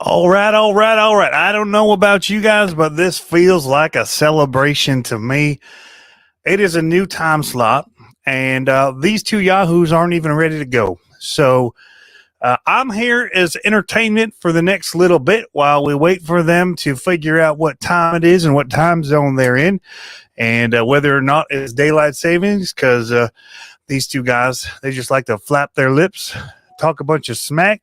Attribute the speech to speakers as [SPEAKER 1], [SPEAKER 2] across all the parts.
[SPEAKER 1] All right, all right, all right. I don't know about you guys, but this feels like a celebration to me. It is a new time slot, and these two Yahoos aren't even ready to go. So I'm here as entertainment for the next little bit while we wait for them to figure out what time it is and what time zone they're in, and whether or not it's daylight savings, because these two guys, they just like to flap their lips, talk a bunch of smack,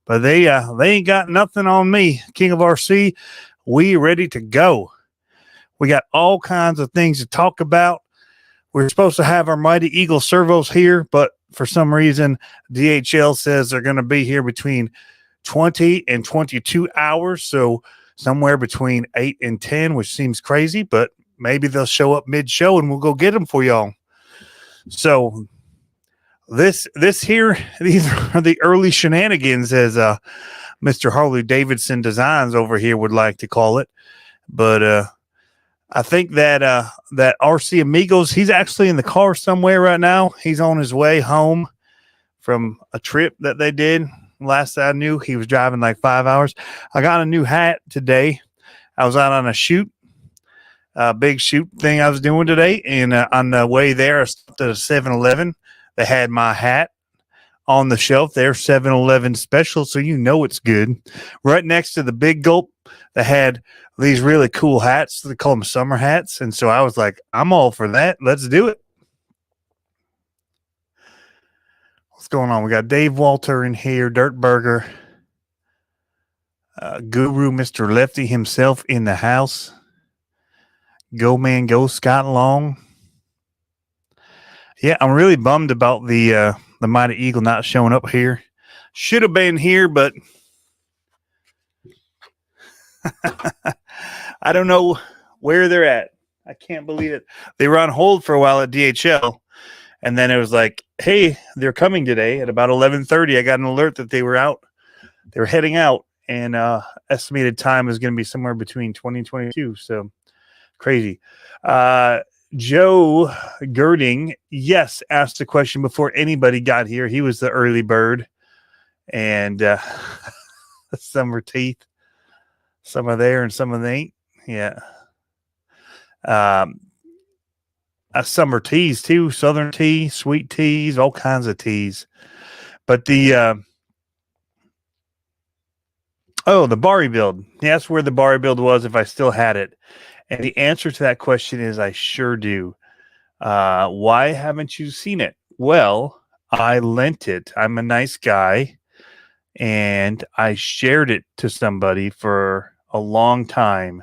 [SPEAKER 1] but they ain't got nothing on me, King of RC. We ready to go. We got all kinds of things to talk about. We're supposed to have our Mighty Eagle servos here, but for some reason, DHL says they're going to be here between 20 and 22 hours. So somewhere between 8 and 10, which seems crazy, but maybe they'll show up mid-show and we'll go get them for y'all. So this here, these are the early shenanigans, as Mr. Harley Davidson Designs over here would like to call it. But I think that that RC Amigos, he's actually in the car somewhere right now. He's on his way home from a trip that they did. Last I knew, he was driving like 5 hours. I got a new hat today. I was out on a shoot, big shoot thing I was doing today, and on the way there, I stopped at a 7-Eleven. They had my hat on the shelf there, 7-Eleven special, so you know it's good. Right next to the Big Gulp, they had these really cool hats. They call them summer hats, and so I was like, I'm all for that. Let's do it. What's going on? We got Dave Walter in here, Dirt Burger, Guru Mr. Lefty himself in the house. Go Man Go Scott Long. Yeah, I'm really bummed about the Mighty Eagle not showing up here. Should have been here, but I don't know where they're at. I can't believe it. They were on hold for a while at DHL, and then it was like, hey, they're coming today at about 11:30. I got an alert that they were out. They were heading out, and estimated time is going to be somewhere between 20 and 22. So crazy. Joe Girding, yes, asked the question before anybody got here. He was the early bird, and summer teeth. Some are there and some of they ain't. Yeah. Summer teas too, southern tea, sweet teas, all kinds of teas. But the the Bari build. Yeah, that's where the Bari build was if I still had it. And the answer to that question is I sure do. Why haven't you seen it? Well, I lent it. I'm a nice guy. And I shared it to somebody for a long time.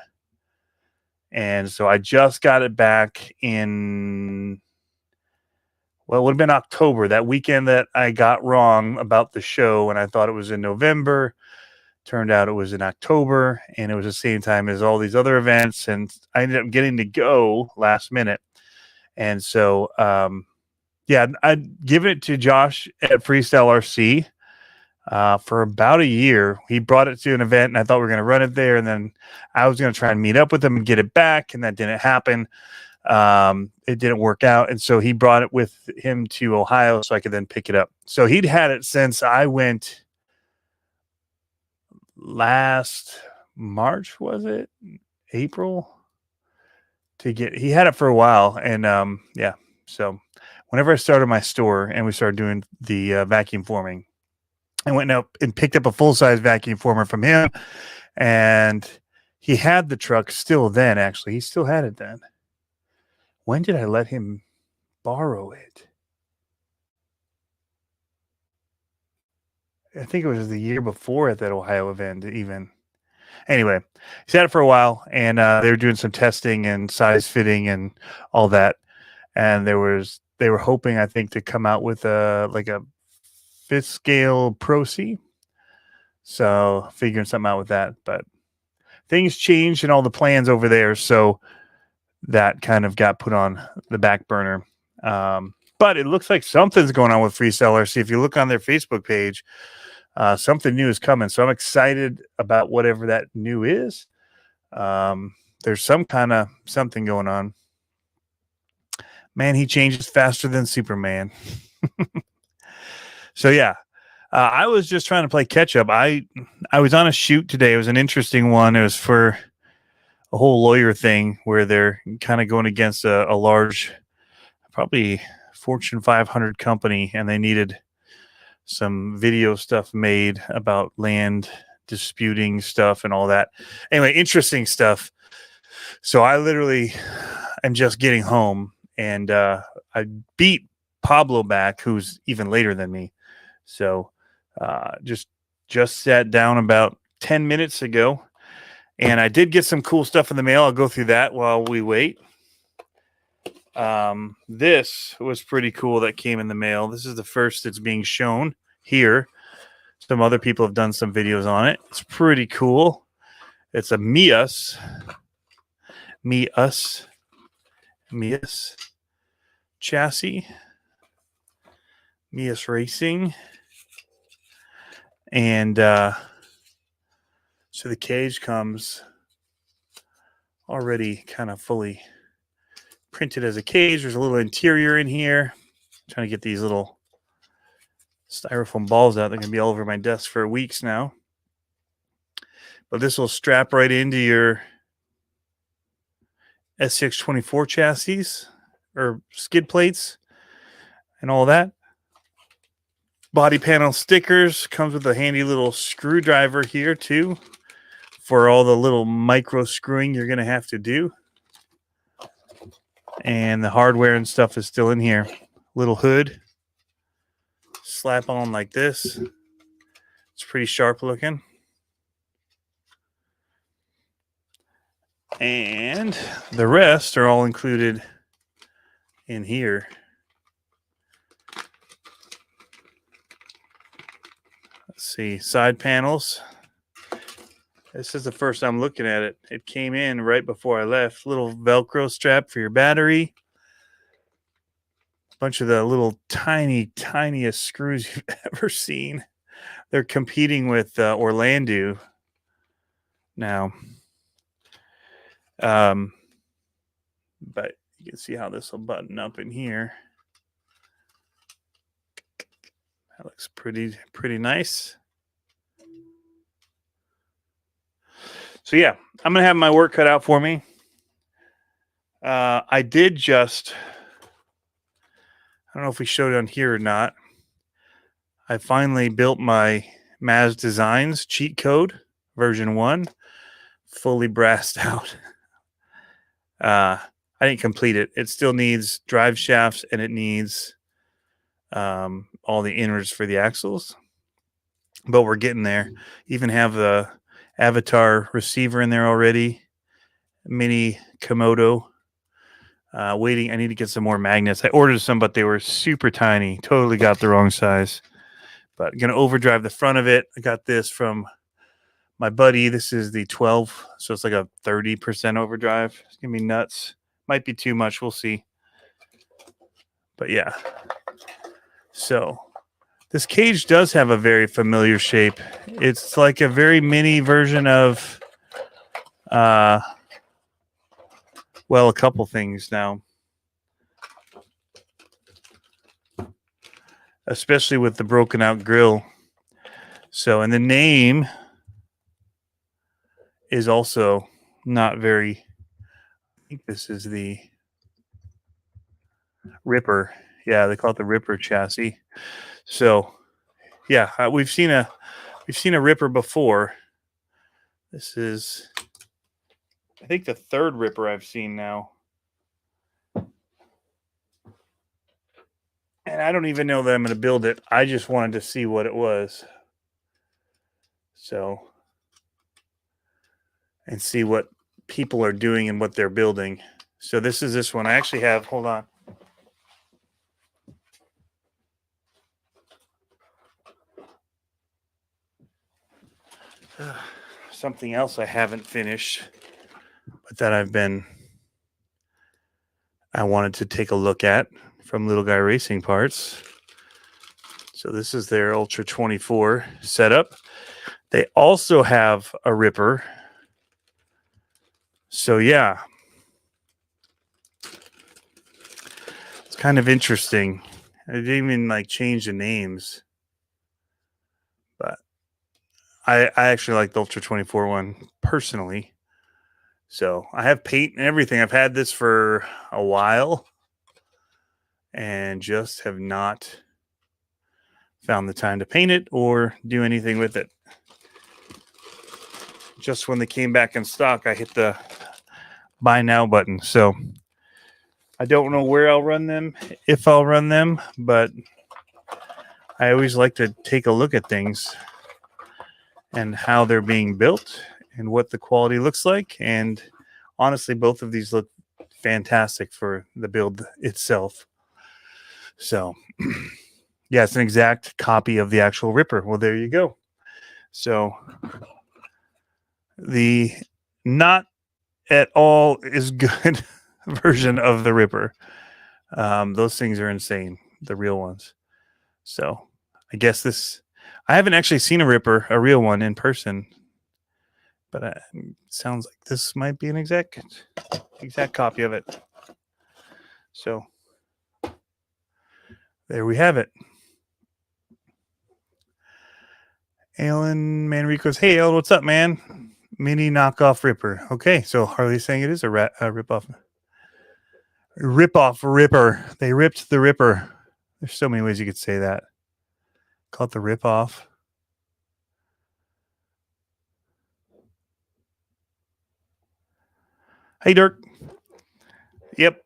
[SPEAKER 1] And so I just got it back in, well, it would have been October, that weekend that I got wrong about the show. And I thought it was in November. Turned out it was in October, and it was the same time as all these other events. And I ended up getting to go last minute. And so, I'd given it to Josh at Freestyle RC for about a year. He brought it to an event, and I thought we were going to run it there. And then I was going to try and meet up with him and get it back, and that didn't happen. It didn't work out. And so he brought it with him to Ohio so I could then pick it up. So he'd had it since I went last March, was it? April? He had it for a while. And so whenever I started my store and we started doing the vacuum forming, I went up and picked up a full-size vacuum former from him, and he had the truck still then. Actually, he still had it then. When did I let him borrow it? I think it was the year before at that Ohio event even. Anyway, he's had it for a while, and they were doing some testing and size fitting and all that. And they were hoping, I think, to come out with a 5th scale Pro C. So figuring something out with that. But things changed and all the plans over there. So that kind of got put on the back burner. But it looks like something's going on with Freestyle RC. If you look on their Facebook page, something new is coming. So I'm excited about whatever that new is. There's some kind of something going on. Man, he changes faster than Superman. So yeah, I was just trying to play catch up. I was on a shoot today. It was an interesting one. It was for a whole lawyer thing where they're kind of going against a large, probably Fortune 500 company, and they needed some video stuff made about land disputing stuff and all that. Anyway, interesting stuff. So I literally am just getting home, and I beat Pablo back, who's even later than me. So just sat down about 10 minutes ago, and I did get some cool stuff in the mail. I'll go through that while we wait. This was pretty cool that came in the mail. This is the first that's being shown here. Some other people have done some videos on it. It's pretty cool. It's a Mias chassis, Mias Racing. And so the cage comes already kind of fully printed as a cage. There's a little interior in here. I'm trying to get these little styrofoam balls out. They're going to be all over my desk for weeks now. But this will strap right into your SCX24 chassis or skid plates and all that. Body panel stickers. Comes with a handy little screwdriver here too for all the little micro screwing you're going to have to do. And the hardware and stuff is still in here. Little hood. Slap on like this. It's pretty sharp looking. And the rest are all included in here. Let's see, side panels. This is the first I'm looking at it. It came in right before I left. Little Velcro strap for your battery. A bunch of the little tiniest screws you've ever seen. They're competing with Orlando now. But you can see how this will button up in here. That looks pretty nice. So yeah, I'm gonna have my work cut out for me. I did just, I don't know if we showed it on here or not. I finally built my Maz Designs cheat code version 1, fully brassed out. I didn't complete it. It still needs drive shafts and it needs all the innards for the axles, but we're getting there. Even have the avatar receiver in there already. Mini Komodo. Waiting. I need to get some more magnets. I ordered some, but they were super tiny. Totally got the wrong size. But I'm gonna overdrive the front of it. I got this from my buddy. This is the 12, so it's like a 30% overdrive. It's gonna be nuts. Might be too much. We'll see. But yeah. So this cage does have a very familiar shape. It's like a very mini version of, well, a couple things now. Especially with the broken out grill. So, and the name is also not very, I think this is the Ripper. Yeah, they call it the Ripper chassis. So, yeah, we've seen a Ripper before. This is, I think, the third Ripper I've seen now. And I don't even know that I'm going to build it. I just wanted to see what it was. So, and see what people are doing and what they're building. So this is this one. I actually have, hold on. Something else I haven't finished, but that I wanted to take a look at from Little Guy Racing Parts. So this is their Ultra 24 setup. They also have a Ripper. So yeah, it's kind of interesting. I didn't even like change the names. I actually like the Ultra 24 one personally. So I have paint and everything. I've had this for a while and just have not found the time to paint it or do anything with it. Just when they came back in stock, I hit the buy now button. So I don't know where I'll run them, if I'll run them, but I always like to take a look at things and how they're being built and what the quality looks like. And honestly, both of these look fantastic for the build itself. So yeah, it's an exact copy of the actual Ripper. Well, there you go. So the not at all is good version of the Ripper. Those things are insane, the real ones. So I guess I haven't actually seen a Ripper, a real one in person, but it sounds like this might be an exact copy of it. So there we have it. Alan Manrico's, hey, Alan, what's up, man? Mini knockoff Ripper. Okay, so Harley's saying it is a rip-off. Rip-off Ripper. They ripped the Ripper. There's so many ways you could say that. Call it the rip-off. Hey, Dirk. Yep.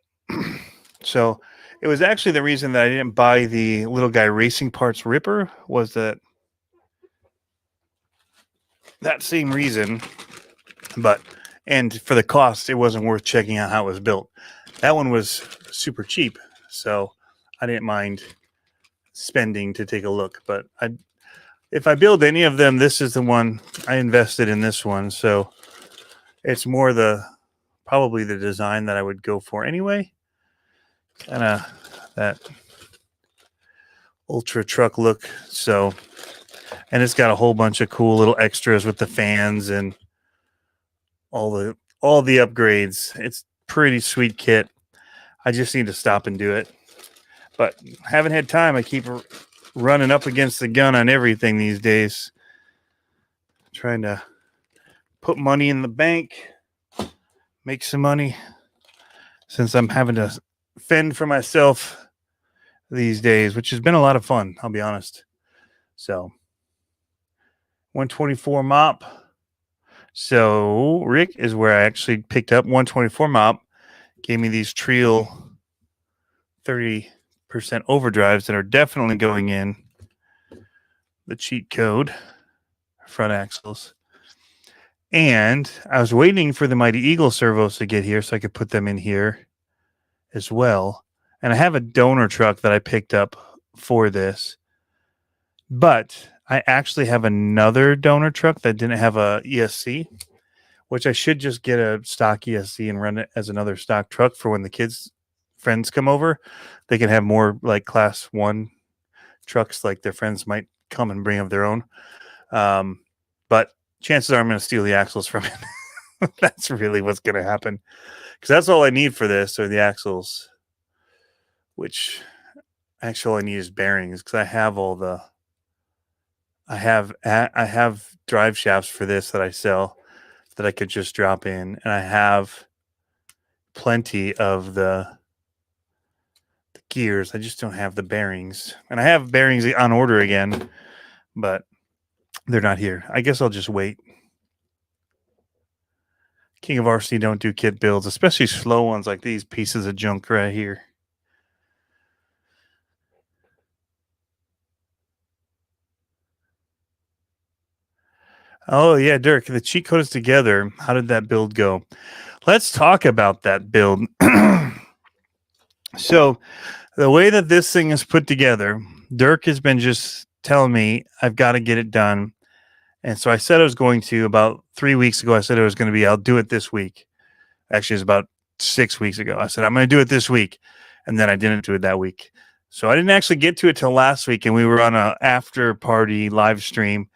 [SPEAKER 1] So it was actually the reason that I didn't buy the Little Guy Racing Parts Ripper was that same reason, and for the cost, it wasn't worth checking out how it was built. That one was super cheap, so I didn't mind spending to take a look. But if I build any of them, this is the one I invested in. This one, so it's more probably the design that I would go for anyway. Kind of that ultra truck look. So, and it's got a whole bunch of cool little extras with the fans and all the upgrades. It's pretty sweet kit. I just need to stop and do it, but haven't had time. I keep running up against the gun on everything these days, trying to put money in the bank, make some money, since I'm having to fend for myself these days, which has been a lot of fun, I'll be honest. So 124 mop. So Rick is where I actually picked up 124 mop. Gave me these Trial 30% overdrives that are definitely going in the cheat code front axles. And I was waiting for the Mighty Eagle servos to get here so I could put them in here as well. And I have a donor truck that I picked up for this. But I actually have another donor truck that didn't have a ESC, which I should just get a stock ESC and run it as another stock truck for when the friends come over. They can have more like class 1 trucks, like their friends might come and bring of their own. But chances are I'm going to steal the axles from it. That's really what's going to happen, because that's all I need for this are the axles, which actually all I need is bearings, because I have I have drive shafts for this that I sell that I could just drop in, and I have plenty of the gears. I just don't have the bearings, and I have bearings on order again, but they're not here. I guess I'll just wait. King of RC don't do kit builds, especially slow ones like these pieces of junk right here. Oh yeah, Dirk, the cheat code is together. How did that build go? Let's talk about that build. So the way that this thing is put together, Dirk has been just telling me I've got to get it done. And so I said I was going to, about 3 weeks ago, I said it was going to be, I'll do it this week. Actually, it was about 6 weeks ago. I said, I'm going to do it this week. And then I didn't do it that week. So I didn't actually get to it till last week. And we were on a after party live stream.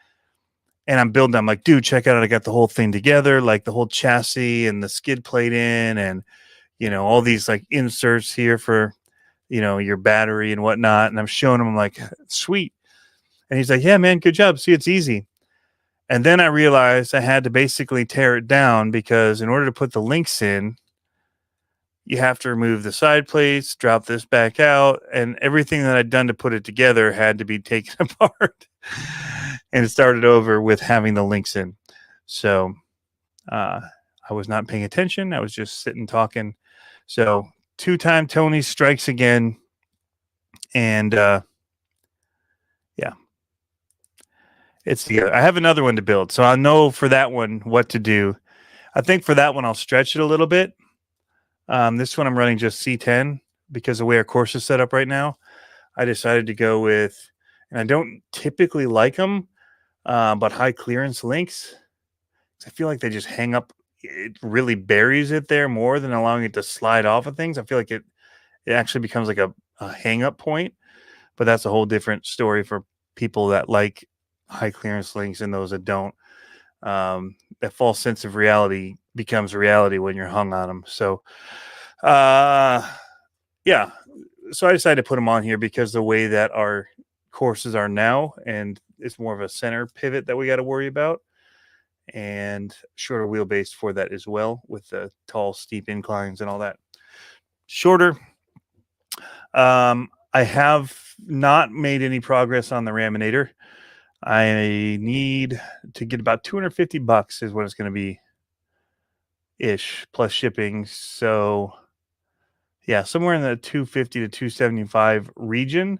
[SPEAKER 1] And I'm building. I'm like, dude, check out. I got the whole thing together, like the whole chassis and the skid plate in, and all these like inserts here for your battery and whatnot. And I'm showing him. I'm like, sweet. And he's like, yeah, man, good job. See, it's easy. And then I realized I had to basically tear it down because in order to put the links in, you have to remove the side plates, drop this back out, and everything that I'd done to put it together had to be taken apart. And it started over with having the links in. So I was not paying attention. I was just sitting talking. So 2-time Tony strikes again. And yeah, it's together. I have another one to build. So I'll know for that one what to do. I think for that one, I'll stretch it a little bit. This one I'm running just C10 because the way our course is set up right now. I decided to go with, and I don't typically like them, but high clearance links. I feel like they just hang up. It really buries it there more than allowing it to slide off of things. I feel like it actually becomes like a hang up point, but that's a whole different story for people that like high clearance links and those that don't. That false sense of reality becomes reality when you're hung on them. So, yeah. So I decided to put them on here because the way that our courses are now, and it's more of a center pivot that we got to worry about, and shorter wheelbase for that as well, with the tall, steep inclines and all that. Shorter. I have not made any progress on the Raminator. I need to get about $250 is what it's going to be ish plus shipping. So yeah, somewhere in the 250 to 275 region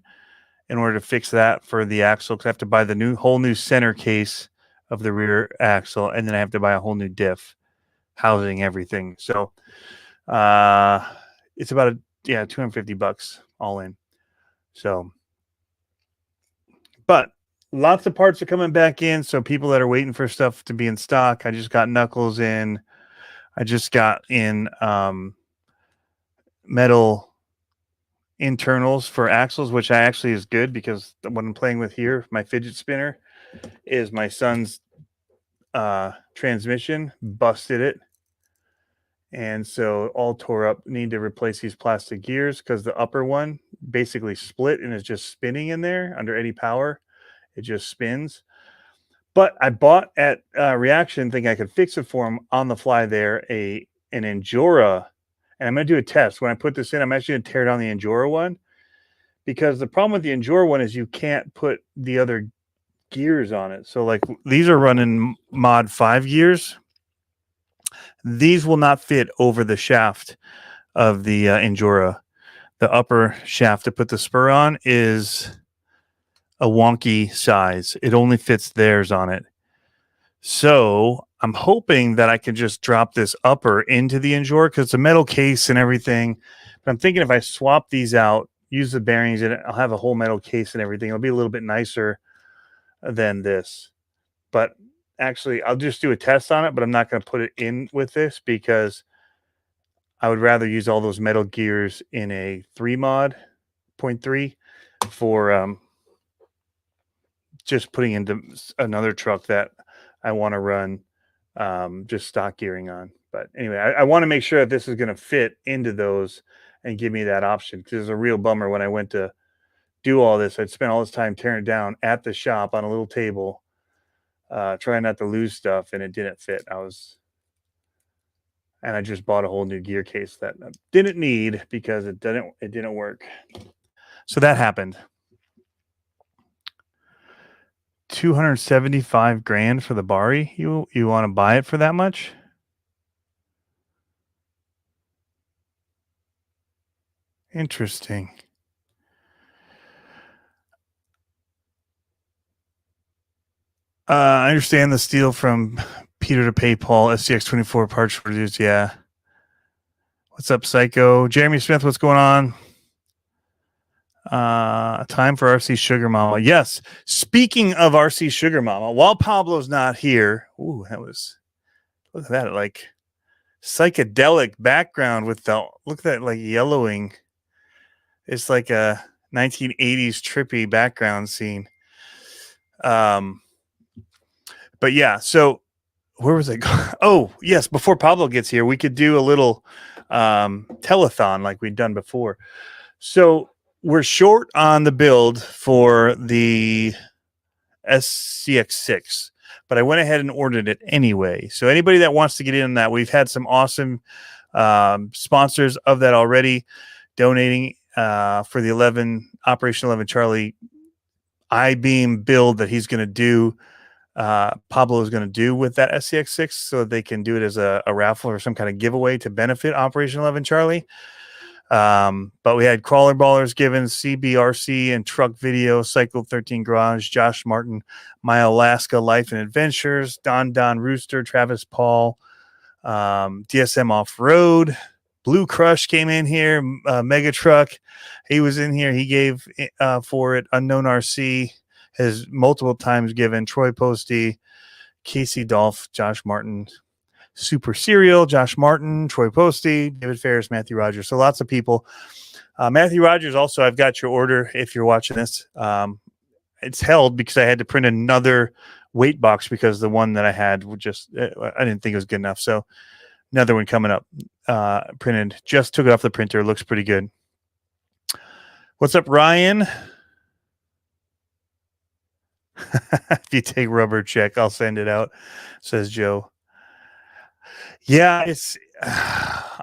[SPEAKER 1] in order to fix that for the axle. Cause I have to buy the whole new center case of the rear axle. And then I have to buy a whole new diff housing everything. So, it's about $250 all in. So, but lots of parts are coming back in. So people that are waiting for stuff to be in stock, I just got knuckles in. I just got in metal internals for axles, which actually is good because what I'm playing with here, my fidget spinner, is my son's transmission, busted it. And so all tore up, need to replace these plastic gears because the upper one basically split and is just spinning in there under any power. It just spins. But I bought at Reaction, thinking I could fix it for him on the fly there, an Endura. And I'm going to do a test. When I put this in, I'm actually going to tear down the Endura one. Because the problem with the Endura one is you can't put the other gears on it. So like these are running mod 5 gears. These will not fit over the shaft of the Endura. The upper shaft to put the spur on is a wonky size. It only fits theirs on it. So I'm hoping that I can just drop this upper into the Endura because it's a metal case and everything. But I'm thinking if I swap these out, use the bearings in it, I'll have a whole metal case and everything. It'll be a little bit nicer than this. But actually, I'll just do a test on it, but I'm not going to put it in with this because I would rather use all those metal gears in a 3 mod 0.3 for just putting into another truck that I want to run just stock gearing on. But anyway, I want to make sure that this is going to fit into those and give me that option, because it's a real bummer when I went to do all this. I'd spent all this time tearing it down at the shop on a little table, trying not to lose stuff, and it didn't fit. And I just bought a whole new gear case that I didn't need because it didn't work. So that happened. $275,000 for the Bari. You want to buy it for that much? Interesting. I understand the steal from Peter to pay Paul. SCX24 parts shortages. Yeah. What's up, Psycho? Jeremy Smith, what's going on? Time for RC Sugar Mama. Yes. Speaking of RC Sugar Mama, while Pablo's not here, ooh, look at that, like psychedelic background with look at that, like yellowing. It's like a 1980s trippy background scene. But yeah, so where was I going? Oh, yes, before Pablo gets here, we could do a little telethon like we'd done before. So we're short on the build for the SCX6. but I went ahead and ordered it anyway. So anybody that wants to get in on that, we've had some awesome sponsors of that already donating for the Operation 11 Charlie I-beam build that he's going to do. Pablo is going to do with that SCX6 so they can do it as a raffle or some kind of giveaway to benefit Operation 11 Charlie. But we had Crawler Ballers given, CBRC and Truck Video, Cycle 13 Garage, Josh Martin, My Alaska Life and Adventures, Don Rooster, Travis Paul, DSM Off Road, Blue Crush came in here, Mega Truck, he was in here. He gave for it. Unknown RC has multiple times given. Troy Posty, Casey Dolph, Josh Martin, Super Serial, Josh Martin, Troy Posty, David Ferris, Matthew Rogers. So lots of people. Matthew Rogers also, I've got your order if you're watching this. It's held because I had to print another weight box because the one that I had would just, I didn't think it was good enough. So another one coming up, printed. Just took it off the printer. Looks pretty good. What's up, Ryan? If you take rubber check, I'll send it out, says Joe. Yeah, it's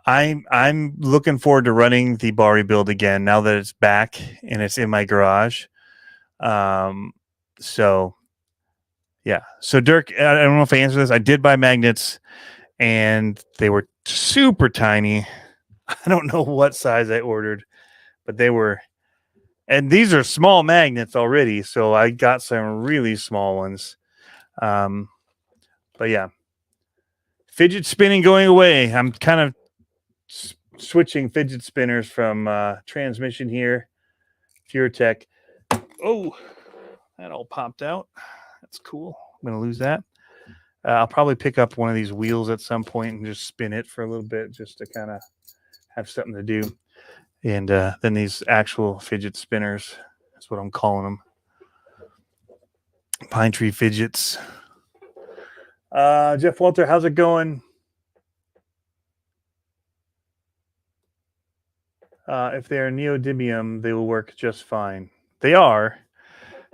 [SPEAKER 1] I'm looking forward to running the bar rebuild again now that it's back and it's in my garage. So yeah. So Dirk, I don't know if I answered this. I did buy magnets and they were super tiny. I don't know what size I ordered, but they were, and these are small magnets already, so I got some really small ones. But yeah. Fidget spinning going away. I'm kind of switching fidget spinners from transmission here. Pure Tech. Oh, that all popped out. That's cool. I'm going to lose that. I'll probably pick up one of these wheels at some point and just spin it for a little bit just to kind of have something to do. And then these actual fidget spinners. That's what I'm calling them. Pine Tree Fidgets. Jeff Walter, how's it going? If they are neodymium, they will work just fine. They are.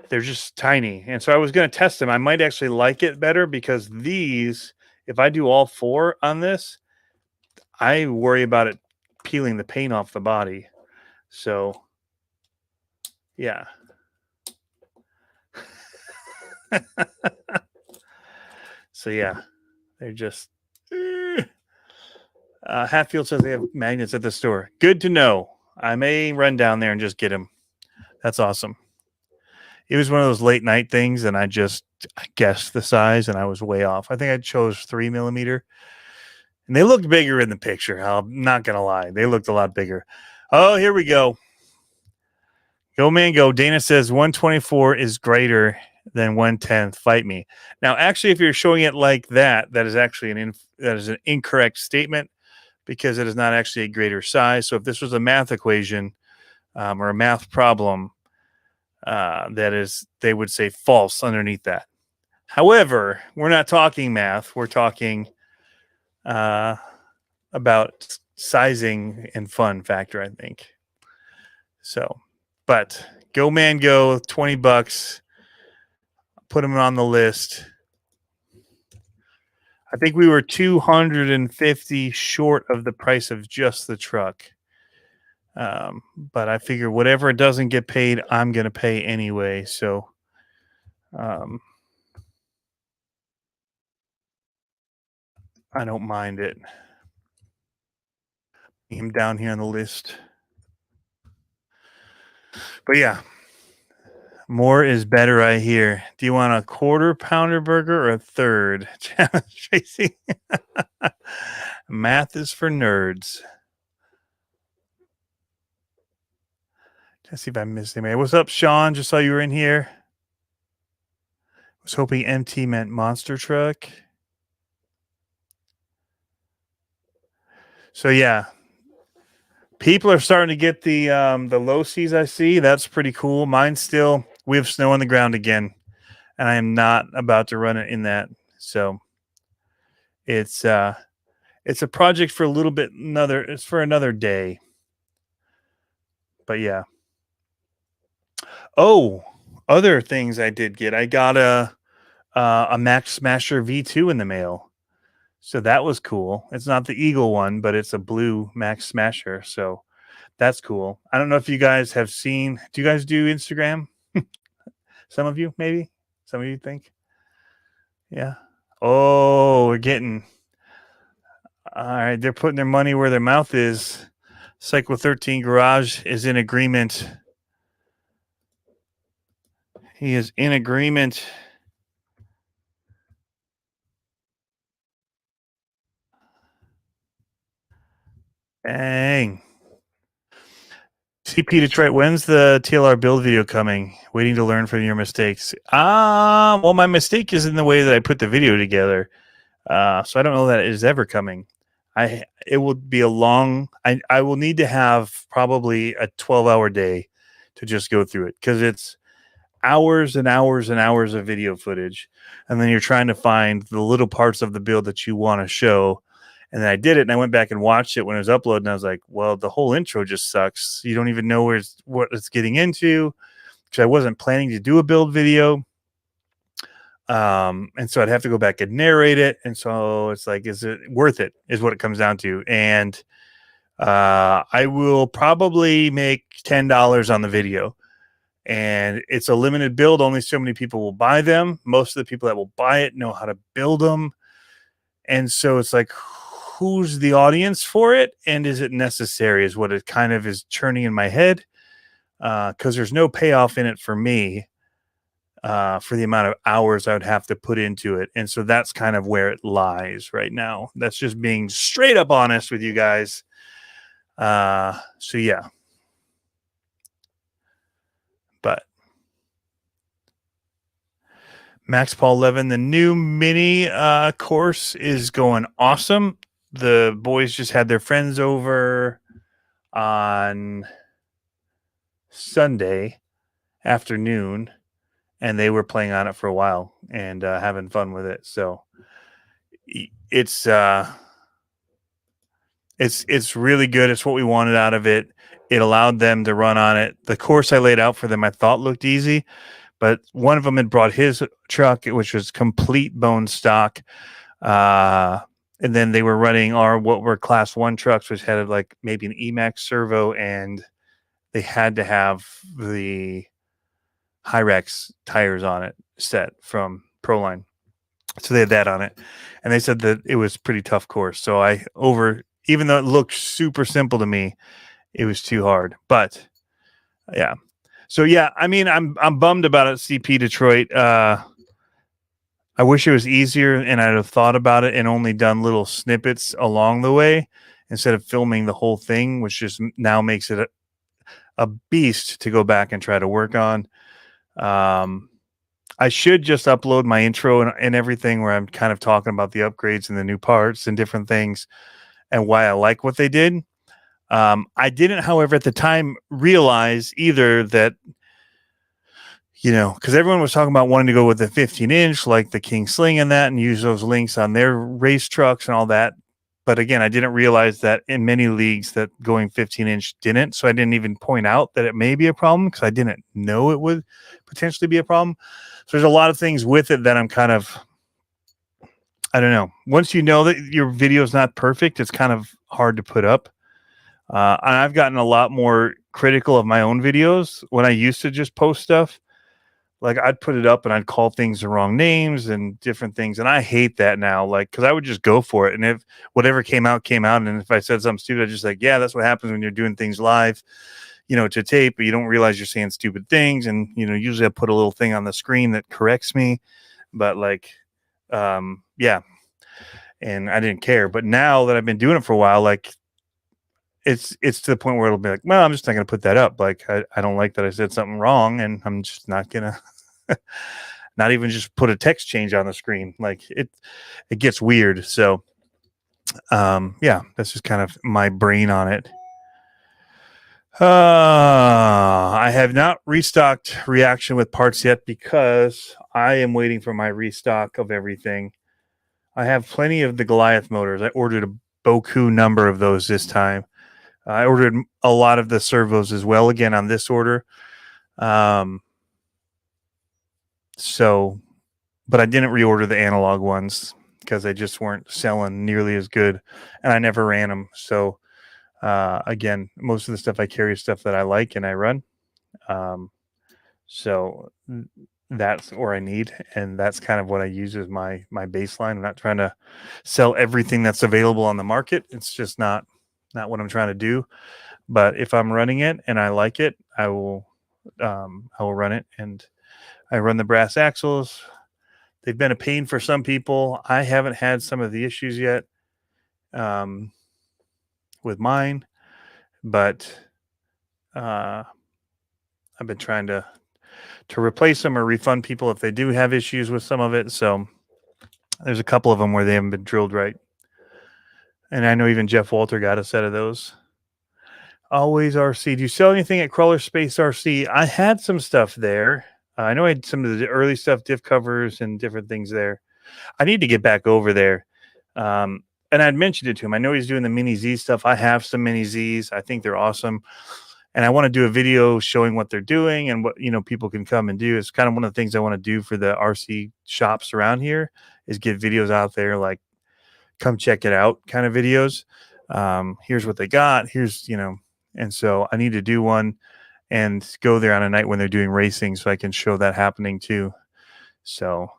[SPEAKER 1] They're just tiny. And so I was going to test them. I might actually like it better because these, if I do all four on this, I worry about it peeling the paint off the body. So, yeah. So, yeah. They're just... Hatfield says they have magnets at the store. Good to know. I may run down there and just get them. That's awesome. It was one of those late night things, and I guessed the size, and I was way off. I think I chose 3mm, and they looked bigger in the picture. I'm not gonna lie, they looked a lot bigger. Oh, here we go. Go man, go. Dana says 124 is greater than 110. Fight me. Now, actually, if you're showing it like that, that is actually that is an incorrect statement because it is not actually a greater size. So if this was a math equation or a math problem, that is, they would say false underneath that. However, we're not talking math. We're talking about sizing and fun factor, I think. So, but go man, go. $20. Put them on the list. I think we were $250 short of the price of just the truck. But I figure whatever doesn't get paid, I'm going to pay anyway. So, I don't mind it. Him down here on the list. But yeah, more is better, I hear. Do you want a quarter pounder burger or a third? Tracy. Math is for nerds. Let's see if I missed anybody. What's up, Sean? Just saw you were in here. Was hoping MT meant monster truck. So yeah, people are starting to get the low seas. I see. That's pretty cool. Mine still. We have snow on the ground again, and I am not about to run it in that. So it's a project for a little bit. It's for another day. But yeah. Oh, other things I did get. I got a a Max Smasher V2 in the mail. So that was cool. It's not the Eagle one, but it's a blue Max Smasher. So that's cool. I don't know if you guys have seen. Do you guys do Instagram? Some of you, maybe. Some of you think. Yeah. Oh, we're getting. All right. They're putting their money where their mouth is. Cycle 13 Garage is in agreement. He is in agreement. Dang. CP Detroit, when's the TLR build video coming? Waiting to learn from your mistakes. Well, my mistake is in the way that I put the video together. So I don't know that it is ever coming. It will be a long. I will need to have probably a 12-hour day to just go through it, because it's hours and hours and hours of video footage, and then you're trying to find the little parts of the build that you want to show. And then I did it, and I went back and watched it when it was uploaded, and I was like, well, the whole intro just sucks. You don't even know what it's getting into, because I wasn't planning to do a build video. And so I'd have to go back and narrate it. And so it's like, is it worth it, is what it comes down to. And I will probably make $10 on the video. And it's a limited build. Only so many people will buy them. Most of the people that will buy it know how to build them. And so it's like, who's the audience for it? And is it necessary, is what it kind of is churning in my head. Because there's no payoff in it for me. For the amount of hours I would have to put into it. And so that's kind of where it lies right now. That's just being straight up honest with you guys. So yeah. But Max Paul Levin, the new mini course is going awesome. The boys just had their friends over on Sunday afternoon, and they were playing on it for a while and having fun with it. So it's really good. It's what we wanted out of it. It allowed them to run on it. The course I laid out for them, I thought looked easy, but one of them had brought his truck, which was complete bone stock. And then they were running what were class 1 trucks, which had like maybe an Emax servo, and they had to have the Hyrax tires on it set from Proline. So they had that on it. And they said that it was pretty tough course. So even though it looked super simple to me, it was too hard. But yeah. So yeah, I mean, I'm bummed about it, CP Detroit. I wish it was easier and I'd have thought about it and only done little snippets along the way instead of filming the whole thing, which just now makes it a beast to go back and try to work on. I should just upload my intro and everything, where I'm kind of talking about the upgrades and the new parts and different things and why I like what they did. I didn't, however, at the time realize either that, because everyone was talking about wanting to go with the 15-inch, like the King Sling and that, and use those links on their race trucks and all that. But again, I didn't realize that in many leagues that going 15-inch didn't. So I didn't even point out that it may be a problem, because I didn't know it would potentially be a problem. So there's a lot of things with it that I'm kind of, I don't know. Once you know that your video is not perfect, it's kind of hard to put up. And I've gotten a lot more critical of my own videos. When I used to just post stuff, like I'd put it up and I'd call things the wrong names and different things. And I hate that now, like, because I would just go for it. And if whatever came out. And if I said something stupid, I'd just like, yeah, that's what happens when you're doing things live, to tape, but you don't realize you're saying stupid things. And, usually I put a little thing on the screen that corrects me. But like, yeah. And I didn't care. But now that I've been doing it for a while, like, it's to the point where it'll be like, well, I'm just not going to put that up. Like, I don't like that I said something wrong, and I'm just not going to not even just put a text change on the screen. Like it gets weird. So, yeah, that's just kind of my brain on it. I have not restocked Reaction with parts yet, because I am waiting for my restock of everything. I have plenty of the Goliath motors. I ordered a Boku number of those this time. I ordered a lot of the servos as well, again, on this order. So but I didn't reorder the analog ones because they just weren't selling nearly as good, and I never ran them. So again, most of the stuff I carry is stuff that I like and I run. Um, so that's where I need, and that's kind of what I use as my baseline. I'm not trying to sell everything that's available on the market. It's just not what I'm trying to do. But if I'm running it and I like it, I will run it. And I run the brass axles. They've been a pain for some people. I haven't had some of the issues yet um, with mine, but uh, I've been trying to replace them or refund people if they do have issues with some of it. So there's a couple of them where they haven't been drilled right. And I know even Jeff Walter got a set of those. Always RC. Do you sell anything at Crawler Space RC? I had some stuff there. I know I had some of the early stuff, diff covers and different things there. I need to get back over there. And I'd mentioned it to him. I know he's doing the mini Z stuff. I have some mini Zs. I think they're awesome. And I want to do a video showing what they're doing and what, people can come and do. It's kind of one of the things I want to do for the RC shops around here is get videos out there, like come check it out kind of videos. Here's what they got. Here's, and so I need to do one and go there on a night when they're doing racing so I can show that happening too. So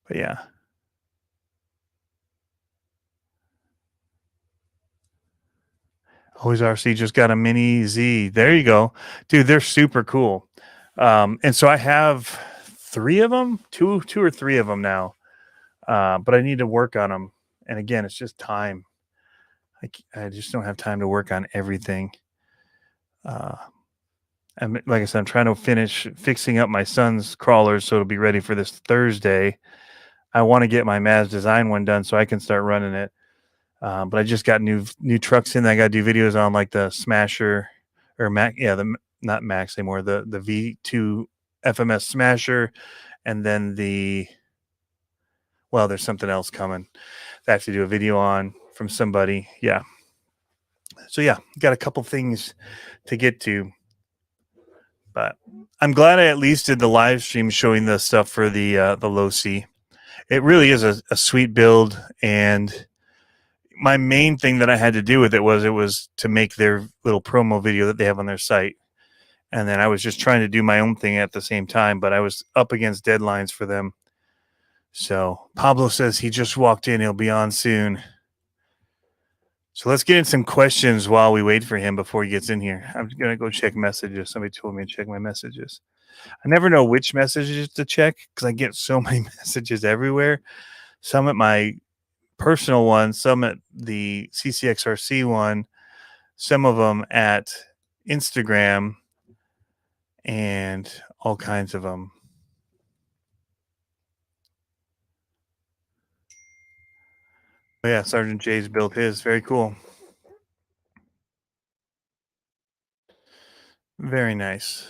[SPEAKER 1] but yeah. Always RC just got a mini Z. There you go. Dude, they're super cool. And so I have three of them, two or three of them now. But I need to work on them. And again, it's just time. I just don't have time to work on everything. And like I said, I'm trying to finish fixing up my son's crawlers so it'll be ready for this Thursday. I want to get my Maz Design one done so I can start running it. But I just got new trucks in that I got to do videos on, like the Smasher or Mac. Yeah, not Max anymore. The V2 FMS Smasher, and then there's something else coming that I have to do a video on from somebody. Yeah. So yeah, got a couple things to get to, but I'm glad I at least did the live stream showing the stuff for the low C. It really is a sweet build, and my main thing that I had to do with it was to make their little promo video that they have on their site. And then I was just trying to do my own thing at the same time, but I was up against deadlines for them. So Pablo says he just walked in. He'll be on soon. So let's get in some questions while we wait for him before he gets in here. I'm going to go check messages. Somebody told me to check my messages. I never know which messages to check because I get so many messages everywhere. Some at my personal one, some at the CCXRC one, some of them at Instagram, and all kinds of them. But yeah, Sergeant Jay's built his. Very cool. Very nice.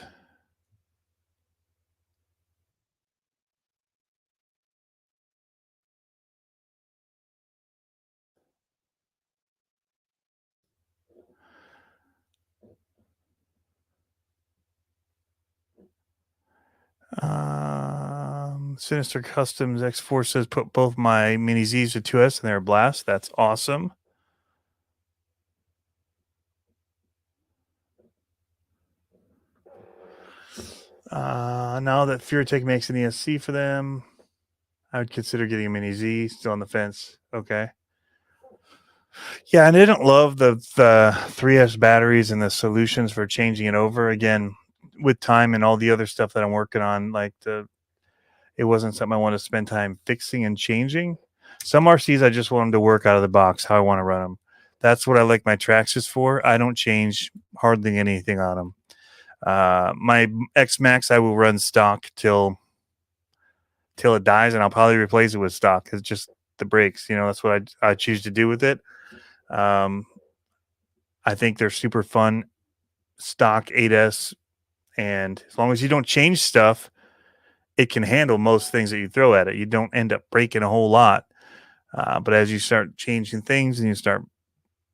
[SPEAKER 1] Sinister Customs X4 says put both my Mini Z's to 2S and they're a blast. That's awesome. Now that FearTech makes an ESC for them, I would consider getting a Mini Z. Still on the fence. Okay. Yeah, and I didn't love the 3S batteries and the solutions for changing it over. Again, with time and all the other stuff that I'm working on, it wasn't something I want to spend time fixing and changing. Some RCs, I just want them to work out of the box how I want to run them. That's what I like my Traxxas for. I don't change hardly anything on them. My X Max, I will run stock till it dies, and I'll probably replace it with stock. It's just the brakes. That's what I choose to do with it. I think they're super fun stock 8S, and as long as you don't change stuff, it can handle most things that you throw at it. You don't end up breaking a whole lot. But as you start changing things and you start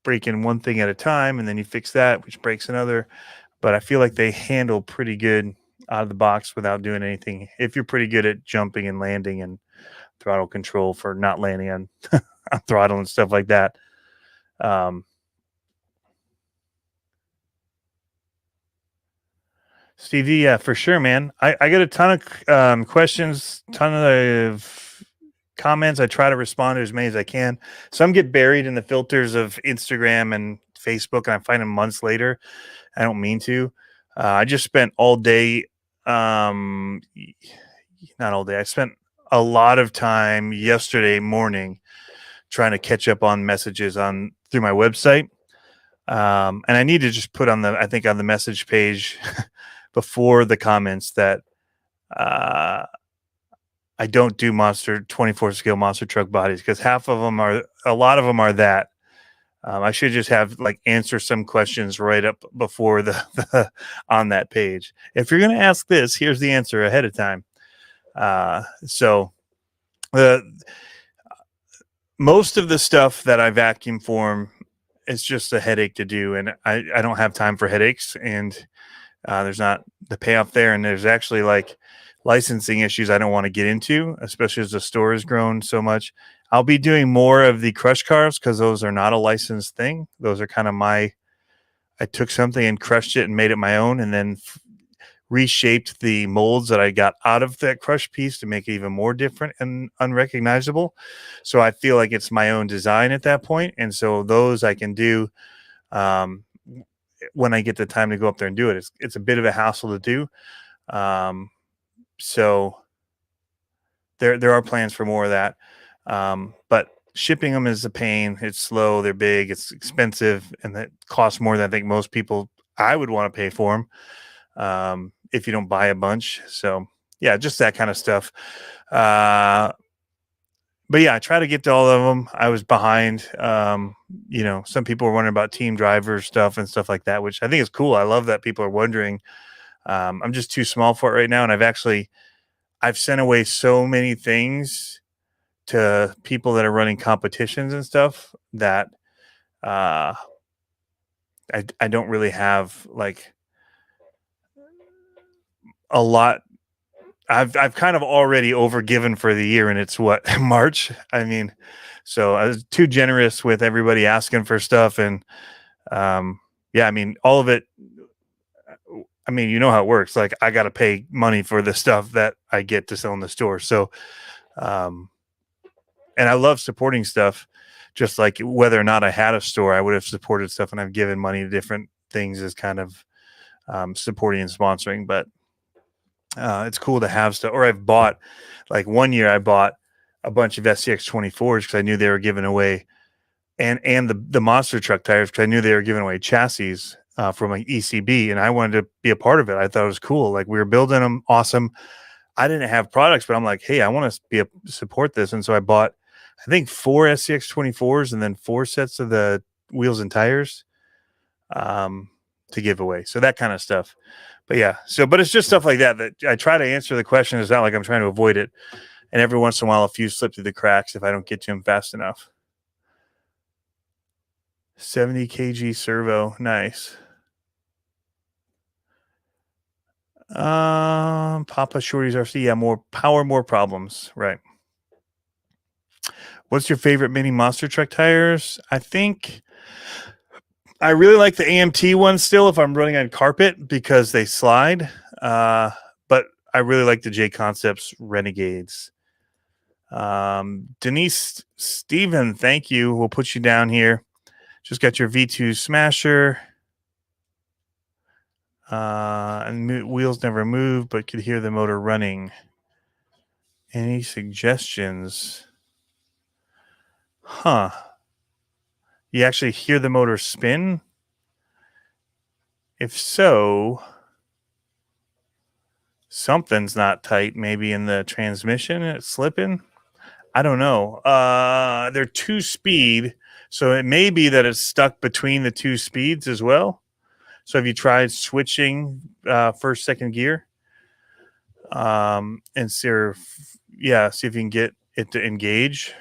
[SPEAKER 1] breaking one thing at a time, and then you fix that, which breaks another, but I feel like they handle pretty good out of the box without doing anything. If you're pretty good at jumping and landing and throttle control for not landing on, on throttle and stuff like that. Um, Steve D, yeah, for sure, man. I get a ton of questions, ton of comments. I try to respond to as many as I can. Some get buried in the filters of Instagram and Facebook, and I find them months later. I don't mean to. I just spent all day, not all day. I spent a lot of time yesterday morning trying to catch up on messages on through my website. And I need to just put on I think on the message page before the comments that uh, I don't do 24 scale monster truck bodies, because a lot of them are that. I should just have like answer some questions right up before the on that page. If you're going to ask this, here's the answer ahead of time. So the most of the stuff that I vacuum form, it's just a headache to do, and I don't have time for headaches, and there's not the payoff there, and there's actually like licensing issues I don't want to get into, especially as the store has grown so much. I'll be doing more of the crush cars because those are not a licensed thing. Those are kind of I took something and crushed it and made it my own, and then reshaped the molds that I got out of that crush piece to make it even more different and unrecognizable. So I feel like it's my own design at that point. And so those I can do when I get the time to go up there and do it. It's a bit of a hassle to do. So there are plans for more of that. But shipping them is a pain. It's slow. They're big. It's expensive, and that costs more than I think most people I would want to pay for them. If you don't buy a bunch. So yeah, just that kind of stuff. But yeah, I try to get to all of them. I was behind. Some people were wondering about team driver stuff and stuff like that, which I think is cool. I love that people are wondering. I'm just too small for it right now. And I've sent away so many things to people that are running competitions and stuff that I don't really have like a lot. I've kind of already overgiven for the year, and it's what, March. I mean, so I was too generous with everybody asking for stuff, and yeah, I mean, all of it. I mean, you know how it works. Like, I got to pay money for the stuff that I get to sell in the store. So, and I love supporting stuff. Just like whether or not I had a store, I would have supported stuff, and I've given money to different things as kind of supporting and sponsoring. But it's cool to have stuff. Or I've bought, like one year I bought a bunch of SCX 24s because I knew they were giving away, and the monster truck tires because I knew they were giving away chassis from like ECB, and I wanted to be a part of it. I thought it was cool. Like, we were building them, awesome. I didn't have products, but I'm like, hey, I want to support this, and so I bought, I think, 4 SCX 24s and then 4 sets of the wheels and tires to give away. So that kind of stuff. But yeah, but it's just stuff like that I try to answer the question. It's not like I'm trying to avoid it. And every once in a while, a few slip through the cracks if I don't get to them fast enough. 70 kg servo. Nice. Papa Shorty's RC. Yeah, more power, more problems. Right. What's your favorite mini monster truck tires? I think I really like the AMT ones still if I'm running on carpet because they slide. But I really like the J Concepts Renegades. Denise Steven, thank you. We'll put you down here. Just got your V2 Smasher. And wheels never move, but could hear the motor running. Any suggestions? Huh. You actually hear the motor spin? If so, something's not tight. Maybe in the transmission, it's slipping. I don't know. They're 2-speed, so it may be that it's stuck between the 2 speeds as well. So have you tried switching first, second gear? And see if you can get it to engage,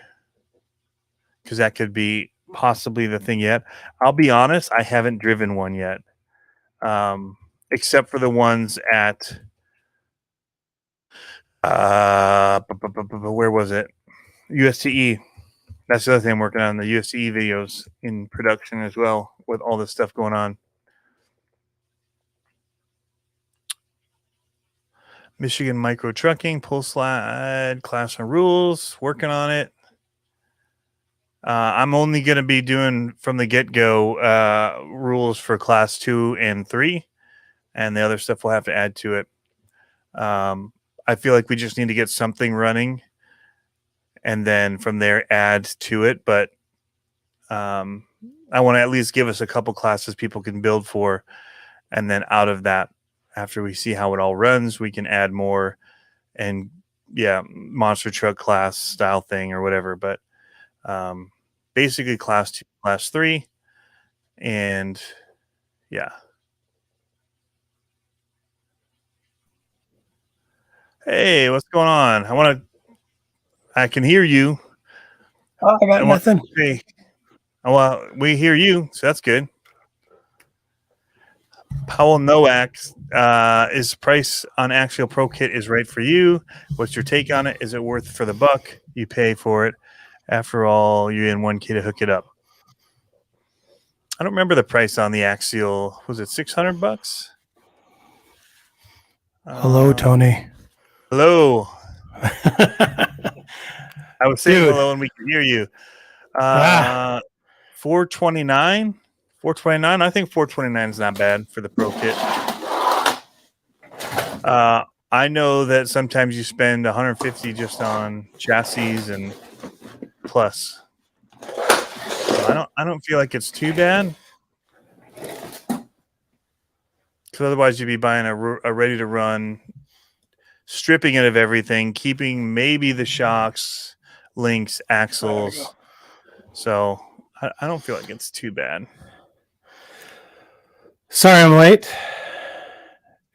[SPEAKER 1] because that could be possibly the thing yet. I'll be honest, I haven't driven one yet. except for the ones at where was it? USTE. That's the other thing I'm working on, the USTE videos in production as well, with all this stuff going on. Michigan Micro Trucking, pull slide, class and rules, working on it. I'm only going to be doing from the get-go rules for class 2 and 3, and the other stuff we'll have to add to it. I feel like we just need to get something running and then from there add to it. But I want to at least give us a couple classes people can build for. And then out of that, after we see how it all runs, we can add more and monster truck class style thing or whatever. But basically class 2, class 3, and yeah. Hey, what's going on? I can hear you.
[SPEAKER 2] Oh, I got nothing.
[SPEAKER 1] Well, we hear you, so that's good. Powell Nowak, is price on Axial Pro Kit is right for you. What's your take on it? Is it worth for the buck you pay for it? After all, you're in 1K to hook it up. I don't remember the price on the Axial. Was it $600?
[SPEAKER 2] Hello, Tony.
[SPEAKER 1] Hello. I was saying hello and we can hear you. 429. 429. I think 429 is not bad for the Pro Kit. I know that sometimes you spend 150 just on chassis and plus. So I don't feel like it's too bad. Because otherwise you'd be buying a ready to run, stripping it of everything, keeping maybe the shocks, links, axles. So I don't feel like it's too bad.
[SPEAKER 2] Sorry I'm late.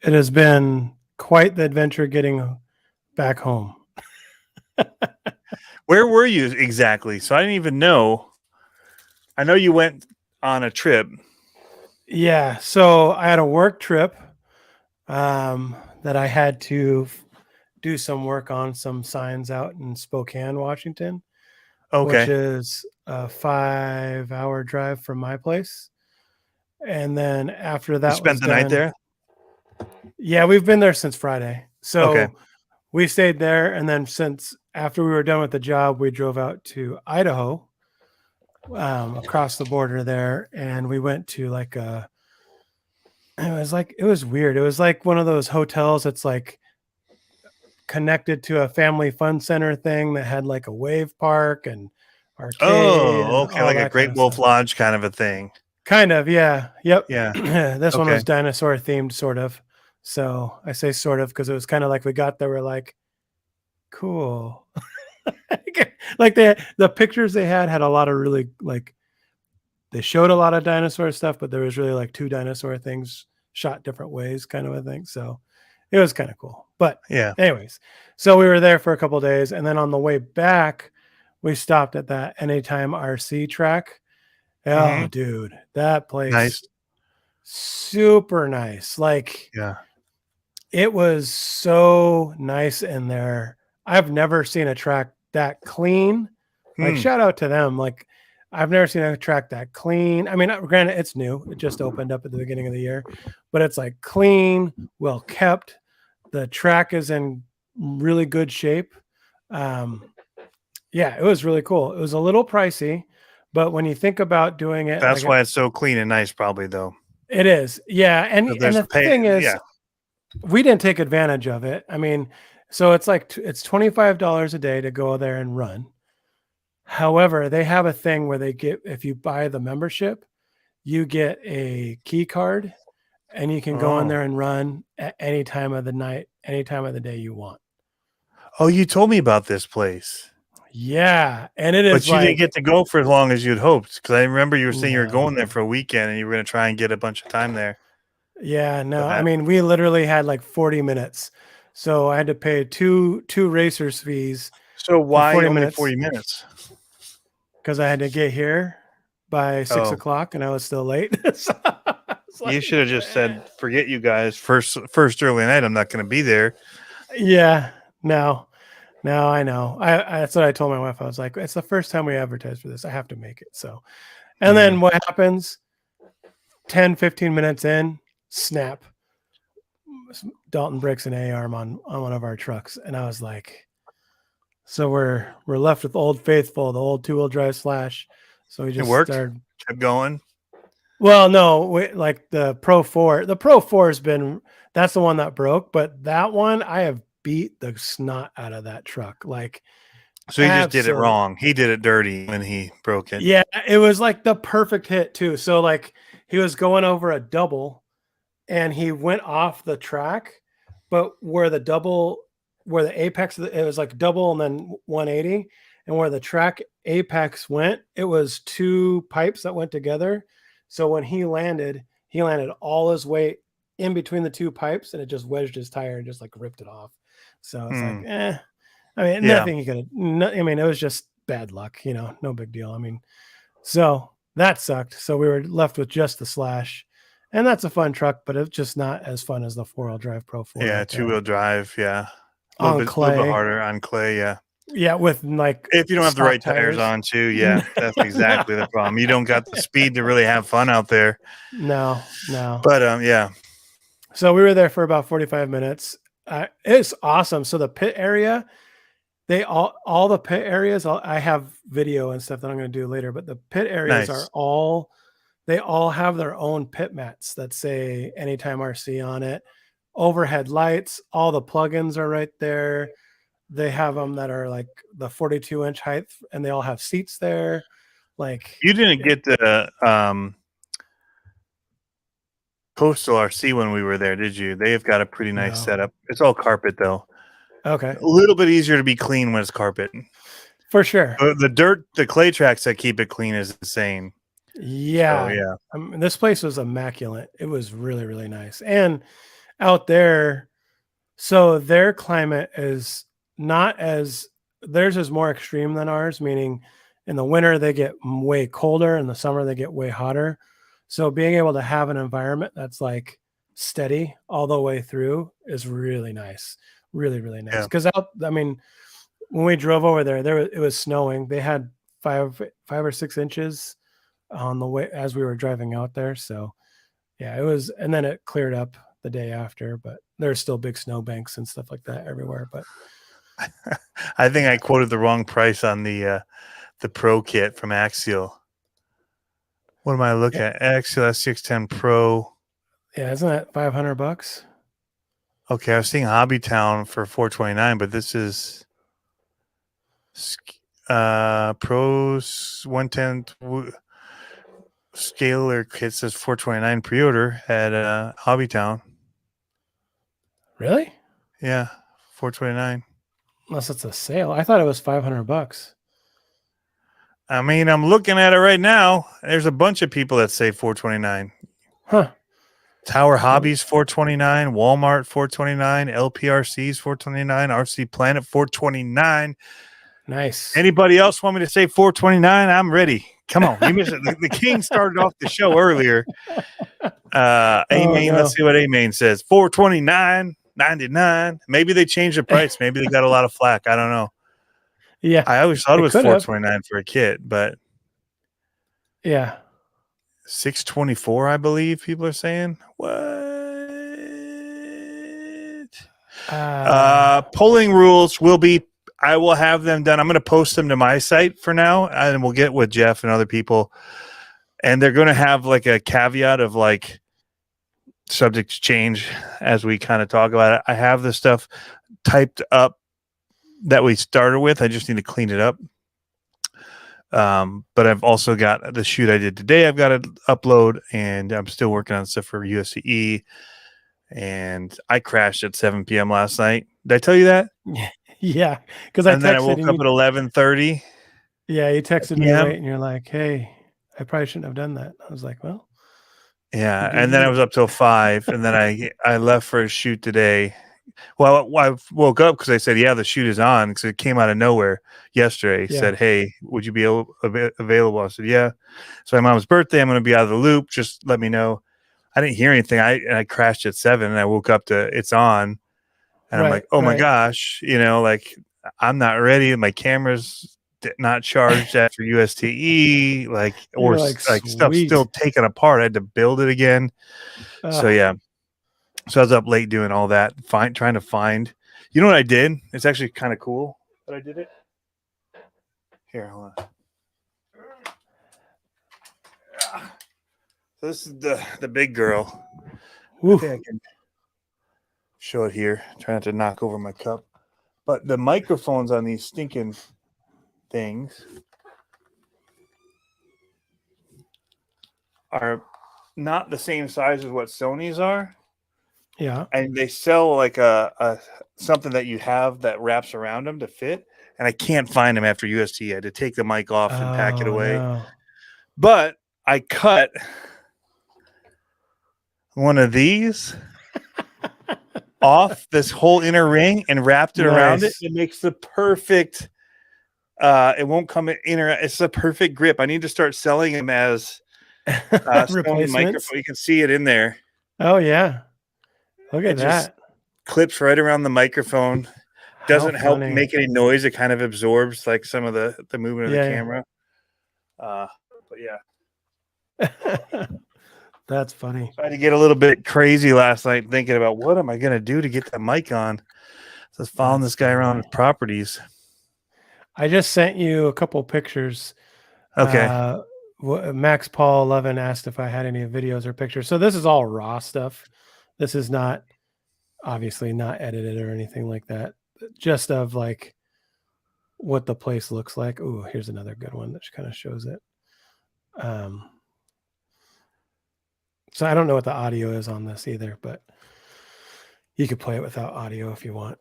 [SPEAKER 2] It has been quite the adventure getting back home.
[SPEAKER 1] Where were you exactly? So I didn't even know. I know you went on a trip.
[SPEAKER 2] Yeah, so I had a work trip that I had to do some work on some signs out in Spokane, Washington.
[SPEAKER 1] Okay.
[SPEAKER 2] Which is a 5-hour drive from my place. And then after that,
[SPEAKER 1] you spent the night there?
[SPEAKER 2] Yeah, we've been there since Friday. So we stayed there. And then since after we were done with the job, we drove out to Idaho, across the border there. And we went to it was weird. It was like one of those hotels that's like connected to a family fun center thing that had like a wave park and arcade.
[SPEAKER 1] Oh, okay. Like a Great Wolf Lodge kind of a thing.
[SPEAKER 2] Kind of, yeah. Yep.
[SPEAKER 1] Yeah.
[SPEAKER 2] This one was dinosaur themed, sort of. So I say sort of because it was kind of like we got there, we're like, cool. Like the pictures they had a lot of really like, they showed a lot of dinosaur stuff, but there was really like 2 dinosaur things shot different ways, kind of a thing. So it was kind of cool. But
[SPEAKER 1] yeah.
[SPEAKER 2] Anyways, so we were there for a couple of days, and then on the way back, we stopped at that Anytime RC track. Oh, dude, that place,
[SPEAKER 1] nice.
[SPEAKER 2] Super nice. Like,
[SPEAKER 1] yeah,
[SPEAKER 2] it was so nice in there. I've never seen a track that clean. Like, shout out to them. Like, I've never seen a track that clean. I mean, granted, it's new. It just opened up at the beginning of the year, but it's like clean, well kept. The track is in really good shape. Yeah, it was really cool. It was a little pricey, but when you think about doing it,
[SPEAKER 1] that's why it's so clean and nice, probably, though.
[SPEAKER 2] It is. Yeah. And the thing is, we didn't take advantage of it. I mean, so it's like, it's $25 a day to go there and run. However, they have a thing where they get, if you buy the membership, you get a key card and you can go in there and run at any time of the night, any time of the day you want.
[SPEAKER 1] Oh, you told me about this place.
[SPEAKER 2] Yeah. And it is.
[SPEAKER 1] But you didn't get to go for as long as you'd hoped. Because I remember you were saying you were going there for a weekend and you were going to try and get a bunch of time there.
[SPEAKER 2] Yeah, no, I mean, we literally had like 40 minutes. So I had to pay two racers fees.
[SPEAKER 1] So why only 40 minutes?
[SPEAKER 2] Because I had to get here by 6 o'clock and I was still late.
[SPEAKER 1] You should have just said, "Forget you guys. First early night, I'm not going to be there."
[SPEAKER 2] Yeah, no, I know. I that's what I told my wife. I was like, it's the first time we advertise for this. I have to make it. So, and then what happens? 10, 15 minutes in, snap. Dalton breaks an A-arm on one of our trucks, and I was like, so we're left with Old Faithful, the old 2-wheel drive Slash. So we just
[SPEAKER 1] kept going.
[SPEAKER 2] Well, no, like the Pro 4. The Pro 4 has been, that's the one that broke, but that one I have beat the snot out of that truck. Like,
[SPEAKER 1] so he just did it wrong. He did it dirty when he broke it.
[SPEAKER 2] Yeah, it was like the perfect hit too. So like he was going over a double and he went off the track, but where the apex, it was like double and then 180, and where the track apex went, it was 2 pipes that went together. So when he landed all his weight in between the 2 pipes, and it just wedged his tire and just like ripped it off. So it's like, I mean, nothing you could. I mean, it was just bad luck, no big deal. I mean, so that sucked. So we were left with just the Slash, and that's a fun truck, but it's just not as fun as the 4-wheel drive Pro 4.
[SPEAKER 1] Yeah, 2-wheel drive. Yeah, a little bit harder on clay. Yeah.
[SPEAKER 2] Yeah, with like
[SPEAKER 1] if you don't have the right tires on too, yeah, that's exactly the problem. You don't got the speed to really have fun out there.
[SPEAKER 2] No.
[SPEAKER 1] But yeah.
[SPEAKER 2] So we were there for about 45 minutes. It's awesome. So the pit area, all the pit areas, I have video and stuff that I'm going to do later, but the pit areas they all have their own pit mats that say Anytime RC on it. Overhead lights, all the plugins are right there. They have them that are like the 42-inch height, and they all have seats there. Like,
[SPEAKER 1] you didn't get the Coastal RC when we were there, did you? They have got a pretty nice setup. It's all carpet though.
[SPEAKER 2] Okay.
[SPEAKER 1] A little bit easier to be clean when it's carpet.
[SPEAKER 2] For sure.
[SPEAKER 1] The clay tracks that keep it clean is insane.
[SPEAKER 2] Yeah.
[SPEAKER 1] So, yeah.
[SPEAKER 2] I mean, this place was immaculate. It was really, really nice. And out there, so their climate is not as, theirs is more extreme than ours, meaning in the winter they get way colder, in the summer they get way hotter. So being able to have an environment that's like steady all the way through is really nice. Really, really nice. Because when we drove over there, it was snowing. They had 5 or 6 inches on the way as we were driving out there. So yeah, it was, and then it cleared up the day after, but there's still big snow banks and stuff like that everywhere. But
[SPEAKER 1] I think I quoted the wrong price on the Pro kit from Axial. What am I looking at? Axial S610 Pro.
[SPEAKER 2] Yeah, isn't that $500?
[SPEAKER 1] Okay, I was seeing Hobbytown for $429, but this is Pros 110 scalar kit says $429 pre-order at Hobbytown.
[SPEAKER 2] Really?
[SPEAKER 1] Yeah, $429.
[SPEAKER 2] Unless it's a sale. I thought it was $500.
[SPEAKER 1] I mean, I'm looking at it right now. There's a bunch of people that say $429.
[SPEAKER 2] Huh.
[SPEAKER 1] Tower Hobbies $429, Walmart $429, LPRC's $429, RC Planet $429.
[SPEAKER 2] Nice.
[SPEAKER 1] Anybody else want me to say $429? I'm ready. Come on, you missed it. The King started off the show earlier. Let's see what A-Main says. $429.99. Maybe they changed the price. Maybe they got a lot of flack. I don't know.
[SPEAKER 2] Yeah,
[SPEAKER 1] I always thought it was $429 for a kit, but
[SPEAKER 2] yeah.
[SPEAKER 1] $624, I believe people are saying. What? Polling rules will be, I will have them done. I'm going to post them to my site for now, and we'll get with Jeff and other people. And they're going to have like a caveat of like subject to change as we kind of talk about it. I have the stuff typed up that we started with. I just need to clean it up. But I've also got the shoot I did today. I've got to upload, and I'm still working on stuff for USCE. And I crashed at 7 p.m. last night. Did I tell you that?
[SPEAKER 2] Yeah, because
[SPEAKER 1] then I woke up at 11:30.
[SPEAKER 2] Yeah, you texted me late, and you're like, "Hey, I probably shouldn't have done that." I was like, "Well."
[SPEAKER 1] Yeah, and then I was up till 5, and then I left for a shoot today. Well, I woke up because I said, "Yeah, the shoot is on," because it came out of nowhere yesterday.
[SPEAKER 2] Yeah.
[SPEAKER 1] Said, "Hey, would you be available?" I said, "Yeah." So my mom's birthday, I'm going to be out of the loop. Just let me know. I didn't hear anything. I crashed at 7 and I woke up to it's on, and I'm like, oh my gosh, like I'm not ready. My camera's not charged after USTE, or stuff still taken apart. I had to build it again. So yeah. So I was up late doing all that, trying to find. You know what I did? It's actually kind of cool that I did it. Here, hold on. So this is the big girl. I think I can show it here. Try not to knock over my cup. But the microphones on these stinking things are not the same size as what Sony's are.
[SPEAKER 2] Yeah.
[SPEAKER 1] And they sell like a something that you have that wraps around them to fit. And I can't find them after UST. I had to take the mic off and pack it away. No. But I cut one of these off this whole inner ring and wrapped it around it. It makes the perfect. It won't come in inner. It's a perfect grip. I need to start selling them as Sony microphone. You can see it in there.
[SPEAKER 2] Oh yeah. Look at that.
[SPEAKER 1] Clips right around the microphone. Doesn't help make any noise. It kind of absorbs like some of the movement of the camera. But yeah.
[SPEAKER 2] That's funny.
[SPEAKER 1] I had to get a little bit crazy last night thinking about what am I going to do to get the mic on. So I was following this guy around his properties.
[SPEAKER 2] I just sent you a couple pictures.
[SPEAKER 1] Okay.
[SPEAKER 2] Max Paul 11 asked if I had any videos or pictures. So this is all raw stuff. This is not obviously not edited or anything like that. Just of like what the place looks like. Ooh, here's another good one that kind of shows it. So I don't know what the audio is on this either, but you could play it without audio if you want.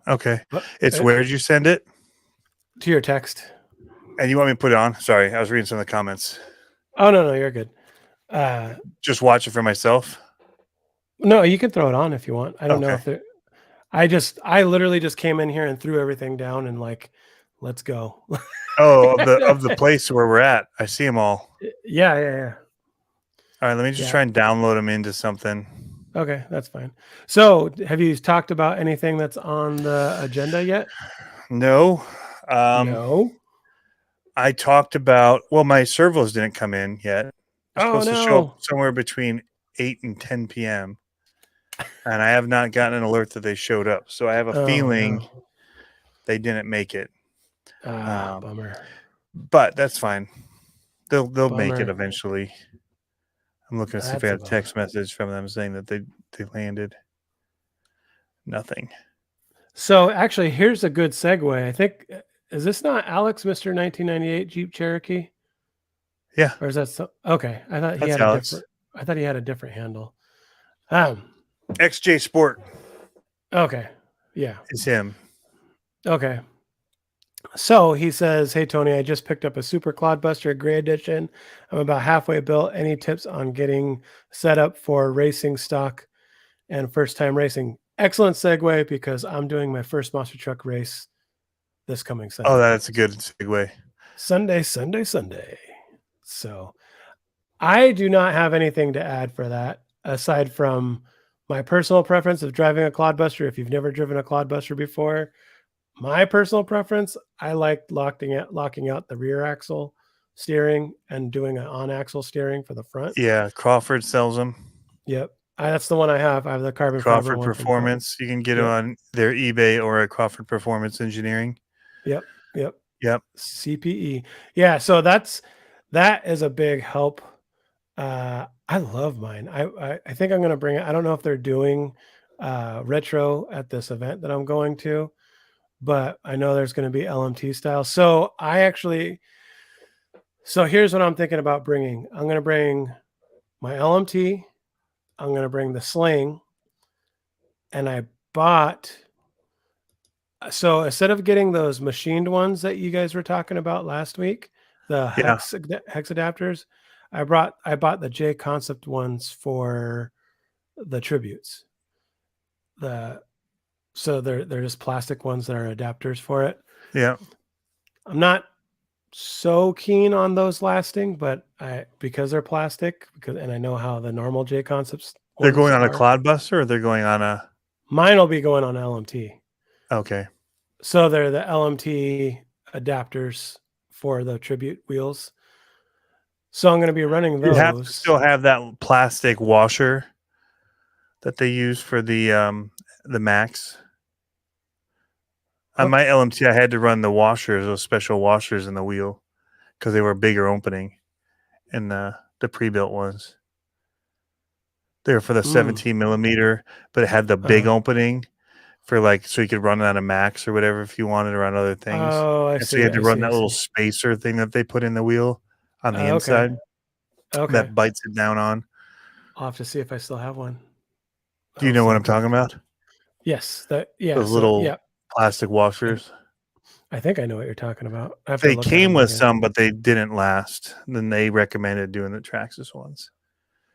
[SPEAKER 1] Okay. Where did you send it?
[SPEAKER 2] To your text.
[SPEAKER 1] And you want me to put it on? Sorry, I was reading some of the comments.
[SPEAKER 2] Oh, no, you're good.
[SPEAKER 1] Just watch it for myself?
[SPEAKER 2] No, you can throw it on if you want. I don't know if there... I literally just came in here and threw everything down and like, let's go.
[SPEAKER 1] of the place where we're at. I see them all.
[SPEAKER 2] Yeah.
[SPEAKER 1] All right, let me just try and download them into something.
[SPEAKER 2] Okay, that's fine. So have you talked about anything that's on the agenda yet?
[SPEAKER 1] No.
[SPEAKER 2] No.
[SPEAKER 1] I talked about, my servos didn't come in yet. They're supposed to show up somewhere between 8 and 10 p.m. And I have not gotten an alert that they showed up. So I have a feeling they didn't make it.
[SPEAKER 2] Bummer.
[SPEAKER 1] But that's fine. They'll make it eventually. I'm looking to see if I had a text message from them saying that they landed. Nothing. So
[SPEAKER 2] actually, here's a good segue. I think, is this not Alex, Mr. 1998 Jeep Cherokee?
[SPEAKER 1] Yeah.
[SPEAKER 2] Or is that so? Okay. I thought he had a different handle.
[SPEAKER 1] XJ Sport.
[SPEAKER 2] Okay. Yeah.
[SPEAKER 1] It's him.
[SPEAKER 2] Okay. So he says, hey, Tony, I just picked up a Super Clod Buster Gray Edition. I'm about halfway built. Any tips on getting set up for racing stock and first time racing? Excellent segue because I'm doing my first monster truck race this coming Sunday.
[SPEAKER 1] Oh, that's a good segue.
[SPEAKER 2] Sunday. So I do not have anything to add for that aside from my personal preference of driving a Clod Buster. If you've never driven a Clod Buster before, my personal preference, I like locking out the rear axle steering and doing an on-axle steering for the front.
[SPEAKER 1] Yeah, Crawford sells them.
[SPEAKER 2] Yep. That's the one I have. I have the carbon
[SPEAKER 1] Crawford
[SPEAKER 2] fiber
[SPEAKER 1] Performance. You can get it on their eBay or at Crawford Performance Engineering.
[SPEAKER 2] Yep.
[SPEAKER 1] CPE.
[SPEAKER 2] Yeah, so that is a big help. I love mine. I think I'm going to bring it. I don't know if they're doing retro at this event that I'm going to, but I know there's going to be LMT style. So here's what I'm thinking about bringing. I'm going to bring my LMT. I'm going to bring the sling. And I bought, so instead of getting those machined ones that you guys were talking about last week, the hex adapters, I bought the J Concept ones for the tributes. So they're just plastic ones that are adapters for it.
[SPEAKER 1] Yeah.
[SPEAKER 2] I'm not so keen on those lasting, but because they're plastic, and I know how the normal J Concepts
[SPEAKER 1] They're going on a
[SPEAKER 2] are.
[SPEAKER 1] Clod Buster, or they're going on a.
[SPEAKER 2] Mine will be going on LMT.
[SPEAKER 1] Okay.
[SPEAKER 2] So they're the LMT adapters for the tribute wheels. So I'm going to be running those.
[SPEAKER 1] You have to still have that plastic washer that they use for the Max. On my LMT, I had to run the washers, those special washers in the wheel, because they were a bigger opening in the pre-built ones. They were for the 17 millimeter, but it had the big opening for so you could run it on a Max or whatever if you wanted to run other things.
[SPEAKER 2] Oh, I see.
[SPEAKER 1] So you had to run that little spacer thing that they put in the wheel on the inside.
[SPEAKER 2] Okay.
[SPEAKER 1] That bites it down on.
[SPEAKER 2] I'll have to see if I still have one.
[SPEAKER 1] Do you know what I'm talking about?
[SPEAKER 2] Yes.
[SPEAKER 1] Those little plastic washers.
[SPEAKER 2] I think I know what you're talking about.
[SPEAKER 1] They came with some, but they didn't last. And then they recommended doing the Traxxas ones.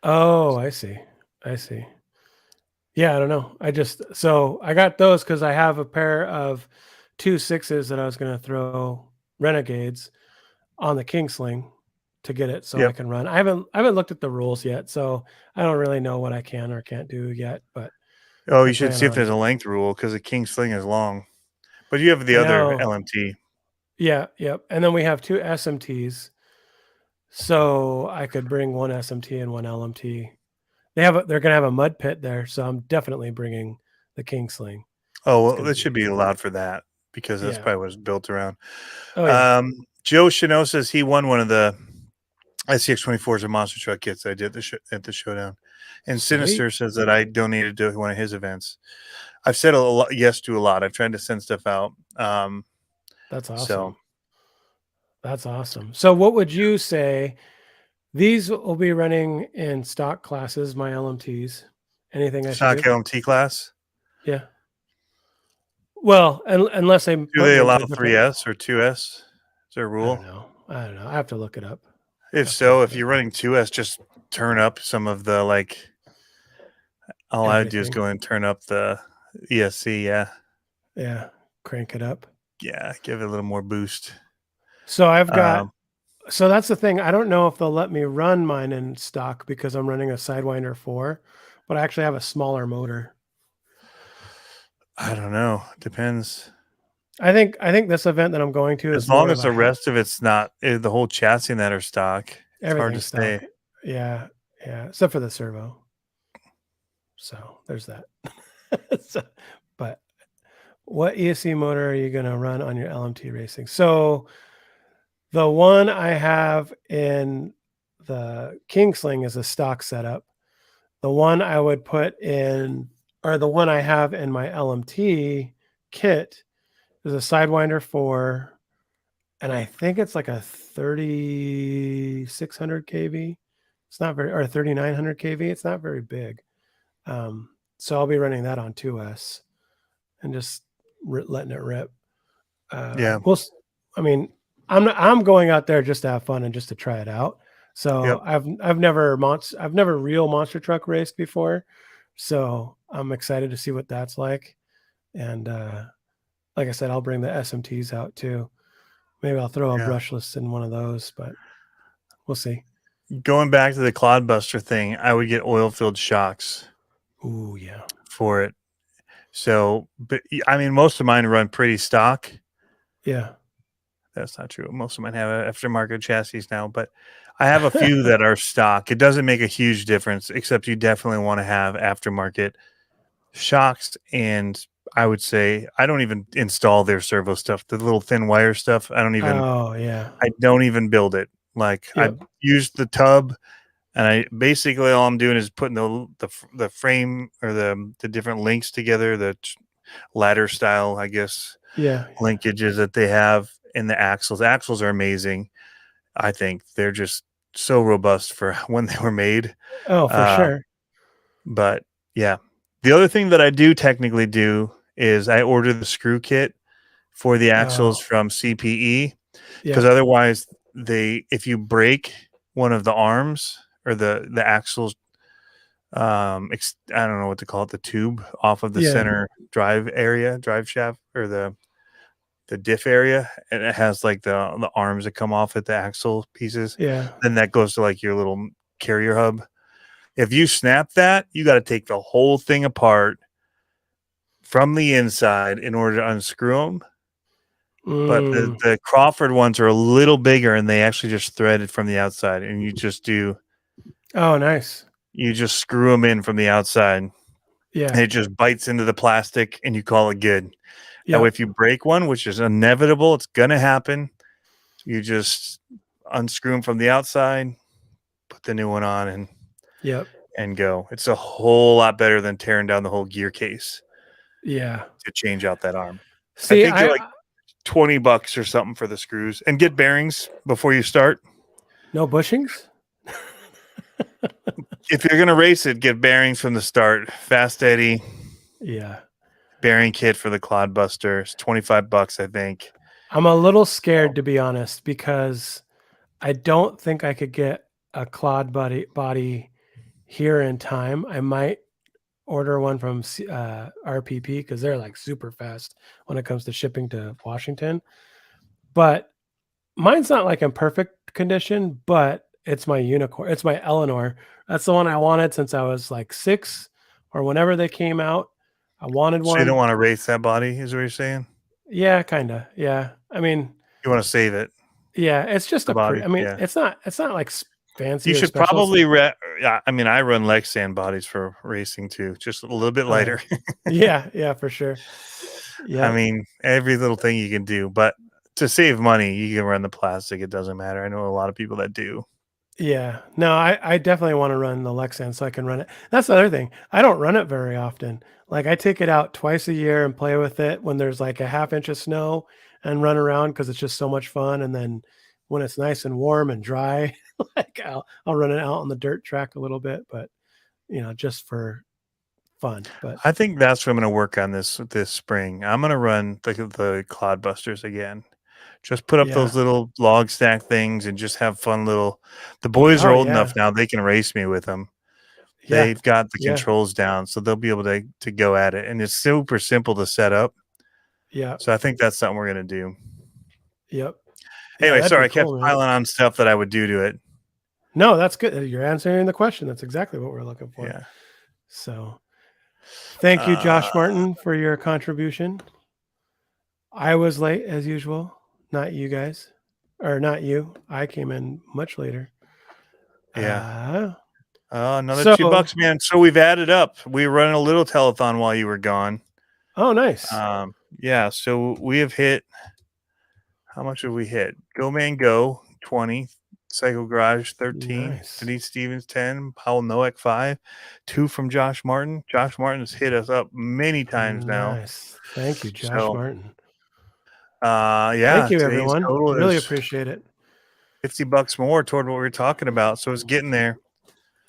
[SPEAKER 2] Oh, I see. Yeah, I don't know. I got those because I have a pair of 2 6s that I was going to throw Renegades on the Kingsling to get it so I can run. I haven't looked at the rules yet, so I don't really know what I can or can't do yet. But
[SPEAKER 1] you should see if there's a length rule because the Kingsling is long. But you have the other LMT.
[SPEAKER 2] Yeah, yep. And then we have 2 SMTs. So I could bring one SMT and one LMT. They're going to have a mud pit there, so I'm definitely bringing the Kingsling.
[SPEAKER 1] Oh, well, it should be allowed for that because that's probably what it's built around.
[SPEAKER 2] Oh, yeah.
[SPEAKER 1] Joe Chanel says he won one of the ICX-24s or monster truck kits I did at the showdown. And Sinister says that I donated to one of his events. I've said yes to a lot. I've tried to send stuff out.
[SPEAKER 2] That's awesome. That's awesome. So what would you say? These will be running in stock classes, my LMTs. Anything I should do?
[SPEAKER 1] Stock LMT class?
[SPEAKER 2] Yeah. Well, unless they...
[SPEAKER 1] Do they allow 3S or 2S? Is there a rule?
[SPEAKER 2] I don't know. I have to look it up.
[SPEAKER 1] If so, if you're running 2S, just turn up some of the all I do is go and turn up the ESC,
[SPEAKER 2] yeah, crank it up,
[SPEAKER 1] give it a little more boost.
[SPEAKER 2] So I've got so that's the thing. I don't know if they'll let me run mine in stock because I'm running a Sidewinder 4, but I actually have a smaller motor.
[SPEAKER 1] I don't know. Depends.
[SPEAKER 2] I think this event that I'm going to is
[SPEAKER 1] as long as the rest of it's not the whole chassis that are stock. It's hard to
[SPEAKER 2] say. Yeah, except for the servo. So there's that. But what ESC motor are you going to run on your LMT racing? So the one I have in the Kingsling is a stock setup. The one I would put in, or the one I have in my LMT kit, is a Sidewinder 4, and I think it's like a 3600 kV. It's not very, or 3900 kV. It's not very big. So I'll be running that on 2S and just letting it rip. I mean, I'm going out there just to have fun and just to try it out. So I've never real monster truck raced before, so I'm excited to see what that's like. And like I said, I'll bring the SMTs out too. Maybe I'll throw a brushless in one of those, but we'll see.
[SPEAKER 1] Going back to the Clod Buster thing, I would get oil-filled shocks.
[SPEAKER 2] Ooh, yeah.
[SPEAKER 1] For it. So, but I mean, most of mine run pretty stock.
[SPEAKER 2] Yeah.
[SPEAKER 1] That's not true. Most of mine have aftermarket chassis now, but I have a few that are stock. It doesn't make a huge difference, except you definitely want to have aftermarket shocks. And I would say I don't even install their servo stuff, the little thin wire stuff. I don't even.
[SPEAKER 2] Oh, yeah.
[SPEAKER 1] I don't even build it. I use the tub. And I basically all I'm doing is putting the frame or the different links together, the ladder style, I guess, linkages that they have in the axles. The axles are amazing. I think they're just so robust for when they were made.
[SPEAKER 2] Oh, for sure.
[SPEAKER 1] But yeah, the other thing that I do technically do is I order the screw kit for the axles from CPE because otherwise if you break one of the arms or the axles, I don't know what to call it, the tube off of the center drive shaft or the diff area, and it has like the arms that come off at the axle pieces.
[SPEAKER 2] Yeah.
[SPEAKER 1] Then that goes to like your little carrier hub. If you snap that, you got to take the whole thing apart from the inside in order to unscrew them. But the Crawford ones are a little bigger, and they actually just threaded from the outside, and you just do.
[SPEAKER 2] Oh, nice.
[SPEAKER 1] You just screw them in from the outside.
[SPEAKER 2] Yeah.
[SPEAKER 1] And it just bites into the plastic, and you call it good.
[SPEAKER 2] Yeah.
[SPEAKER 1] That way, if you break one, which is inevitable, it's going to happen, you just unscrew them from the outside, put the new one on, and go. It's a whole lot better than tearing down the whole gear case.
[SPEAKER 2] Yeah.
[SPEAKER 1] To change out that arm.
[SPEAKER 2] See,
[SPEAKER 1] I think they're like $20 or something for the screws, and get bearings before you start.
[SPEAKER 2] No bushings?
[SPEAKER 1] If you're going to race it, get bearings from the start. Fast Eddie.
[SPEAKER 2] Yeah.
[SPEAKER 1] Bearing kit for the Clod Buster. It's $25, I think.
[SPEAKER 2] I'm a little scared, to be honest, because I don't think I could get a Clod body here in time. I might order one from RPP because they're like super fast when it comes to shipping to Washington. But mine's not like in perfect condition, but it's my unicorn. It's my Eleanor. That's the one I wanted since I was like 6 or whenever they came out. I wanted one.
[SPEAKER 1] So you don't want to race that body, is what you're saying?
[SPEAKER 2] Yeah, kind of. Yeah. I mean,
[SPEAKER 1] you want to save it.
[SPEAKER 2] Yeah, it's just
[SPEAKER 1] body.
[SPEAKER 2] It's not like fancy.
[SPEAKER 1] You should probably I mean, I run Lexan bodies for racing too, just a little bit lighter.
[SPEAKER 2] Yeah, for sure. Yeah.
[SPEAKER 1] I mean, every little thing you can do, but to save money, you can run the plastic. It doesn't matter. I know a lot of people that do.
[SPEAKER 2] Yeah. No, I definitely want to run the Lexan so I can run it. That's the other thing. I don't run it very often. Like I take it out twice a year and play with it when there's like a half inch of snow and run around because it's just so much fun. And then when it's nice and warm and dry, like I'll run it out on the dirt track a little bit, but just for fun. But
[SPEAKER 1] I think that's what I'm going to work on this spring. I'm going to run the Clod Busters again. Just put up those little log stack things and just have fun little. The boys are old enough now; they can race me with them. Yeah. They've got the controls down, so they'll be able to go at it, and it's super simple to set up.
[SPEAKER 2] Yeah.
[SPEAKER 1] So I think that's something we're going to do.
[SPEAKER 2] Yep.
[SPEAKER 1] Anyway, sorry, I kept piling on stuff that I would do to it.
[SPEAKER 2] No, that's good. You're answering the question. That's exactly what we're looking for.
[SPEAKER 1] Yeah.
[SPEAKER 2] So thank you, Josh Martin, for your contribution. I was late as usual. Not you guys. Or not you. I came in much later.
[SPEAKER 1] Yeah. Another $2, man. So we've added up. We were running a little telethon while you were gone.
[SPEAKER 2] Oh, nice.
[SPEAKER 1] Yeah. So we have hit. How much have we hit? Go Man Go 20, Psycho Garage 13, nice. Denise Stevens 10, Paul Noack 5, 2 from Josh Martin. Josh Martin has hit us up many times now.
[SPEAKER 2] Nice. Thank you, Josh Martin.
[SPEAKER 1] Yeah.
[SPEAKER 2] Thank you, everyone. Really appreciate it.
[SPEAKER 1] $50 more toward what we were talking about. So it's getting there.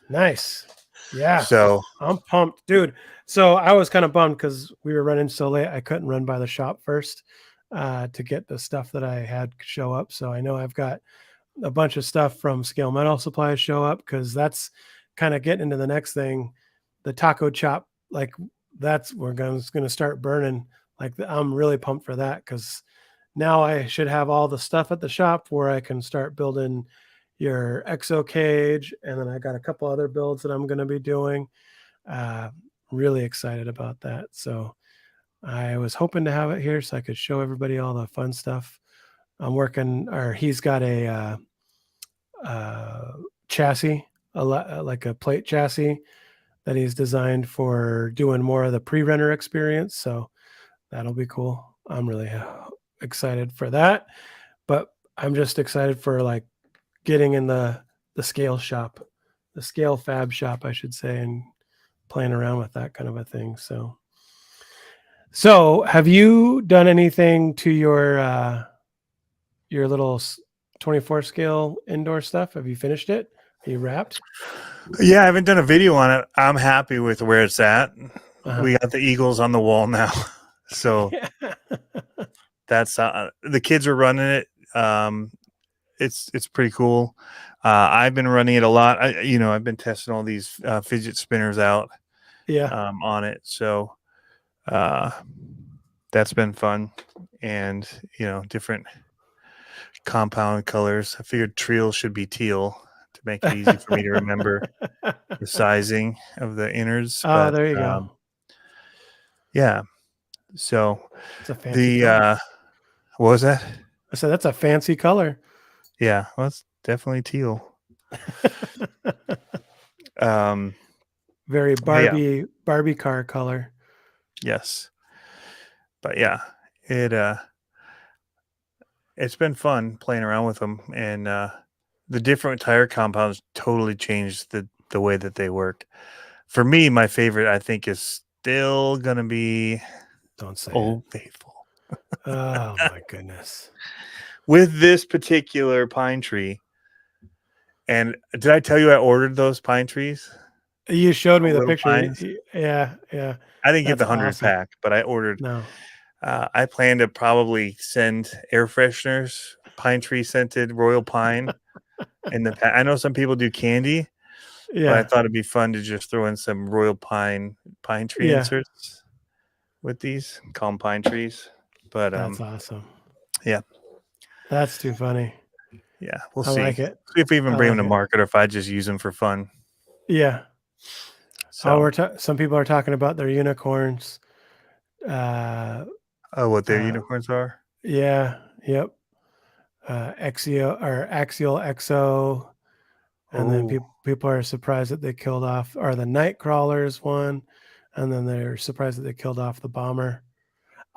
[SPEAKER 2] Nice. Yeah.
[SPEAKER 1] So
[SPEAKER 2] I'm pumped, dude. So I was kind of bummed because we were running so late. I couldn't run by the shop first to get the stuff that I had show up. So I know I've got a bunch of stuff from Scale Metal Supplies show up because that's kind of getting into the next thing. The taco chop, like we're going to start burning. Like I'm really pumped for that because now I should have all the stuff at the shop where I can start building your exo cage. And then I got a couple other builds that I'm going to be doing. Really excited about that. So I was hoping to have it here so I could show everybody all the fun stuff. He's got a chassis, like a plate chassis that he's designed for doing more of the pre-render experience. So that'll be cool. I'm really excited for that, but I'm just excited for like getting in the scale shop, the scale fab shop, I should say, and playing around with that kind of a thing. So have you done anything to your little 24 scale indoor stuff? Have you finished it? Are you wrapped?
[SPEAKER 1] Yeah, I haven't done a video on it. I'm happy with where it's at. We got the Eagles on the wall now. So that's the kids are running it. It's pretty cool. I've been running it a lot. I've been testing all these fidget spinners out.
[SPEAKER 2] Yeah.
[SPEAKER 1] On it. So that's been fun. and different compound colors. I figured teal should be teal to make it easy for me to remember the sizing of the innards.
[SPEAKER 2] Oh,
[SPEAKER 1] But
[SPEAKER 2] there you go.
[SPEAKER 1] Yeah. So
[SPEAKER 2] it's a fancy color.
[SPEAKER 1] What was that?
[SPEAKER 2] I said that's a fancy color.
[SPEAKER 1] Yeah, well, it's definitely teal.
[SPEAKER 2] Very Barbie car color.
[SPEAKER 1] Yes. But yeah, it's been fun playing around with them, and the different tire compounds totally changed the way that they work. For me, my favorite, I think, is still gonna be Old Faithful.
[SPEAKER 2] Oh my goodness!
[SPEAKER 1] With this particular pine tree, and did I tell you I ordered those pine trees?
[SPEAKER 2] You showed me the picture.
[SPEAKER 1] Pines?
[SPEAKER 2] Yeah.
[SPEAKER 1] I didn't get the 100 pack, but I ordered.
[SPEAKER 2] No.
[SPEAKER 1] I plan to probably send air fresheners, pine tree scented royal pine. I know some people do candy, but I thought it'd be fun to just throw in some royal pine tree inserts with these. Call them pine trees. But
[SPEAKER 2] that's awesome.
[SPEAKER 1] Yeah,
[SPEAKER 2] that's too funny.
[SPEAKER 1] Yeah, we'll see.
[SPEAKER 2] Like it.
[SPEAKER 1] See if we even bring them to market, or if I just use them for fun.
[SPEAKER 2] Yeah.
[SPEAKER 1] So
[SPEAKER 2] some people are talking about their unicorns.
[SPEAKER 1] What their unicorns are?
[SPEAKER 2] Yeah. Yep. Axial XO. And then people are surprised that they killed off, or the night crawlers one, and then they're surprised that they killed off the bomber.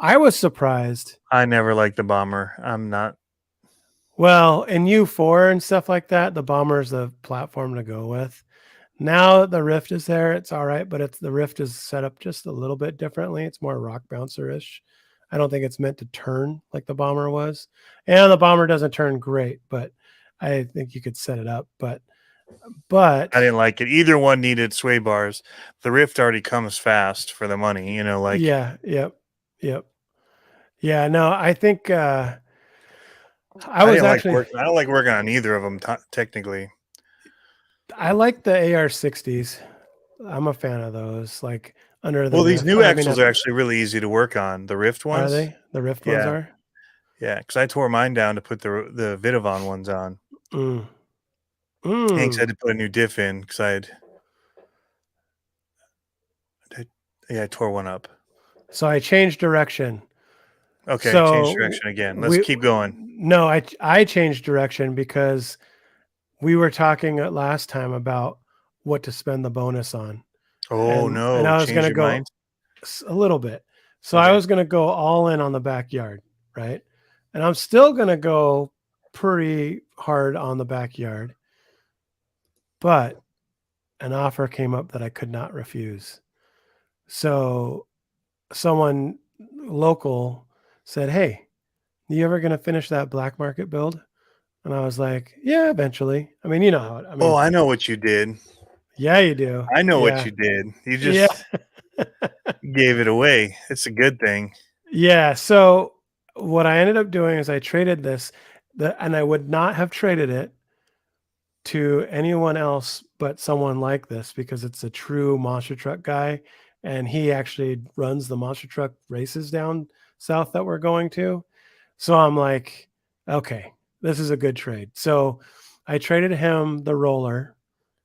[SPEAKER 2] I was surprised.
[SPEAKER 1] I never liked the bomber. I'm not.
[SPEAKER 2] Well, in U4 and stuff like that, the bomber is the platform to go with. Now that the Rift is there, it's all right, but the Rift is set up just a little bit differently. It's more rock bouncer-ish. I don't think it's meant to turn like the bomber was. And the bomber doesn't turn great, but I think you could set it up. But
[SPEAKER 1] I didn't like it. Either one needed sway bars. The Rift already comes fast for the money,
[SPEAKER 2] Yep. Yeah, no, I think I don't
[SPEAKER 1] like working on either of them technically.
[SPEAKER 2] I like the AR-60s. I'm a fan of those. Like under the
[SPEAKER 1] these new axles are actually really easy to work on. The Rift ones.
[SPEAKER 2] Are they? The Rift ones are?
[SPEAKER 1] Yeah, because I tore mine down to put the Vidavon ones on. Hanks had to put a new diff in because I tore one up.
[SPEAKER 2] So I changed direction.
[SPEAKER 1] Okay, change direction again. Let's keep going.
[SPEAKER 2] No, I changed direction because we were talking last time about what to spend the bonus on.
[SPEAKER 1] And
[SPEAKER 2] I was going to go a little bit. So I was going to go all in on the backyard, right? And I'm still going to go pretty hard on the backyard. But an offer came up that I could not refuse. So someone local said, "Hey, you ever going to finish that black market build?" And I was like, "Yeah, eventually." I mean, you know how it. I mean,
[SPEAKER 1] I know what you did.
[SPEAKER 2] Yeah, you do.
[SPEAKER 1] I know what you did. You just gave it away. It's a good thing.
[SPEAKER 2] Yeah. So what I ended up doing is I traded this, and I would not have traded it to anyone else but someone like this, because it's a true monster truck guy, and he actually runs the monster truck races down south that we're going to. So I'm like, okay, this is a good trade. So I traded him the roller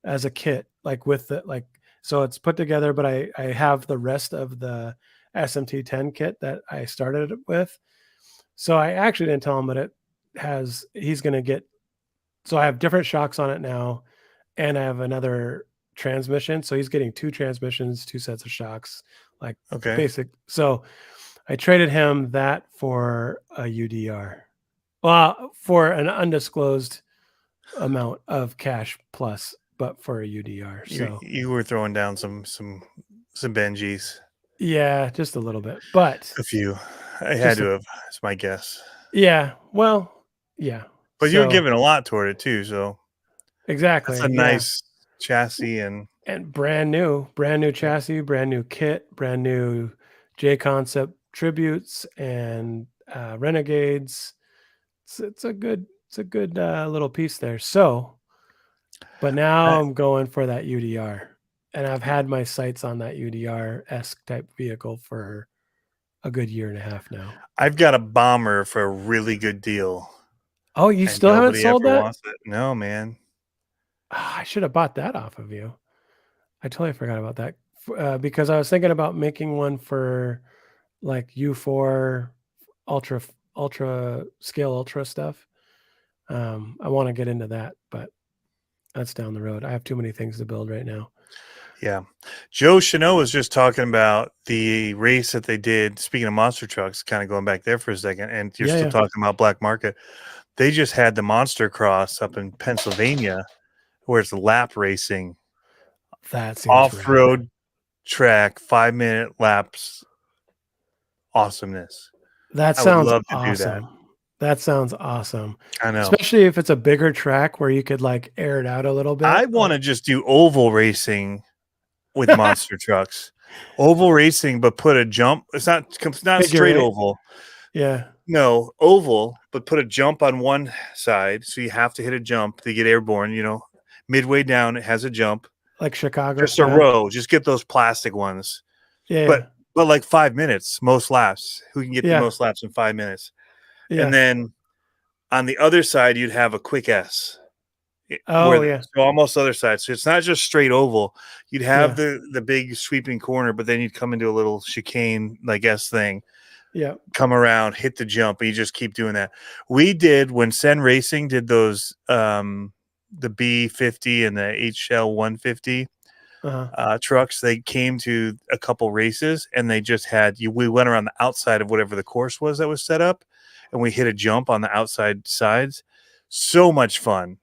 [SPEAKER 2] as a kit, like with the so it's put together, but I have the rest of the SMT10 kit that I started it with. So I actually didn't tell him, but he's going to get, so I have different shocks on it now, and I have another transmission. So he's getting 2 transmissions, 2 sets of shocks, like basic. So I traded him that for a UDR. Well, for an undisclosed amount of cash plus, but for a UDR. So
[SPEAKER 1] you were throwing down some Benjis.
[SPEAKER 2] Yeah, just a little bit, but
[SPEAKER 1] a few. I had to have. That's my guess.
[SPEAKER 2] Yeah. Well, yeah.
[SPEAKER 1] But you're giving a lot toward it too, so
[SPEAKER 2] exactly.
[SPEAKER 1] That's a nice chassis and
[SPEAKER 2] brand new chassis, brand new kit, brand new J Concept tributes and Renegades. It's a good little piece there. So, but now I'm going for that UDR, and I've had my sights on that UDR-esque type vehicle for a good year and a half now.
[SPEAKER 1] I've got a bomber for a really good deal.
[SPEAKER 2] Oh, you still haven't sold that?
[SPEAKER 1] Wants it. No, man.
[SPEAKER 2] Oh, I should have bought that off of you. I totally forgot about that because I was thinking about making one for like U4 ultra scale ultra stuff. I want to get into that, but that's down the road. I have too many things to build right now.
[SPEAKER 1] Yeah. Joe Chanot was just talking about the race that they did. Speaking of monster trucks, kind of going back there for a second, and you're still talking about Black Market. They just had the Monster Cross up in Pennsylvania, where it's lap racing.
[SPEAKER 2] That seems
[SPEAKER 1] off-road track, 5-minute laps. Awesomeness.
[SPEAKER 2] That sounds awesome. That sounds awesome.
[SPEAKER 1] I know.
[SPEAKER 2] Especially if it's a bigger track where you could like air it out a little bit.
[SPEAKER 1] I want to just do oval racing with monster trucks. Oval racing, but put a jump. It's not straight oval.
[SPEAKER 2] Yeah.
[SPEAKER 1] No, oval, but put a jump on one side. So you have to hit a jump to get airborne. You know, midway down, it has a jump.
[SPEAKER 2] Like Chicago.
[SPEAKER 1] Just a row. Just get those plastic ones.
[SPEAKER 2] Yeah.
[SPEAKER 1] But like 5 minutes, most laps. Who can get the most laps in 5 minutes? Yeah. And then on the other side, you'd have a quick S. So almost other side. So it's not just straight oval. You'd have the big sweeping corner, but then you'd come into a little chicane like S thing.
[SPEAKER 2] Yeah.
[SPEAKER 1] Come around, hit the jump, and you just keep doing that. We did when Sen Racing did those the B50 and the HL 150 trucks. They came to a couple races and they just had we went around the outside of whatever the course was that was set up, and we hit a jump on the outside sides. So much fun.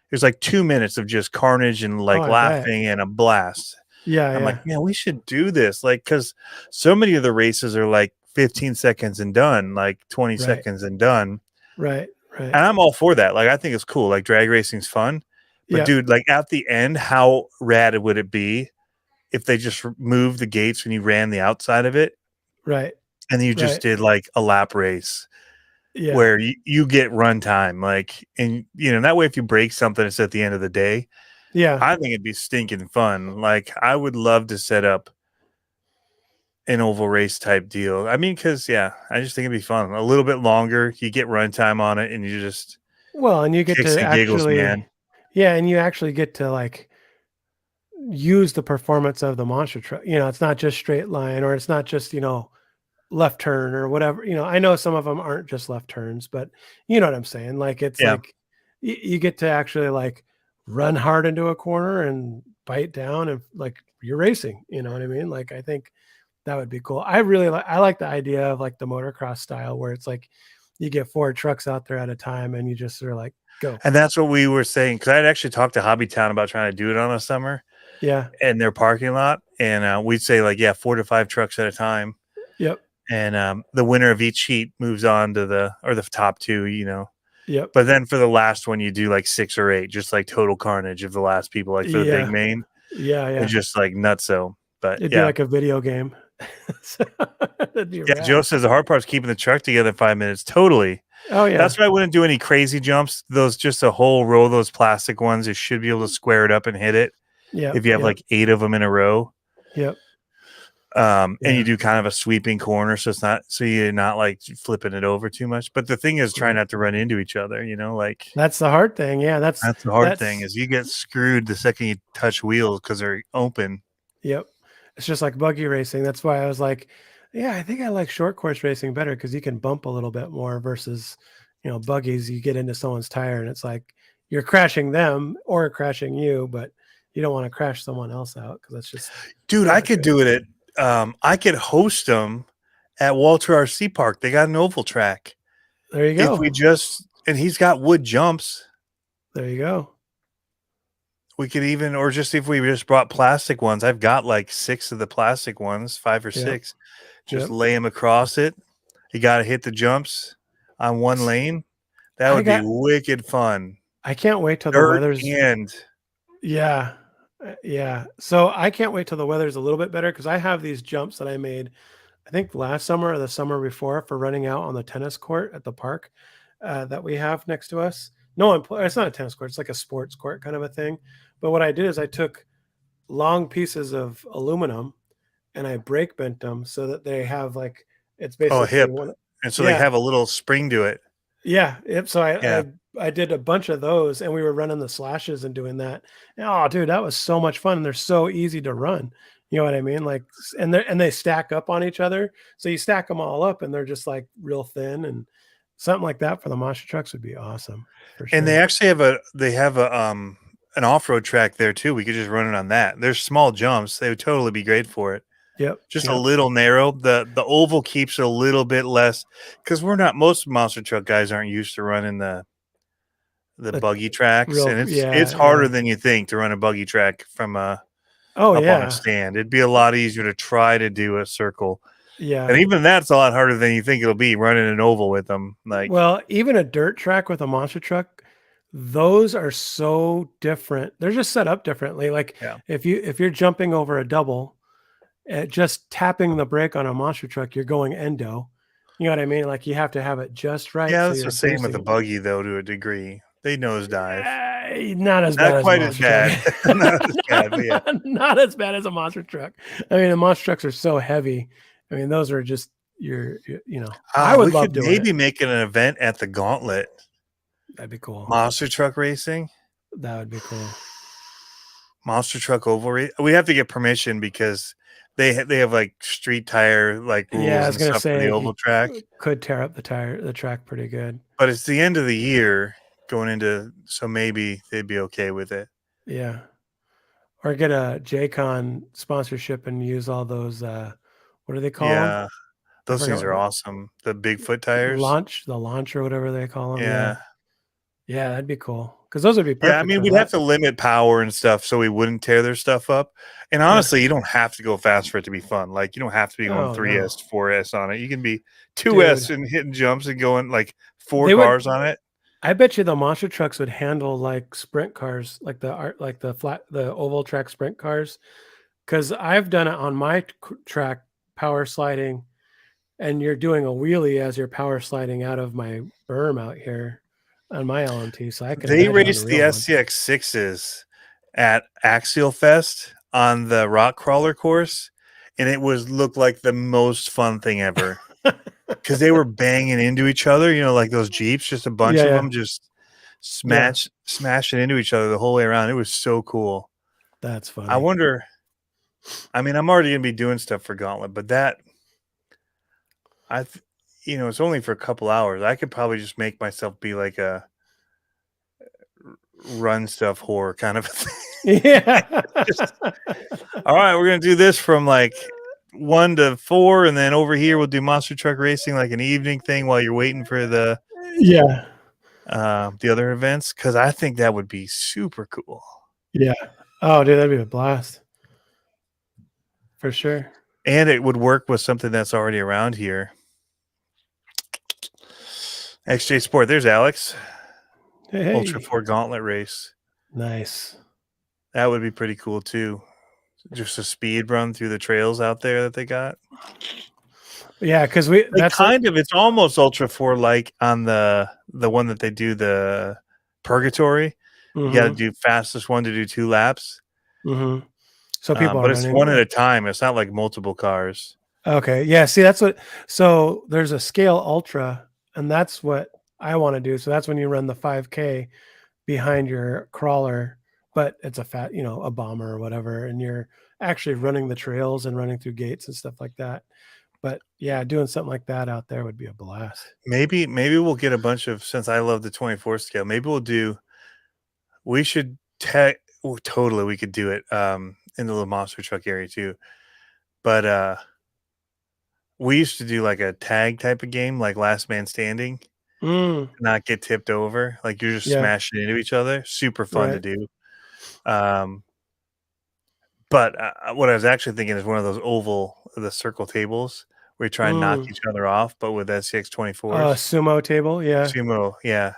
[SPEAKER 1] It was like 2 minutes of just carnage and like laughing and a blast.
[SPEAKER 2] Yeah.
[SPEAKER 1] I'm like, man, we should do this. Like, because so many of the races are like 15 seconds and done, like 20 seconds and done.
[SPEAKER 2] Right.
[SPEAKER 1] And I'm all for that. Like, I think it's cool. Like, drag racing's fun. But dude, like at the end, how rad would it be if they just moved the gates when you ran the outside of it?
[SPEAKER 2] Right.
[SPEAKER 1] And you just did like a lap race. Yeah. Where you get run time, like, and you know, that way if you break something, it's at the end of the day.
[SPEAKER 2] Yeah.
[SPEAKER 1] I think it'd be stinking fun. Like, I would love to set up an oval race type deal. I mean, because I just think it'd be fun. A little bit longer, you get run time on it, and you just
[SPEAKER 2] and you get to actually, and you actually get to like use the performance of the monster truck. You know, it's not just straight line, or it's not just left turn or whatever. You know, I know some of them aren't just left turns, but you know what I'm saying. Like it's like you get to actually like run hard into a corner and bite down, and like you're racing. You know what I mean? Like I think that would be cool. I like the idea of like the motocross style where it's like you get 4 trucks out there at a time and you just sort of like go.
[SPEAKER 1] And that's what we were saying, because I'd actually talked to Hobbytown about trying to do it on a summer.
[SPEAKER 2] Yeah.
[SPEAKER 1] In their parking lot. And we'd say like, 4 to 5 trucks at a time.
[SPEAKER 2] Yep.
[SPEAKER 1] And the winner of each heat moves on to the top 2, you know.
[SPEAKER 2] Yep.
[SPEAKER 1] But then for the last one, you do like 6 or 8, just like total carnage of the last people, like for the big main.
[SPEAKER 2] Yeah.
[SPEAKER 1] It's just like nutso. But
[SPEAKER 2] it'd be like a video game.
[SPEAKER 1] Joe says the hard part is keeping the truck together in 5 minutes. Totally.
[SPEAKER 2] Oh yeah.
[SPEAKER 1] That's why I wouldn't do any crazy jumps. Those just a whole row of those plastic ones. You should be able to square it up and hit it.
[SPEAKER 2] Yeah.
[SPEAKER 1] If you have like 8 of them in a row.
[SPEAKER 2] Yep.
[SPEAKER 1] And you do kind of a sweeping corner, so you're not like flipping it over too much. But the thing is, try not to run into each other. You know, like
[SPEAKER 2] that's the hard thing. Yeah, that's
[SPEAKER 1] the hard thing is you get screwed the second you touch wheels because they're open.
[SPEAKER 2] Yep, it's just like buggy racing. That's why I was like, I think I like short course racing better because you can bump a little bit more versus, buggies. You get into someone's tire and it's like you're crashing them or crashing you, but you don't want to crash someone else out because that's just.
[SPEAKER 1] Dude, I could do it at. I could host them at Walter RC Park. They got an oval track.
[SPEAKER 2] There you go.
[SPEAKER 1] And he's got wood jumps.
[SPEAKER 2] There you go.
[SPEAKER 1] We could even, or just if we just brought plastic ones, I've got like 6 of the plastic ones, 5 or 6. Just lay them across it. You got to hit the jumps on one lane. That would be wicked fun.
[SPEAKER 2] I can't wait till the weather's. Yeah. So I can't wait till the weather's a little bit better because I have these jumps that I made, I think last summer or the summer before for running out on the tennis court at the park that we have next to us. No, it's not a tennis court. It's like a sports court kind of a thing. But what I did is I took long pieces of aluminum and I break bent them so that they have like It's basically
[SPEAKER 1] one. And so they have a little spring to it.
[SPEAKER 2] Yeah. Yep. So I did a bunch of those, and we were running the slashes and doing that. Oh, dude, that was so much fun. And they're so easy to run. You know what I mean? Like, and they stack up on each other. So you stack them all up, and they're just like real thin, and something like that for the monster trucks would be awesome for sure.
[SPEAKER 1] And they actually have an off-road track there too. We could just run it on that. There's small jumps. They would totally be great for it.
[SPEAKER 2] Yep.
[SPEAKER 1] Just a little narrow. The oval keeps it a little bit less because most monster truck guys aren't used to running the buggy tracks, and it's harder than you think to run a buggy track from up on a stand. It'd be a lot easier to try to do a circle.
[SPEAKER 2] Yeah.
[SPEAKER 1] And even that's a lot harder than you think it'll be running an oval with them. Like,
[SPEAKER 2] well, even a dirt track with a monster truck, those are so different. They're just set up differently. Like if you're jumping over a double, just tapping the brake on a monster truck, you're going endo. You know what I mean? Like you have to have it just right.
[SPEAKER 1] Yeah, that's the same with the buggy though, to a degree. They nosedive.
[SPEAKER 2] Not as bad.
[SPEAKER 1] Quite as bad. Not as bad, but yeah.
[SPEAKER 2] Not as bad as a monster truck. I mean, the monster trucks are so heavy. I mean, those are just I would love to
[SPEAKER 1] maybe make an event at the Gauntlet.
[SPEAKER 2] That'd be cool.
[SPEAKER 1] Monster truck racing.
[SPEAKER 2] That would be cool.
[SPEAKER 1] Monster truck oval race. We have to get permission because they have like street tire like rules
[SPEAKER 2] I was
[SPEAKER 1] and stuff for the oval track.
[SPEAKER 2] Could tear up the track pretty good.
[SPEAKER 1] But it's the end of the year going into, so maybe they'd be okay with it.
[SPEAKER 2] Yeah. Or get a JCon sponsorship and use all those what do they call them?
[SPEAKER 1] Yeah. Those things are awesome. The Bigfoot tires.
[SPEAKER 2] The launch or whatever they call them.
[SPEAKER 1] Yeah.
[SPEAKER 2] Yeah, that'd be cool. Because those would be perfect.
[SPEAKER 1] Yeah, I mean, we'd have to limit power and stuff so we wouldn't tear their stuff up. And honestly, you don't have to go fast for it to be fun. Like, you don't have to be going 3S, 4S on it. You can be 2S and hitting jumps and going like 4 cars on it.
[SPEAKER 2] I bet you the monster trucks would handle like sprint cars, like the oval track sprint cars. Because I've done it on my track, power sliding, and you're doing a wheelie as you're power sliding out of my berm out here on my LMT. So I can.
[SPEAKER 1] They raced the SCX6s at Axialfest on the rock crawler course, and it looked like the most fun thing ever because they were banging into each other. You know, like those Jeeps, just a bunch of them just smashing into each other the whole way around. It was so cool.
[SPEAKER 2] That's funny.
[SPEAKER 1] I wonder. I mean, I'm already gonna be doing stuff for Gauntlet, but it's only for a couple hours. I could probably just make myself be like a run stuff whore kind of a thing.
[SPEAKER 2] Yeah.
[SPEAKER 1] All right, we're gonna do this from like 1 to 4, and then over here we'll do monster truck racing like an evening thing while you're waiting for the the other events, because I think that would be super cool.
[SPEAKER 2] Yeah. Oh, dude, that'd be a blast. For sure.
[SPEAKER 1] And it would work with something that's already around here. XJ Sport, there's Alex.
[SPEAKER 2] Hey.
[SPEAKER 1] Ultra 4 Gauntlet race.
[SPEAKER 2] Nice.
[SPEAKER 1] That would be pretty cool too. Just a speed run through the trails out there that they got.
[SPEAKER 2] Yeah, because
[SPEAKER 1] it's almost Ultra 4 like on the one that they do the Purgatory. You got to do fastest one to do 2 laps.
[SPEAKER 2] Mm-hmm. So people
[SPEAKER 1] but it's one at a time. It's not like multiple cars.
[SPEAKER 2] Okay. Yeah. See, so there's a scale ultra, and that's what I want to do. So that's when you run the 5K behind your crawler, but it's a bomber or whatever. And you're actually running the trails and running through gates and stuff like that. But yeah, doing something like that out there would be a blast.
[SPEAKER 1] Maybe we'll get a bunch of, since I love the 24 scale, maybe we should totally, we could do it in the little monster truck area too. But we used to do like a tag type of game, like last man standing, not get tipped over. Like you're just smashing into each other. Super fun to do. But what I was actually thinking is one of those the circle tables where you try and knock each other off, but with SCX 24s.
[SPEAKER 2] Sumo table. Yeah.
[SPEAKER 1] Sumo. Yeah.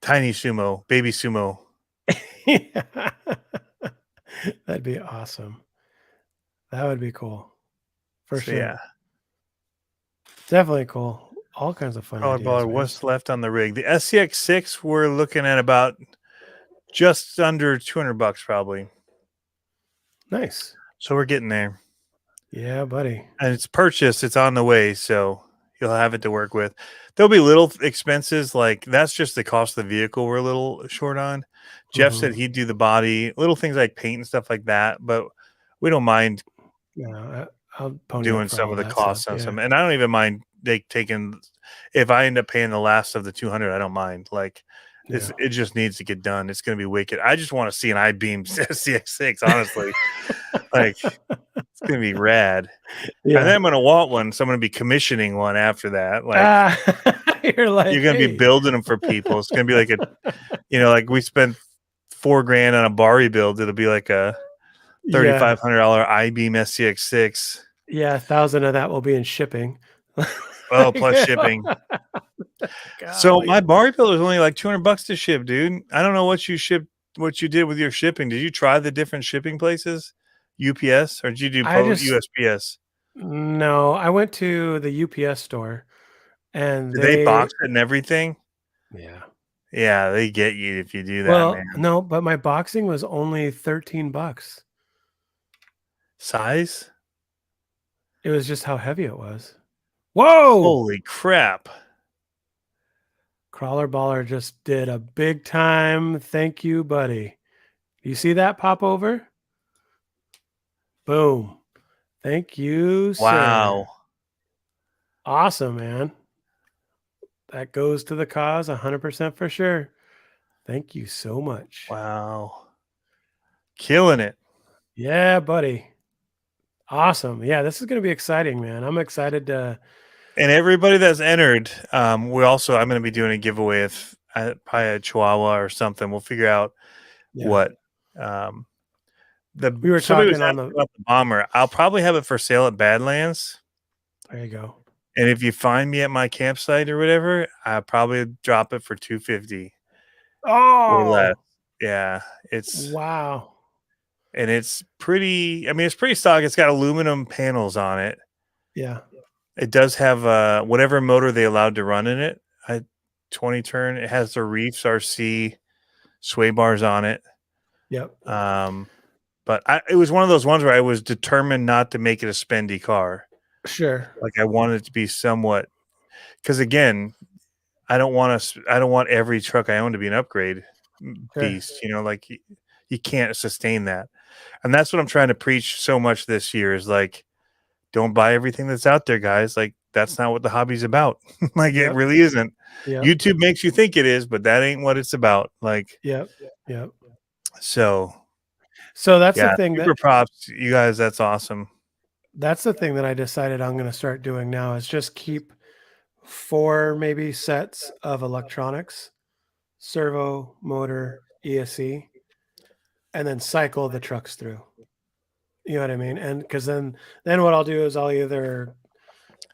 [SPEAKER 1] Tiny sumo, baby sumo.
[SPEAKER 2] That'd be awesome. That would be cool. For sure.
[SPEAKER 1] Yeah.
[SPEAKER 2] Definitely cool. All kinds of fun.
[SPEAKER 1] What's left on the rig? The SCX6, we're looking at about just under $200 probably.
[SPEAKER 2] Nice.
[SPEAKER 1] So we're getting there.
[SPEAKER 2] Yeah, buddy.
[SPEAKER 1] And it's purchased. It's on the way, so you'll have it to work with. There'll be little expenses, like that's just the cost of the vehicle we're a little short on. Jeff said he'd do the body, little things like paint and stuff like that, but we don't mind
[SPEAKER 2] I'll pony
[SPEAKER 1] doing
[SPEAKER 2] up for
[SPEAKER 1] some
[SPEAKER 2] all
[SPEAKER 1] of the
[SPEAKER 2] that
[SPEAKER 1] costs
[SPEAKER 2] stuff,
[SPEAKER 1] on some. And I don't even mind taking, if I end up paying the last of the 200, I don't mind. Like, it just needs to get done. It's going to be wicked. I just want to see an I-beam CX6, honestly. Like, it's going to be rad. Yeah. And then I'm going to want one. So I'm going to be commissioning one after that. Like,
[SPEAKER 2] you're
[SPEAKER 1] going to be building them for people. It's going to be like like we spent $4,000 on a Bari build. It'll be like a $3,500 I-beam SCX6.
[SPEAKER 2] Yeah, 1,000 of that will be in shipping.
[SPEAKER 1] Oh, plus shipping. So my Bari build is only like $200 to ship, dude. I don't know what you did with your shipping. Did you try the different shipping places? UPS, or did you do USPS?
[SPEAKER 2] No, I went to the UPS store, and
[SPEAKER 1] did they box it and everything?
[SPEAKER 2] Yeah.
[SPEAKER 1] Yeah, they get you if you do that,
[SPEAKER 2] well,
[SPEAKER 1] man.
[SPEAKER 2] No, but my boxing was only $13.
[SPEAKER 1] Size?
[SPEAKER 2] It was just how heavy it was. Whoa!
[SPEAKER 1] Holy crap.
[SPEAKER 2] Crawler Baller just did a big time thank you, buddy. You see that pop over? Boom. Thank you,
[SPEAKER 1] wow,
[SPEAKER 2] sir. Awesome, man. That goes to the cause 100% for sure. Thank you so much.
[SPEAKER 1] Wow. Killing it.
[SPEAKER 2] Yeah, buddy. Awesome. Yeah, this is going to be exciting, man. I'm excited to.
[SPEAKER 1] And everybody that's entered, I'm going to be doing a giveaway of probably a Chihuahua or something. We'll figure out what.
[SPEAKER 2] We were talking on
[SPEAKER 1] about the bomber. I'll probably have it for sale at Badlands.
[SPEAKER 2] There you go.
[SPEAKER 1] And if you find me at my campsite or whatever, I'll probably drop it for $250. Or less. Yeah, it's
[SPEAKER 2] wow.
[SPEAKER 1] And it's pretty. I mean, it's pretty stock. It's got aluminum panels on it.
[SPEAKER 2] Yeah.
[SPEAKER 1] It does have whatever motor they allowed to run in it. 20 turn. It has the Reefs RC sway bars on it.
[SPEAKER 2] Yep.
[SPEAKER 1] But it was one of those ones where I was determined not to make it a spendy car.
[SPEAKER 2] Sure.
[SPEAKER 1] Like I wanted it to be somewhat, because again, I don't want every truck I own to be an upgrade beast. Like you can't sustain that. And that's what I'm trying to preach so much this year is like, don't buy everything that's out there, guys. Like that's not what the hobby's about. Like it really isn't. YouTube makes you think it is, but that ain't what it's about. Like,
[SPEAKER 2] Yep.
[SPEAKER 1] So
[SPEAKER 2] that's the thing.
[SPEAKER 1] Super props, you guys. That's awesome.
[SPEAKER 2] That's the thing that I decided I'm going to start doing now is just keep 4 maybe sets of electronics, servo, motor, ESC, and then cycle the trucks through. You know what I mean? And because then what I'll do is I'll either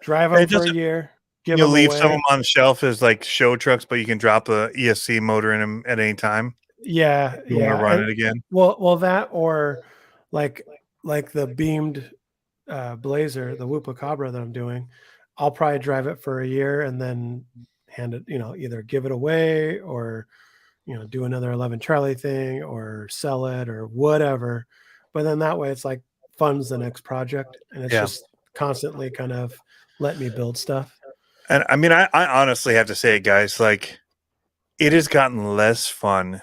[SPEAKER 2] drive them for a year,
[SPEAKER 1] you'll leave some of them on the shelf as like show trucks, but you can drop the ESC motor in them at any time.
[SPEAKER 2] Yeah,
[SPEAKER 1] you want to run it again.
[SPEAKER 2] Well, that or like the beamed Blazer, the Whoopacabra that I'm doing, I'll probably drive it for a year and then hand it, either give it away or do another 11 Charlie thing or sell it or whatever. But then that way it's like funds the next project, and it's just constantly kind of let me build stuff.
[SPEAKER 1] And I mean, I honestly have to say, guys, like it has gotten less fun.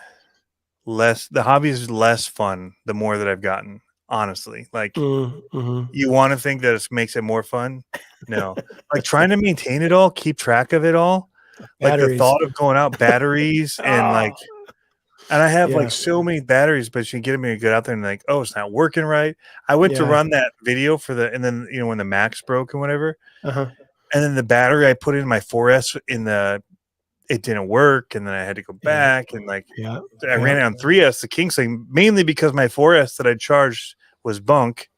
[SPEAKER 1] The hobby is less fun the more that I've gotten, honestly. Like you want to think that it makes it more fun. No, like trying to maintain it all, keep track of it all. Like the thought of going out batteries and like, and I have like so many batteries, but you get them and get out there and like, oh, it's not working right. I went to run that video and then, when the Max broke and whatever, and then the battery I put in my 4S it didn't work. And then I had to go back and like, I ran it on 3S, the Kingsley, mainly because my 4S that I charged was bunk.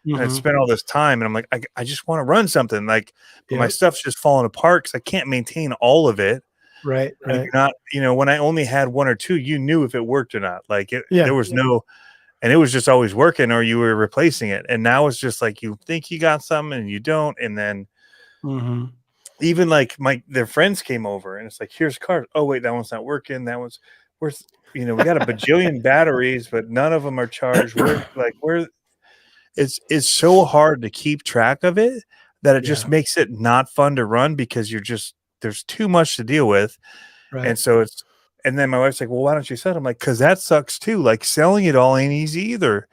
[SPEAKER 1] And I'd spent all this time and I'm like, I just want to run something like, but my stuff's just falling apart because I can't maintain all of it.
[SPEAKER 2] Right.
[SPEAKER 1] Not, when I only had 1 or 2, you knew if it worked or not. Like there was no, and it was just always working or you were replacing it. And now it's just like, you think you got something and you don't. And then even like their friends came over and it's like, here's cars. Oh wait, that one's not working. That one's we got a bajillion batteries, but none of them are charged. We're it's so hard to keep track of it that it just makes it not fun to run because there's too much to deal with.
[SPEAKER 2] Right.
[SPEAKER 1] And so and then my wife's like, well, why don't you sell it? I'm like, because that sucks too. Like selling it all ain't easy either.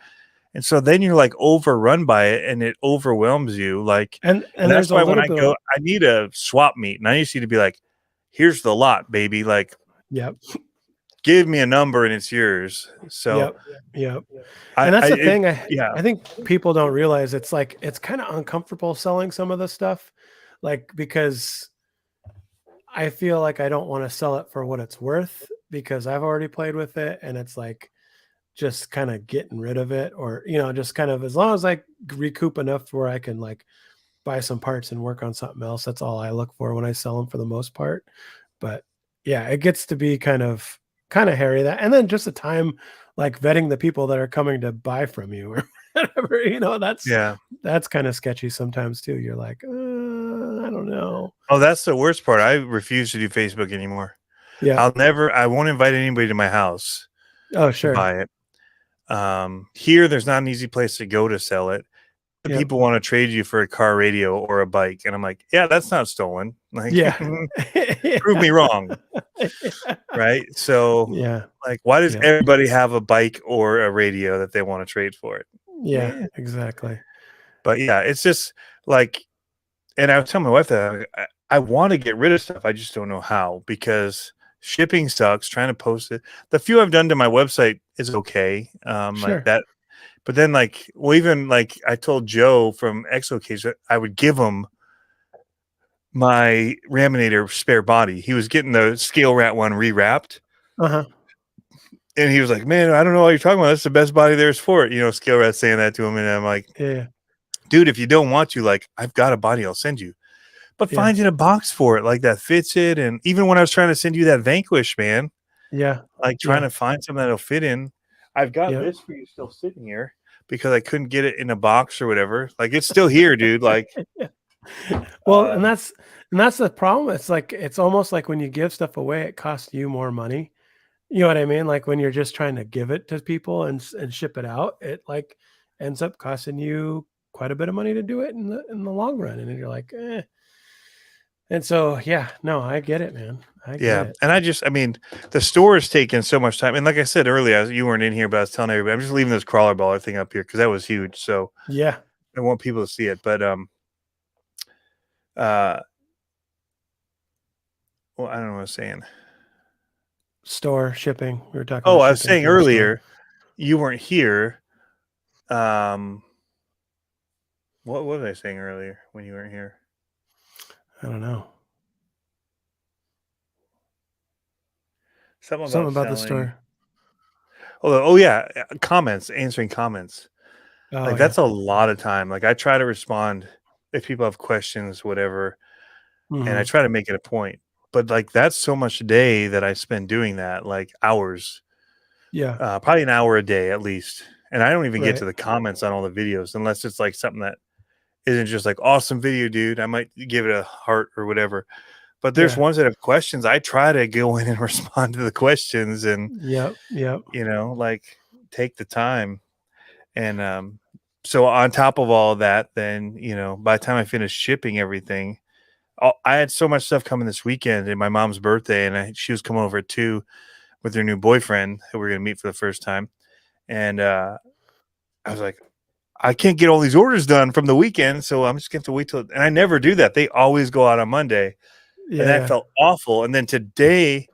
[SPEAKER 1] And so then you're like overrun by it and it overwhelms you. Like,
[SPEAKER 2] and
[SPEAKER 1] that's why when I go, I need a swap meet and I used to be like, here's the lot, baby. Like, give me a number and it's yours. So,
[SPEAKER 2] and that's the thing. I think people don't realize it's like, it's kind of uncomfortable selling some of the stuff, like, because I feel like I don't want to sell it for what it's worth because I've already played with it and it's like just kind of getting rid of it, or, just kind of, as long as I recoup enough where I can like buy some parts and work on something else. That's all I look for when I sell them for the most part. But yeah, it gets to be kind of hairy that, and then just the time, like vetting the people that are coming to buy from you or whatever, that's kind of sketchy sometimes too. You're like, I don't know.
[SPEAKER 1] Oh, that's the worst part. I refuse to do Facebook anymore.
[SPEAKER 2] Yeah.
[SPEAKER 1] I won't invite anybody to my house.
[SPEAKER 2] Oh, sure.
[SPEAKER 1] To buy it. Here, there's not an easy place to go to sell it. People want to trade you for a car radio or a bike. And I'm like, yeah, that's not stolen. Like, prove me wrong. Right. So like, why does everybody have a bike or a radio that they want to trade for it?
[SPEAKER 2] Yeah, exactly.
[SPEAKER 1] But yeah, it's just like, and I was telling my wife that I want to get rid of stuff. I just don't know how, because shipping sucks. Trying to post it. The few I've done to my website is okay. Like that. But then, like, well, even like I told Joe from Exocase that I would give him my Raminator spare body. He was getting the Scale Rat one rewrapped. And he was like, man, I don't know what you're talking about. That's the best body there's for it. Scale Rat saying that to him. And I'm like, dude, if you don't want to, like, I've got a body I'll send you. But finding a box for it, like, that fits it. And even when I was trying to send you that Vanquish, man. Like, trying to find something that'll fit in. I've got this for you still sitting here because I couldn't get it in a box or whatever. Like, it's still here, dude. Like,
[SPEAKER 2] well, and that's the problem. It's like, it's almost like when you give stuff away, it costs you more money. You know what I mean? Like when you're just trying to give it to people and ship it out, it like ends up costing you quite a bit of money to do it in the long run. And you're like, eh. And so, I get it, man. I get it.
[SPEAKER 1] And I mean, the store is taking so much time. And like I said earlier, you weren't in here, but I was telling everybody, I'm just leaving this crawler baller thing up here because that was huge. So
[SPEAKER 2] I
[SPEAKER 1] want people to see it. But well, I don't know what I was saying.
[SPEAKER 2] Store shipping. We were talking.
[SPEAKER 1] Oh, I was saying earlier, you weren't here. What was I saying earlier when you weren't here?
[SPEAKER 2] I don't know.
[SPEAKER 1] Something
[SPEAKER 2] about the store.
[SPEAKER 1] Oh yeah, comments, answering comments. Like that's a lot of time. Like I try to respond if people have questions, whatever, and I try to make it a point. But like that's so much a day that I spend doing that, like hours. Probably an hour a day at least. And I don't even get to the comments on all the videos unless it's like something that isn't just like awesome video, dude. I might give it a heart or whatever. But there's ones that have questions. I try to go in and respond to the questions and like take the time. And so on top of all that, then, by the time I finished shipping everything, I had so much stuff coming this weekend and my mom's birthday, and she was coming over at 2 with her new boyfriend who we're going to meet for the first time. And I was like, I can't get all these orders done from the weekend, so I'm just going to have to wait till, and I never do that. They always go out on Monday. And that felt awful. And then today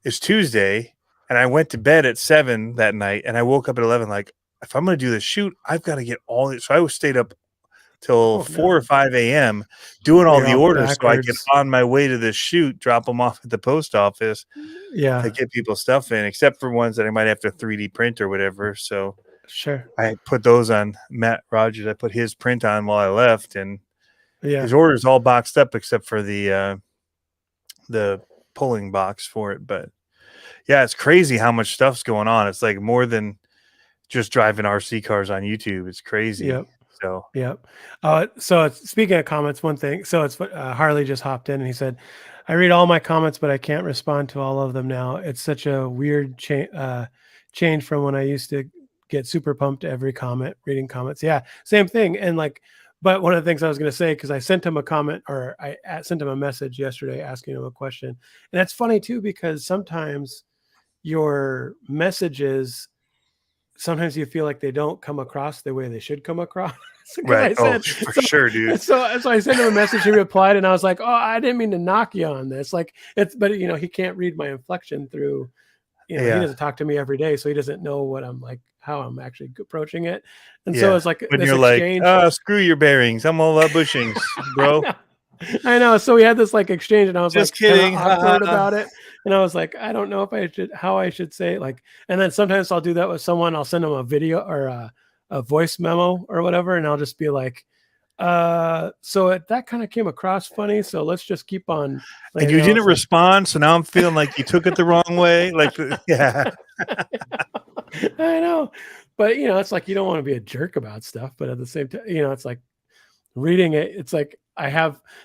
[SPEAKER 1] is Tuesday, and I went to bed at 7 that night, and I woke up at 11. Like, if I'm going to do the shoot, I've got to get all this. So I stayed up till 4 or 5 a.m. doing all the orders so I get on my way to this shoot, drop them off at the post office to get people's stuff in, except for ones that I might have to 3D print or whatever. So I put those on Matt Rogers. I put his print on while I left, and his order's all boxed up except for the pulling box for it. But yeah, it's crazy how much stuff's going on. It's like more than just driving RC cars on YouTube. It's crazy. So
[SPEAKER 2] so speaking of comments, one thing. So it's Harley just hopped in and he said, I read all my comments, but I can't respond to all of them now. It's such a weird change from when I used to get super pumped every comment, reading comments. Yeah, same thing. And like, but one of the things I was going to say, because I sent him a comment, or I sent him a message yesterday asking him a question. And that's funny too, because sometimes your messages, sometimes you feel like they don't come across the way they should come across.
[SPEAKER 1] Right. For sure, dude.
[SPEAKER 2] So I sent him a message. He replied, and I was like, "Oh, I didn't mean to knock you on this. Like, but he can't read my inflection through. He doesn't talk to me every day, so he doesn't know what I'm like, how I'm actually approaching it. And so it's like
[SPEAKER 1] when
[SPEAKER 2] this
[SPEAKER 1] you're
[SPEAKER 2] exchange.
[SPEAKER 1] Like, screw your bearings. I'm all about bushings, bro.
[SPEAKER 2] I know. So we had this like exchange, and I was
[SPEAKER 1] just
[SPEAKER 2] like
[SPEAKER 1] kidding,
[SPEAKER 2] awkward about it. And I was like, I don't know if how I should say it. Like, and then sometimes I'll do that with someone. I'll send them a video or a voice memo or whatever, and I'll just be like, so that kind of came across funny. So let's just keep on.
[SPEAKER 1] And you didn't respond, so now I'm feeling like you took it the wrong way. Like, yeah,
[SPEAKER 2] I know. But it's like you don't want to be a jerk about stuff, but at the same time, it's like reading it. It's like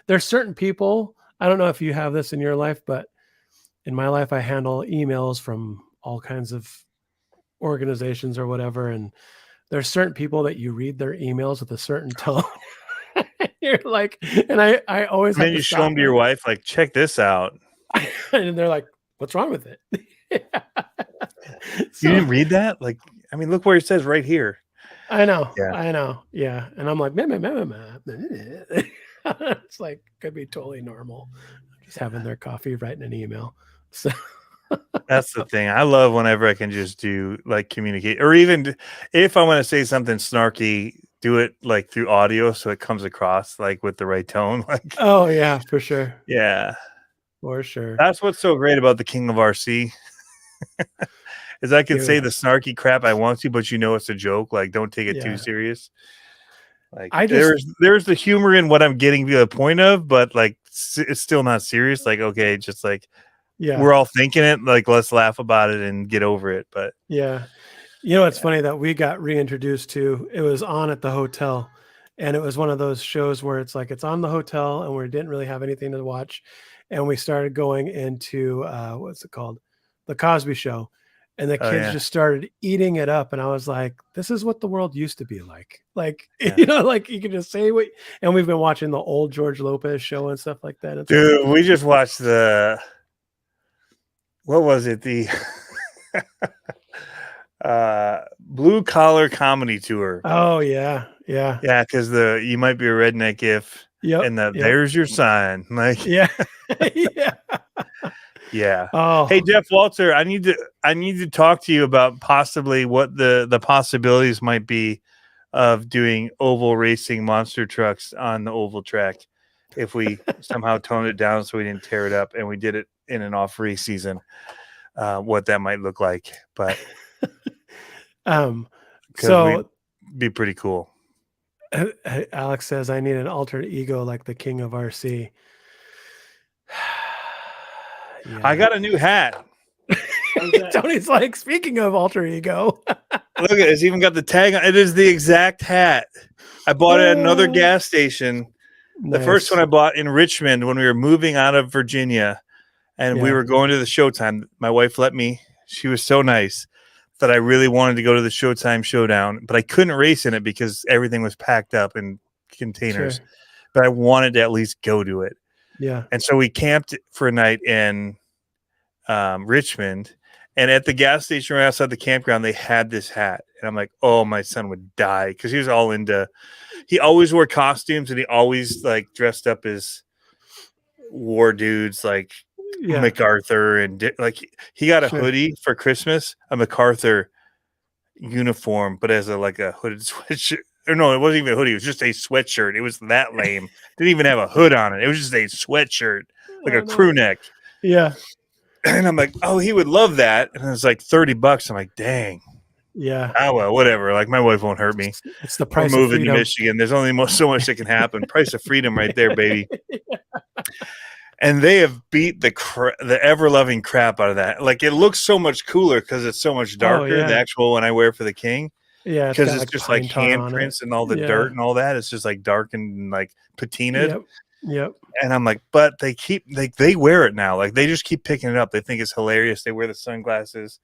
[SPEAKER 2] there's certain people. I don't know if you have this in your life, but in my life, I handle emails from all kinds of organizations or whatever, and there's certain people that you read their emails with a certain tone. You're like, and I always.
[SPEAKER 1] And then you show them to your wife, like, check this out,
[SPEAKER 2] and they're like, "What's wrong with it?"
[SPEAKER 1] You didn't read that? Like, I mean, look where it says right here.
[SPEAKER 2] I know. Yeah. I know. Yeah. And I'm like, it's like, could be totally normal. Just having their coffee, writing an email. So
[SPEAKER 1] that's the thing. I love whenever I can just do like communicate, or even if I want to say something snarky, do it like through audio. So it comes across like with the right tone. Like,
[SPEAKER 2] oh yeah, for sure.
[SPEAKER 1] Yeah,
[SPEAKER 2] for sure.
[SPEAKER 1] That's what's so great about the King of RC. Is I can say the snarky crap I want to, but it's a joke. Like, don't take it too serious. Like, there's the humor in what I'm getting to the point of, but like it's still not serious. Like, okay, just like we're all thinking it. Like, let's laugh about it and get over it. But
[SPEAKER 2] yeah, it's funny that we got reintroduced to. It was on at the hotel, and it was one of those shows where it's like it's on the hotel, and we didn't really have anything to watch, and we started going into what's it called, The Cosby Show. And the kids just started eating it up. And I was like, this is what the world used to be like. Like, like you can just say and we've been watching the old George Lopez show and stuff like that.
[SPEAKER 1] Dude, we just watched what was it? The Blue Collar Comedy Tour.
[SPEAKER 2] Oh, yeah. Yeah.
[SPEAKER 1] Yeah. Cause you might be a redneck if, and there's your sign. Like,
[SPEAKER 2] yeah. Yeah.
[SPEAKER 1] Yeah. Oh. Hey, Jeff Walter, I need to talk to you about possibly what the possibilities might be of doing oval racing monster trucks on the oval track if we somehow toned it down so we didn't tear it up and we did it in an off race season. What that might look like, but
[SPEAKER 2] so
[SPEAKER 1] be pretty cool.
[SPEAKER 2] Alex says I need an alter ego like the King of RC.
[SPEAKER 1] Yeah. I got a new hat.
[SPEAKER 2] Tony's like, speaking of alter ego.
[SPEAKER 1] Look at it. It's even got the tag on. It is the exact hat. I bought it at another gas station. Nice. The first one I bought in Richmond when we were moving out of Virginia and we were going to the Showtime. My wife let me. She was so nice that I really wanted to go to the Showtime Showdown, but I couldn't race in it because everything was packed up in containers. Sure. But I wanted to at least go to it.
[SPEAKER 2] Yeah.
[SPEAKER 1] And so we camped for a night in Richmond, and at the gas station right outside the campground, they had this hat. And I'm like, oh, my son would die because he was all into, he always wore costumes and he always like dressed up as war dudes like MacArthur. And like he got a hoodie for Christmas, a MacArthur uniform, but as a hooded sweatshirt. Or no, it wasn't even a hoodie. It was just a sweatshirt. It was that lame. Didn't even have a hood on it. It was just a sweatshirt, like a crew neck.
[SPEAKER 2] Yeah.
[SPEAKER 1] And I'm like, oh, he would love that. And it was like $30. I'm like, dang.
[SPEAKER 2] Yeah.
[SPEAKER 1] Oh, well, whatever. Like, my wife won't hurt me.
[SPEAKER 2] It's the price
[SPEAKER 1] of freedom.
[SPEAKER 2] Moving
[SPEAKER 1] to Michigan. There's only so much that can happen. Price of freedom right there, baby. Yeah. And they have beat the ever-loving crap out of that. Like, it looks so much cooler because it's so much darker, the actual one I wear for the King.
[SPEAKER 2] Yeah,
[SPEAKER 1] because it's just like handprints and all the dirt and all that. It's just like dark and like patinaed.
[SPEAKER 2] Yep.
[SPEAKER 1] And I'm like, but they wear it now. Like they just keep picking it up. They think it's hilarious. They wear the sunglasses.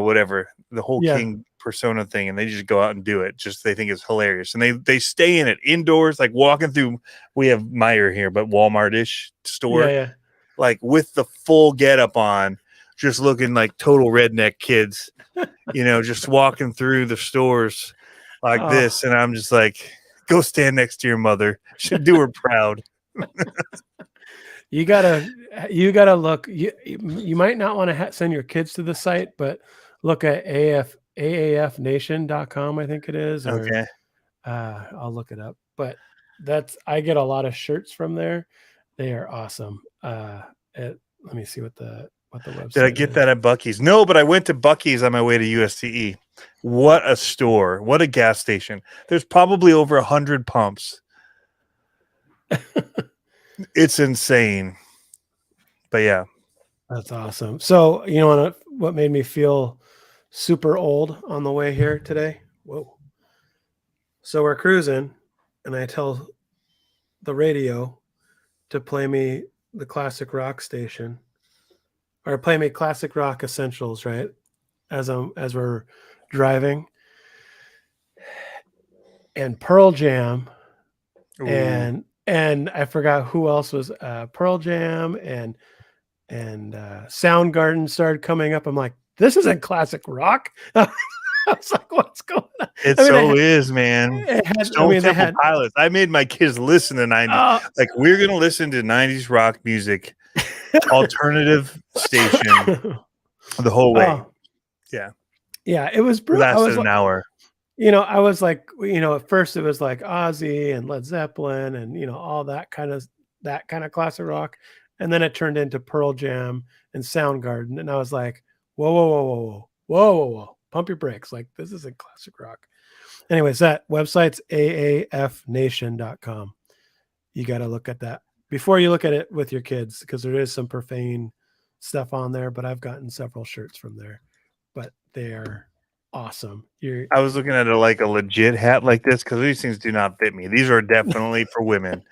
[SPEAKER 1] whatever, the whole king persona thing, and they just go out and do it. Just they think it's hilarious, and they stay in it indoors, like walking through. We have Meijer here, but Walmart-ish store, like with the full getup on, just looking like total redneck kids, just walking through the stores like this, and I'm just like, go stand next to your mother. Should do her proud.
[SPEAKER 2] You gotta look. You might not want to send your kids to the site, but look at aafnation.com, I think it is. Or,
[SPEAKER 1] okay.
[SPEAKER 2] I'll look it up. But I get a lot of shirts from there. They are awesome. Let me see what the website.
[SPEAKER 1] Did I get that at Buc-ee's? No, but I went to Buc-ee's on my way to USCE. What a store! What a gas station! There's probably over 100 pumps. It's insane. But yeah,
[SPEAKER 2] that's awesome. So you know what made me feel super old on the way here today? Whoa! So we're cruising, and I tell the radio to play me the classic rock station, or play me classic rock essentials, right? As we're driving, and Pearl Jam. Ooh. And I forgot who else was Pearl Jam and Soundgarden started coming up. I'm like, this isn't classic rock. I was like, what's going on?
[SPEAKER 1] It is, man. Stone Temple Pilots. I made my kids listen to 90s. Like, we're going to listen to 90s rock music, alternative station the whole way. Yeah.
[SPEAKER 2] Yeah, it was brutal.
[SPEAKER 1] Lasted an hour.
[SPEAKER 2] I was like, at first it was like Ozzy and Led Zeppelin and, all that kind of classic rock. And then it turned into Pearl Jam and Soundgarden. And I was like, whoa. Pump your brakes. Like, this isn't classic rock. Anyways, that website's aafnation.com. You got to look at that before you look at it with your kids, because there is some profane stuff on there, but I've gotten several shirts from there, but they're awesome.
[SPEAKER 1] I was looking at a legit hat like this, because these things do not fit me. These are definitely for women.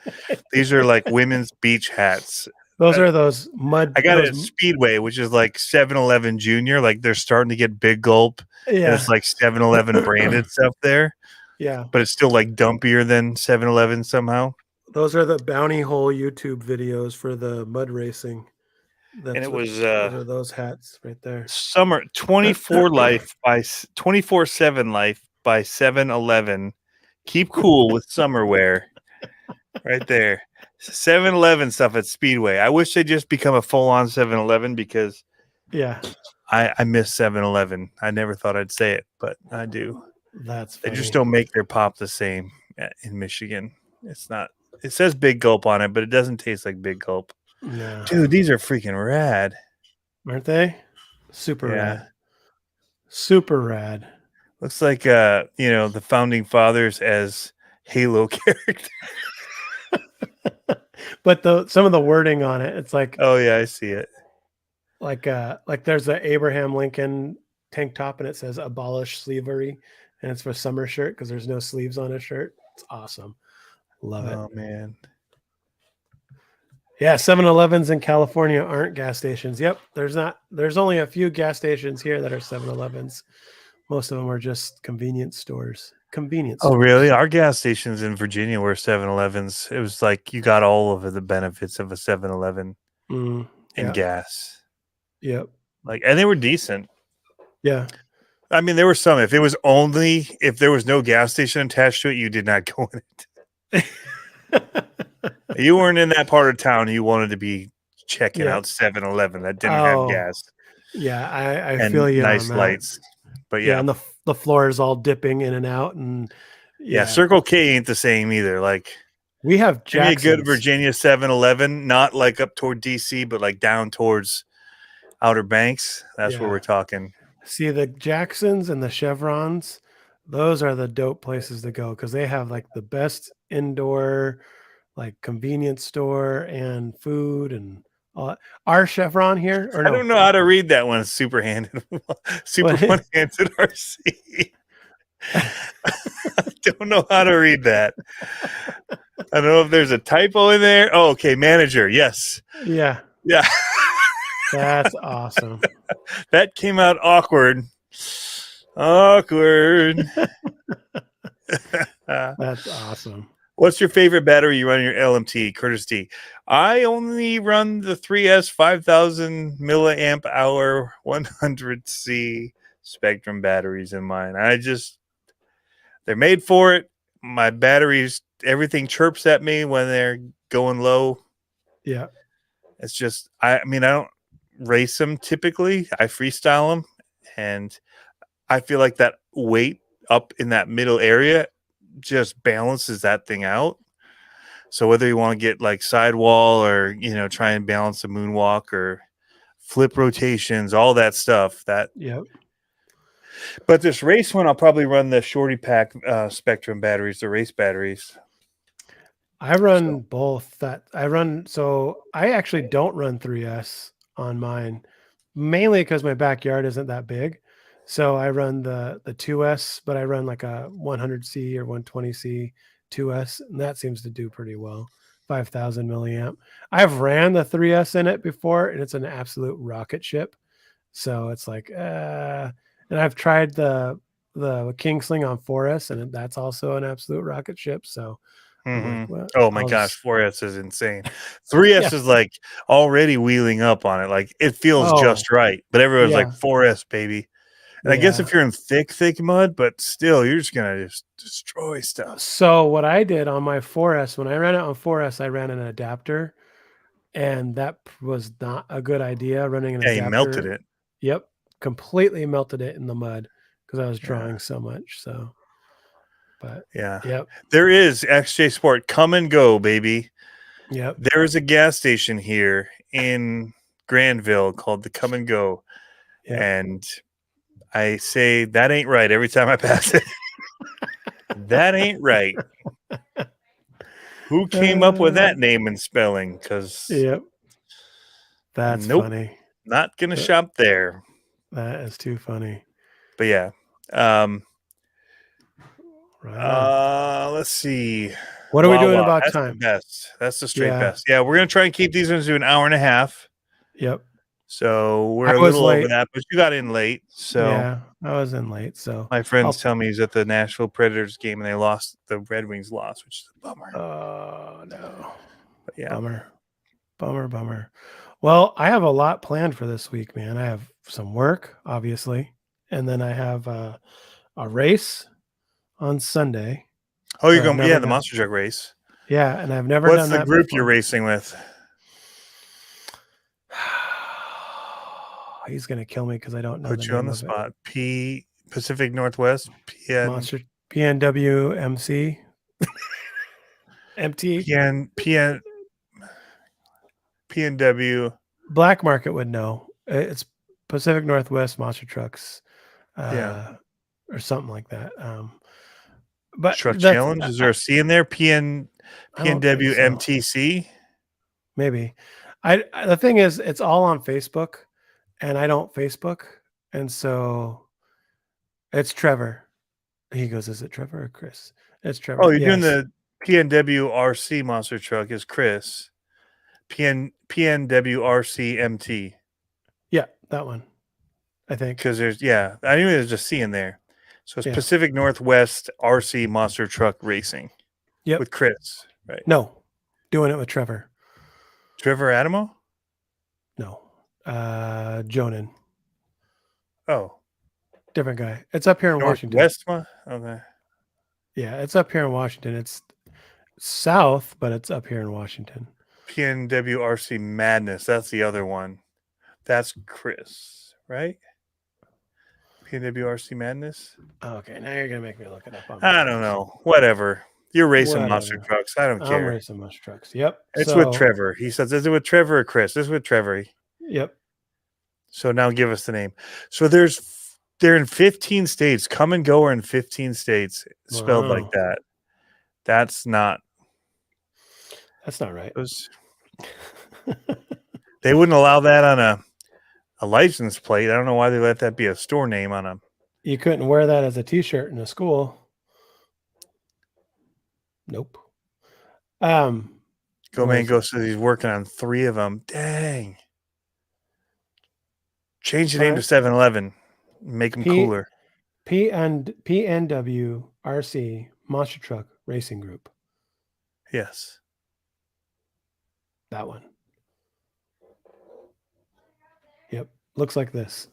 [SPEAKER 1] These are like women's beach hats.
[SPEAKER 2] Those are those mud.
[SPEAKER 1] I got it at Speedway, which is like 7-Eleven Junior. Like, they're starting to get Big Gulp. Yeah, it's like 7-Eleven branded stuff there.
[SPEAKER 2] Yeah,
[SPEAKER 1] but it's still like dumpier than 7-Eleven somehow.
[SPEAKER 2] Those are the bounty hole YouTube videos for the mud racing.
[SPEAKER 1] And it was
[SPEAKER 2] those are those hats right there.
[SPEAKER 1] Summer 24/7 life by 7-Eleven. Keep cool with summer wear. Right there. 7-Eleven stuff at Speedway. I wish they'd just become a full-on 7-Eleven, because I miss 7-Eleven. I never thought I'd say it, but I do.
[SPEAKER 2] That's funny.
[SPEAKER 1] They just don't make their pop the same in Michigan. It's not. It says Big Gulp on it, but it doesn't taste like Big Gulp.
[SPEAKER 2] No.
[SPEAKER 1] Dude, these are freaking rad.
[SPEAKER 2] Aren't they? Super rad. Super rad.
[SPEAKER 1] Looks like the founding fathers as Halo characters.
[SPEAKER 2] But some of the wording on it, it's like,
[SPEAKER 1] oh yeah, I see it.
[SPEAKER 2] Like there's an Abraham Lincoln tank top, and it says "Abolish Slavery," and it's for summer shirt because there's no sleeves on a shirt. It's awesome. Love it.
[SPEAKER 1] Oh man.
[SPEAKER 2] Yeah, 7-Elevens in California aren't gas stations. Yep, there's only a few gas stations here that are 7-Elevens. Most of them are just convenience stores.
[SPEAKER 1] Oh, really? Our gas stations in Virginia were 7-Elevens. It was like you got all of the benefits of a 7-Eleven in gas.
[SPEAKER 2] Yep.
[SPEAKER 1] And they were decent.
[SPEAKER 2] Yeah.
[SPEAKER 1] I mean, there were some. If there was no gas station attached to it, you did not go in it. You weren't in that part of town. You wanted to be checking out 7-Eleven that didn't have gas.
[SPEAKER 2] Yeah, I feel you.
[SPEAKER 1] Nice lights. But yeah,
[SPEAKER 2] and the floor is all dipping in and out, and
[SPEAKER 1] Circle K ain't the same either. Like,
[SPEAKER 2] we have
[SPEAKER 1] a good Virginia 7-Eleven, not like up toward DC, but like down towards Outer Banks. That's where we're talking.
[SPEAKER 2] See, the Jacksons and the Chevrons, those are the dope places to go, because they have like the best indoor convenience store and food and all. Our Chevron here, I
[SPEAKER 1] don't know how to read that one. Super-handed one-handed RC. I don't know how to read that. I don't know if there's a typo in there. Oh, okay. Manager. Yes.
[SPEAKER 2] Yeah.
[SPEAKER 1] Yeah.
[SPEAKER 2] That's awesome.
[SPEAKER 1] That came out awkward. Awkward.
[SPEAKER 2] That's awesome.
[SPEAKER 1] What's your favorite battery you run in your LMT, Curtis D? I only run the 3S 5000 milliamp hour 100C Spectrum batteries in mine. They're made for it. My batteries, everything chirps at me when they're going low.
[SPEAKER 2] Yeah.
[SPEAKER 1] It's just, I don't race them typically. I freestyle them, and I feel like that weight up in that middle area just balances that thing out. So whether you want to get like sidewall or, try and balance a moonwalk or flip rotations, all that stuff,
[SPEAKER 2] Yep.
[SPEAKER 1] But this race one, I'll probably run the Shorty Pack Spectrum batteries, the race batteries.
[SPEAKER 2] I run both. So I actually don't run 3S on mine, mainly because my backyard isn't that big. So I run the 2S, but I run like a 100C or 120C 2S, and that seems to do pretty well. 5,000 milliamp. I've ran the 3S in it before, and it's an absolute rocket ship. So it's like, and I've tried the Kingsling on 4S, and that's also an absolute rocket ship. So I'm like, well,
[SPEAKER 1] oh my gosh, 4S is insane. 3S is like already wheeling up on it. Like it feels just right. But everyone's like 4S, baby. And I guess if you're in thick mud, but still, you're just going to just destroy stuff.
[SPEAKER 2] So what I did on my 4S, when I ran it on 4S, I ran an adapter, and that was not a good idea, running an adapter.
[SPEAKER 1] You melted it.
[SPEAKER 2] Yep. Completely melted it in the mud because I was drawing so much. So, but
[SPEAKER 1] yep. There is XJ Sport. Come and go, baby.
[SPEAKER 2] Yep.
[SPEAKER 1] There is a gas station here in Granville called the Come and Go. Yep. And I say that ain't right every time I pass it. That ain't right. Who came up with that name and spelling? Because
[SPEAKER 2] that's funny.
[SPEAKER 1] Not gonna shop there.
[SPEAKER 2] That is too funny.
[SPEAKER 1] But yeah. Let's see.
[SPEAKER 2] What are we doing about time?
[SPEAKER 1] Best. That's the straight best. Yeah, we're gonna try and keep these ones to an hour and a half.
[SPEAKER 2] Yep.
[SPEAKER 1] So we're a little over that, but you got in late. So
[SPEAKER 2] yeah, I was in late. So
[SPEAKER 1] my friends tell me he's at the Nashville Predators game and they lost. The Red Wings lost, which is a bummer.
[SPEAKER 2] Oh no.
[SPEAKER 1] But yeah.
[SPEAKER 2] Bummer. Well, I have a lot planned for this week, man. I have some work, obviously, and then I have a race on Sunday.
[SPEAKER 1] Oh, you're going? Yeah, the monster truck race.
[SPEAKER 2] Yeah, and I've never done that.
[SPEAKER 1] What's the group you're racing with?
[SPEAKER 2] He's gonna kill me because I don't know.
[SPEAKER 1] Put you on the spot. Pacific Northwest.
[SPEAKER 2] Monster PNW MC. MT.
[SPEAKER 1] PNW.
[SPEAKER 2] Black Market would know. It's Pacific Northwest Monster Trucks. Or something like that. But
[SPEAKER 1] Truck Challenge. Is there a C in there? PNW MTC.
[SPEAKER 2] Maybe. The thing is, it's all on Facebook, and I don't Facebook, and so it's Trevor. He goes, "Is it Trevor or Chris?" It's Trevor.
[SPEAKER 1] Oh, you're doing the PNW RC monster truck is Chris. PNW RC MT.
[SPEAKER 2] Yeah, that one. I think
[SPEAKER 1] because I knew there's a C in there. So it's Pacific Northwest RC monster truck racing.
[SPEAKER 2] Yep.
[SPEAKER 1] With Chris, right?
[SPEAKER 2] No, doing it with Trevor.
[SPEAKER 1] Trevor Adamo?
[SPEAKER 2] No, Jonan.
[SPEAKER 1] Oh,
[SPEAKER 2] different guy. It's up here in Washington.
[SPEAKER 1] Okay.
[SPEAKER 2] Yeah, it's up here in Washington. It's south, but it's up here in Washington.
[SPEAKER 1] PNW RC Madness. That's the other one. That's Chris, right? PNW RC Madness.
[SPEAKER 2] Okay, now you're gonna make me look it up.
[SPEAKER 1] I don't know. Whatever. You're racing monster trucks. I don't care.
[SPEAKER 2] I'm racing monster trucks. Yep.
[SPEAKER 1] It's with Trevor. He says, "Is it with Trevor or Chris?" It's with Trevor.
[SPEAKER 2] Yep.
[SPEAKER 1] So now give us the name. So they're in 15 states. Come and Go are in 15 states. Spelled like that. That's not
[SPEAKER 2] right.
[SPEAKER 1] They wouldn't allow that on a license plate. I don't know why they let that be a store name on them.
[SPEAKER 2] You couldn't wear that as a T-shirt in a school. Nope.
[SPEAKER 1] Go man, go. So he's working on 3 of them. Dang. Change the name to 7-Eleven. Make them cooler.
[SPEAKER 2] PNW RC Monster Truck Racing Group.
[SPEAKER 1] Yes.
[SPEAKER 2] That one. Yep. Looks like this.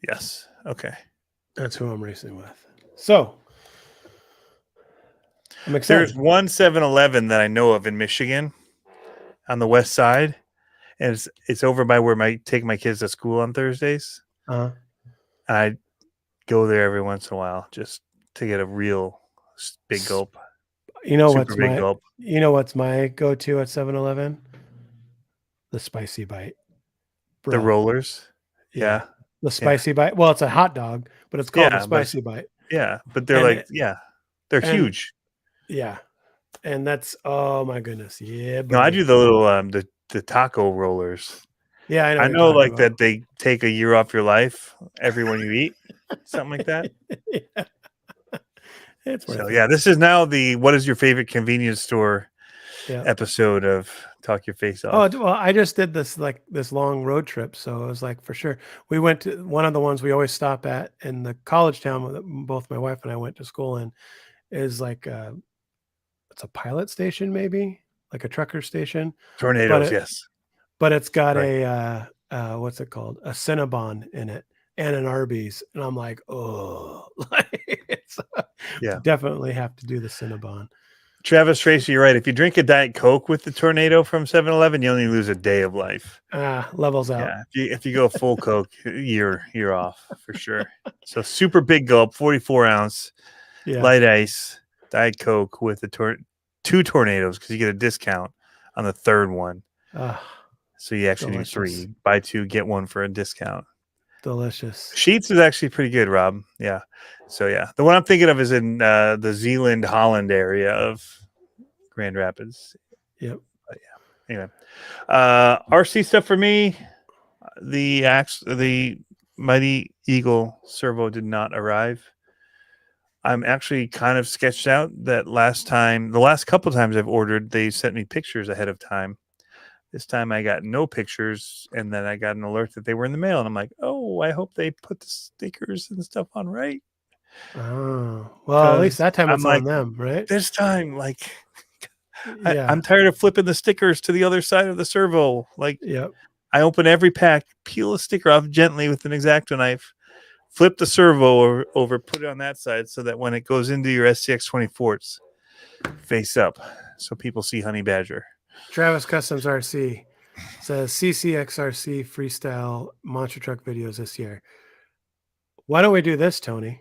[SPEAKER 1] Yes. Okay.
[SPEAKER 2] That's who I'm racing with. So I'm excited.
[SPEAKER 1] There's one 7-Eleven that I know of in Michigan on the west side. And it's over by where I take my kids to school on Thursdays. I go there every once in a while just to get a real big gulp.
[SPEAKER 2] You know what's my go-to at 7-Eleven? The spicy bite. Bro.
[SPEAKER 1] The rollers. Yeah.
[SPEAKER 2] The spicy bite. Well, it's a hot dog, but it's called a spicy bite.
[SPEAKER 1] Yeah, but they're they're huge.
[SPEAKER 2] Yeah. And that's, oh my goodness. Yeah.
[SPEAKER 1] No, I do the little the taco rollers.
[SPEAKER 2] Yeah,
[SPEAKER 1] I know like that they take a year off your life every one you eat. Something like that.
[SPEAKER 2] Yeah. It's worth it.
[SPEAKER 1] Yeah, this is now the what is your favorite convenience store episode of Talk Your Face Off.
[SPEAKER 2] Oh, well, I just did this long road trip, so it was like for sure. We went to one of the ones we always stop at in the college town that both my wife and I went to school in is like it's a pilot station, maybe like a trucker station.
[SPEAKER 1] Tornadoes, yes.
[SPEAKER 2] But it's got a what's it called? A Cinnabon in it and an Arby's, and I'm like, oh, definitely have to do the Cinnabon.
[SPEAKER 1] Travis Tracy, you're right. If you drink a Diet Coke with the Tornado from 7-Eleven, you only lose a day of life.
[SPEAKER 2] Levels out.
[SPEAKER 1] Yeah, if you go full Coke, you're off for sure. So super big gulp, 44 ounce, light ice, Diet Coke with the two Tornadoes because you get a discount on the third one. So you actually do 3. Buy 2, get 1 for a discount.
[SPEAKER 2] Delicious.
[SPEAKER 1] Sheets is actually pretty good, Rob. Yeah. So the one I'm thinking of is in the Zeeland, Holland area of Grand Rapids.
[SPEAKER 2] Yep.
[SPEAKER 1] But anyway, RC stuff for me. The Mighty Eagle servo did not arrive. I'm actually kind of sketched out that the last couple times I've ordered, they sent me pictures ahead of time. This time I got no pictures, and then I got an alert that they were in the mail, and I'm like, oh, I hope they put the stickers and stuff on right.
[SPEAKER 2] Oh, well, at least that time it's on them, right?
[SPEAKER 1] This time, I'm tired of flipping the stickers to the other side of the servo. I open every pack, peel a sticker off gently with an X-Acto knife, flip the servo over, put it on that side so that when it goes into your SCX 24, it's face up so people see Honey Badger.
[SPEAKER 2] Travis Customs RC says CCXRC Freestyle Monster Truck videos this year. Why don't we do this, Tony?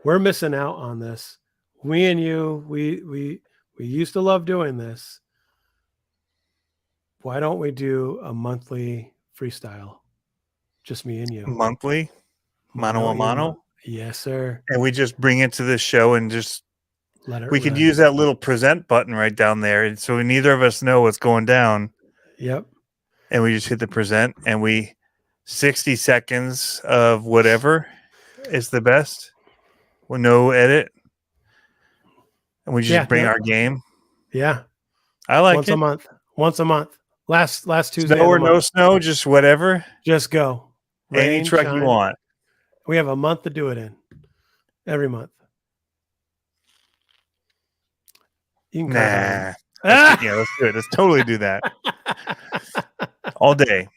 [SPEAKER 2] We're missing out on this. We and you, we used to love doing this. Why don't we do a monthly freestyle? Just me and you.
[SPEAKER 1] Monthly? Mano a mano?
[SPEAKER 2] Yes, sir.
[SPEAKER 1] And we just bring it to this show and just we could use that little present button right down there. And so neither of us know what's going down.
[SPEAKER 2] Yep.
[SPEAKER 1] And we just hit the present and 60 seconds of whatever is the best with no edit. And we just bring our game.
[SPEAKER 2] Yeah.
[SPEAKER 1] I like
[SPEAKER 2] it. Once a month. Last Tuesday.
[SPEAKER 1] Snow or no snow, just whatever.
[SPEAKER 2] Just go.
[SPEAKER 1] Any truck you want.
[SPEAKER 2] We have a month to do it in. Every month. You can
[SPEAKER 1] let's do it. Let's totally do that. All day.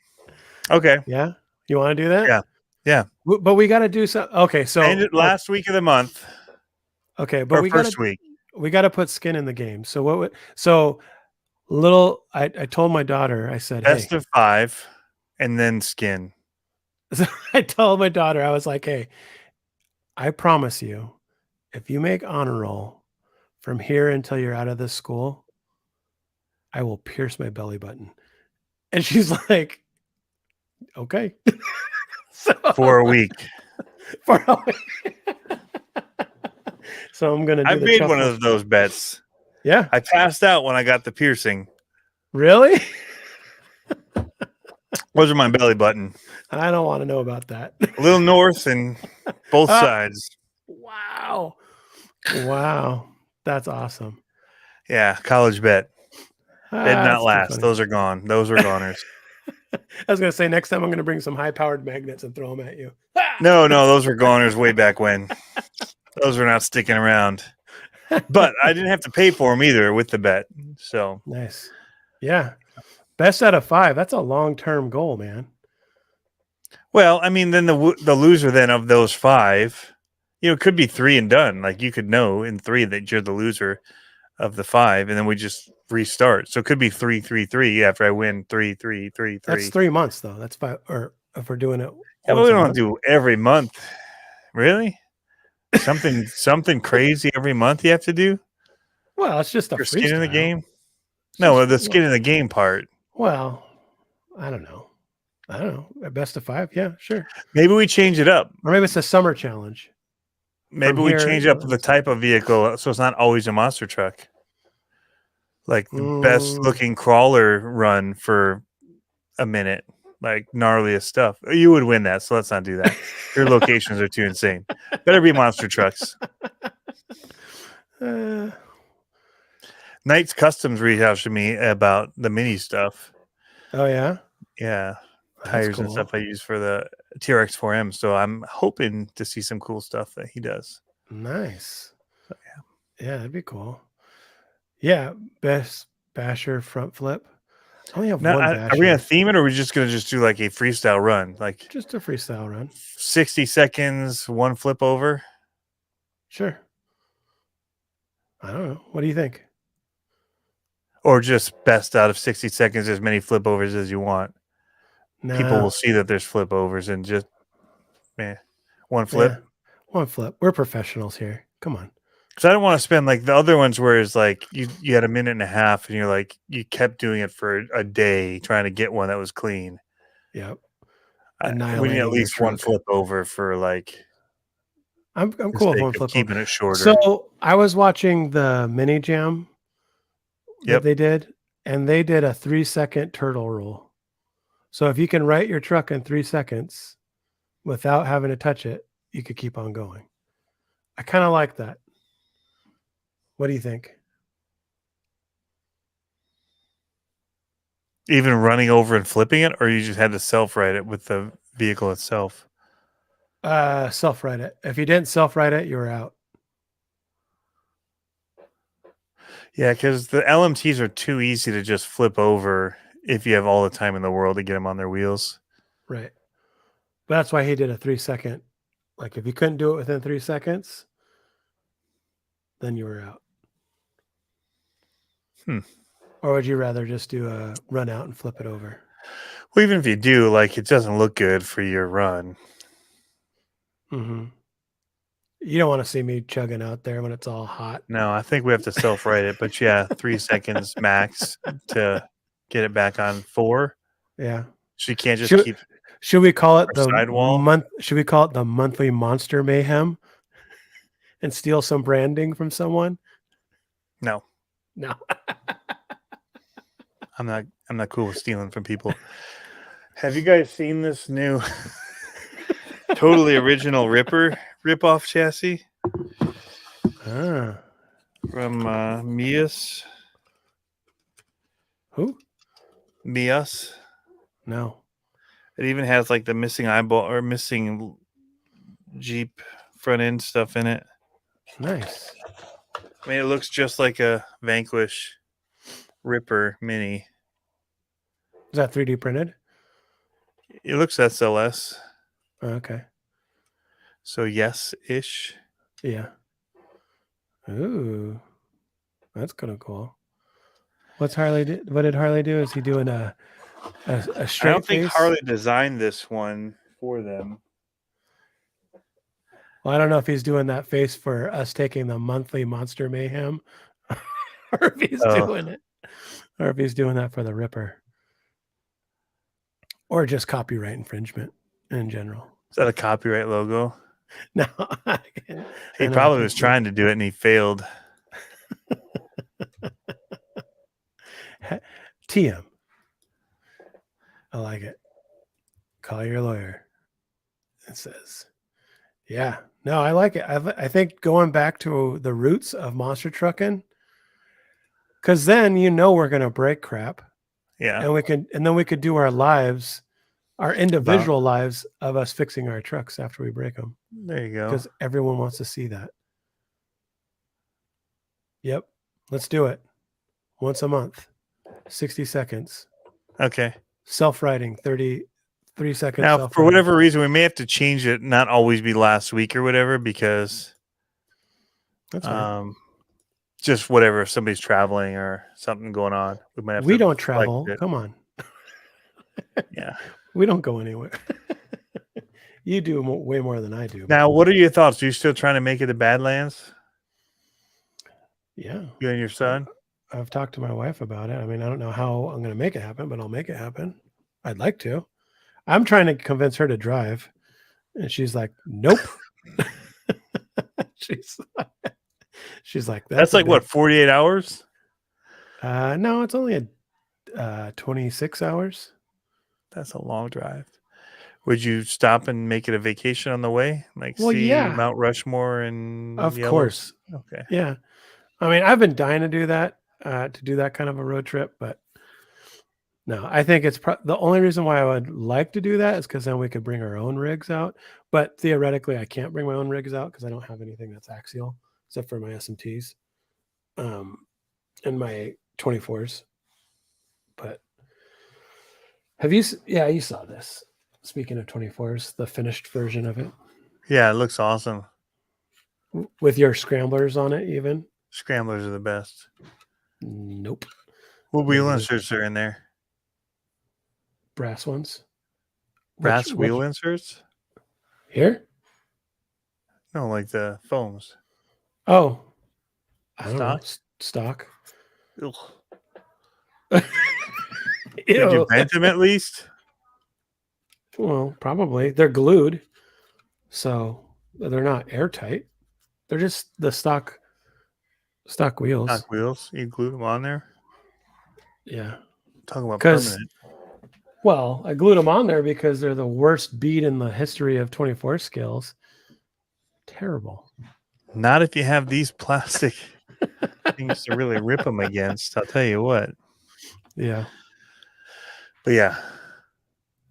[SPEAKER 1] Okay.
[SPEAKER 2] Yeah. You want to do that?
[SPEAKER 1] Yeah. Yeah.
[SPEAKER 2] But we got to do something. Okay. So
[SPEAKER 1] last week of the month.
[SPEAKER 2] Okay. But
[SPEAKER 1] first week.
[SPEAKER 2] We got to put skin in the game. So I told my daughter, I said,
[SPEAKER 1] best of 5 and then skin.
[SPEAKER 2] So I told my daughter, I was like, hey, I promise you, if you make honor roll from here until you're out of this school, I will pierce my belly button. And she's like, okay.
[SPEAKER 1] For a week.
[SPEAKER 2] So I'm going to do
[SPEAKER 1] I made one of those bets.
[SPEAKER 2] Yeah.
[SPEAKER 1] I passed out when I got the piercing.
[SPEAKER 2] Really?
[SPEAKER 1] Those are my belly button.
[SPEAKER 2] I don't want to know about that.
[SPEAKER 1] A little north and both sides.
[SPEAKER 2] Wow. Wow. That's awesome.
[SPEAKER 1] Yeah, college bet. Did not last. Those are gone. Those were goners.
[SPEAKER 2] I was going to say next time I'm going to bring some high-powered magnets and throw them at you.
[SPEAKER 1] No, those were goners way back when. Those are not sticking around. But I didn't have to pay for them either with the bet. So
[SPEAKER 2] nice. Yeah. Best out of 5. That's a long-term goal, man.
[SPEAKER 1] Well, I mean, then the loser then of those 5, it could be 3 and done. Like you could know in 3 that you're the loser of the 5, and then we just restart. So it could be 3-3-3 after I win 3-3-3-3.
[SPEAKER 2] That's 3 months though. That's 5. Or if we're doing it,
[SPEAKER 1] yeah, but we don't do every month. Really? Something crazy every month you have to do?
[SPEAKER 2] Well, it's just a
[SPEAKER 1] for
[SPEAKER 2] freestyle.
[SPEAKER 1] Skin in the game. No, the skin in the game part.
[SPEAKER 2] Well, I don't know. A best of 5, yeah, sure.
[SPEAKER 1] Maybe we change it up,
[SPEAKER 2] or maybe it's a summer challenge.
[SPEAKER 1] Maybe we change up the type of vehicle so it's not always a monster truck. Like the best looking crawler run for a minute, like gnarliest stuff. You would win that, so let's not do that. Your locations are too insane. Better be monster trucks. Knight's Customs reached out to me about the mini stuff.
[SPEAKER 2] Oh yeah,
[SPEAKER 1] yeah, tires and stuff I use for the TRX 4M. So I'm hoping to see some cool stuff that he does.
[SPEAKER 2] Nice. So, yeah, that'd be cool. Yeah, best basher front flip. I only have one basher.
[SPEAKER 1] Are we gonna theme it, or are we just gonna do like a freestyle run? Like
[SPEAKER 2] just a freestyle run.
[SPEAKER 1] 60 seconds, one flip over.
[SPEAKER 2] Sure. I don't know. What do you think?
[SPEAKER 1] Or just best out of 60 seconds, as many flip overs as you want. Nah. People will see that there's flip overs and just one flip.
[SPEAKER 2] Yeah, one flip. We're professionals here. Come on.
[SPEAKER 1] Because I don't want to spend like the other ones where it's like you had a minute and a half and you're like you kept doing it for a day trying to get one that was clean.
[SPEAKER 2] Yep.
[SPEAKER 1] We need at least one flip over for like.
[SPEAKER 2] I'm cool with one flip
[SPEAKER 1] keeping it shorter.
[SPEAKER 2] So I was watching the mini jam that they did, and they did a 3-second turtle rule. So if you can write your truck in 3 seconds without having to touch it, you could keep on going. I kind of like that. What do you think?
[SPEAKER 1] Even running over and flipping it, or you just had to self-write it with the vehicle itself?
[SPEAKER 2] Self-write it. If you didn't self-write it, you were out.
[SPEAKER 1] Yeah, because the LMTs are too easy to just flip over if you have all the time in the world to get them on their wheels.
[SPEAKER 2] Right. But that's why he did a 3-second. Like if you couldn't do it within 3 seconds, then you were out. Or would you rather just do a run out and flip it over?
[SPEAKER 1] Well, even if you do, like it doesn't look good for your run.
[SPEAKER 2] Mm-hmm. You don't want to see me chugging out there when it's all hot.
[SPEAKER 1] No, I think we have to self-write it. But yeah, 3 seconds max to get it back on 4.
[SPEAKER 2] Yeah.
[SPEAKER 1] So you can't just keep.
[SPEAKER 2] Should we call it the
[SPEAKER 1] sidewall?
[SPEAKER 2] Should we call it the monthly Monster Mayhem and steal some branding from someone?
[SPEAKER 1] No.
[SPEAKER 2] No.
[SPEAKER 1] I'm not cool with stealing from people. Have you guys seen this new totally original rip-off chassis? From Mias.
[SPEAKER 2] Who?
[SPEAKER 1] Mias.
[SPEAKER 2] No.
[SPEAKER 1] It even has like the missing eyeball or missing Jeep front end stuff in it.
[SPEAKER 2] Nice.
[SPEAKER 1] I mean, it looks just like a Vanquish Ripper Mini.
[SPEAKER 2] Is that 3D printed?
[SPEAKER 1] It looks SLS.
[SPEAKER 2] Okay.
[SPEAKER 1] So yes-ish.
[SPEAKER 2] Yeah. Ooh. That's kind of cool. What's Harley do? What did Harley do? Is he doing a straight
[SPEAKER 1] I don't think
[SPEAKER 2] face?
[SPEAKER 1] Harley designed this one for them.
[SPEAKER 2] Well, I don't know if he's doing that face for us taking the monthly Monster Mayhem, or if he's doing it, or if he's doing that for the Ripper, or just copyright infringement in general.
[SPEAKER 1] Is that a copyright logo?
[SPEAKER 2] No,
[SPEAKER 1] he probably was trying to do it and he failed.
[SPEAKER 2] TM. I like it. Call your lawyer. It says, yeah. No, I like it. I think going back to the roots of monster trucking, because then we're going to break crap.
[SPEAKER 1] Yeah.
[SPEAKER 2] And then we could do our lives, our individual lives of us fixing our trucks after we break them.
[SPEAKER 1] There you go.
[SPEAKER 2] Because everyone wants to see that. Yep. Let's do it. Once a month. 60 seconds.
[SPEAKER 1] Okay.
[SPEAKER 2] Self-writing, 33 seconds.
[SPEAKER 1] Now, for whatever reason, we may have to change it, not always be last week or whatever, because
[SPEAKER 2] that's fine.
[SPEAKER 1] Just whatever, if somebody's traveling or something going on, we might have
[SPEAKER 2] we don't travel. Come on.
[SPEAKER 1] Yeah.
[SPEAKER 2] We don't go anywhere. You do way more than I do.
[SPEAKER 1] Now, what are your thoughts? Are you still trying to make it to Badlands?
[SPEAKER 2] Yeah.
[SPEAKER 1] You and your son?
[SPEAKER 2] I've talked to my wife about it. I mean, I don't know how I'm going to make it happen, but I'll make it happen. I'd like to. I'm trying to convince her to drive. And she's like, nope. she's like,
[SPEAKER 1] that's like what, 48 hours?
[SPEAKER 2] No, it's only 26 hours.
[SPEAKER 1] That's a long drive. Would you stop and make it a vacation on the way? Like see Mount Rushmore and
[SPEAKER 2] of course.
[SPEAKER 1] Okay.
[SPEAKER 2] Yeah. I mean, I've been dying to do that kind of a road trip, but no, I think it's the only reason why I would like to do that is because then we could bring our own rigs out. But theoretically, I can't bring my own rigs out because I don't have anything that's axial except for my SMTs and my 24s. But you saw this. Speaking of 24s, the finished version of it.
[SPEAKER 1] Yeah, it looks awesome.
[SPEAKER 2] With your scramblers on it, even?
[SPEAKER 1] Scramblers are the best.
[SPEAKER 2] Nope.
[SPEAKER 1] What wheel inserts are in there?
[SPEAKER 2] Brass ones.
[SPEAKER 1] Brass wheel inserts?
[SPEAKER 2] Here?
[SPEAKER 1] No, like the foams.
[SPEAKER 2] Oh. I don't know. Stock.
[SPEAKER 1] Did you bent them at least?
[SPEAKER 2] Well, probably. They're glued, so they're not airtight. They're just the stock wheels.
[SPEAKER 1] Stock wheels. You glued them on there?
[SPEAKER 2] Yeah.
[SPEAKER 1] Talking about permanent.
[SPEAKER 2] Well, I glued them on there because they're the worst beat in the history of 24 scales. Terrible.
[SPEAKER 1] Not if you have these plastic things to really rip them against. I'll tell you what.
[SPEAKER 2] Yeah.
[SPEAKER 1] But yeah.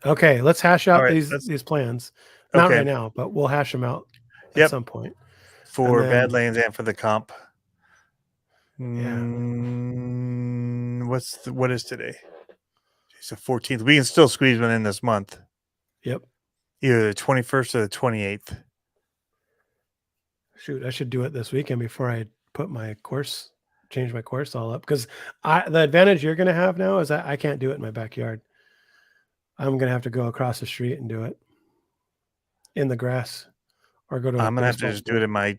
[SPEAKER 2] Okay, let's hash out these plans. Not right now, but we'll hash them out at some point.
[SPEAKER 1] For Badlands and for the comp.
[SPEAKER 2] Yeah.
[SPEAKER 1] What is today? It's the 14th. We can still squeeze one in this month.
[SPEAKER 2] Yep.
[SPEAKER 1] Either the 21st or the 28th.
[SPEAKER 2] Shoot, I should do it this weekend before I put my course, change my course all up. Because the advantage you're going to have now is that I can't do it in my backyard. I'm going to have to go across the street and do it in the grass or go to
[SPEAKER 1] I'm going to have to just do it in my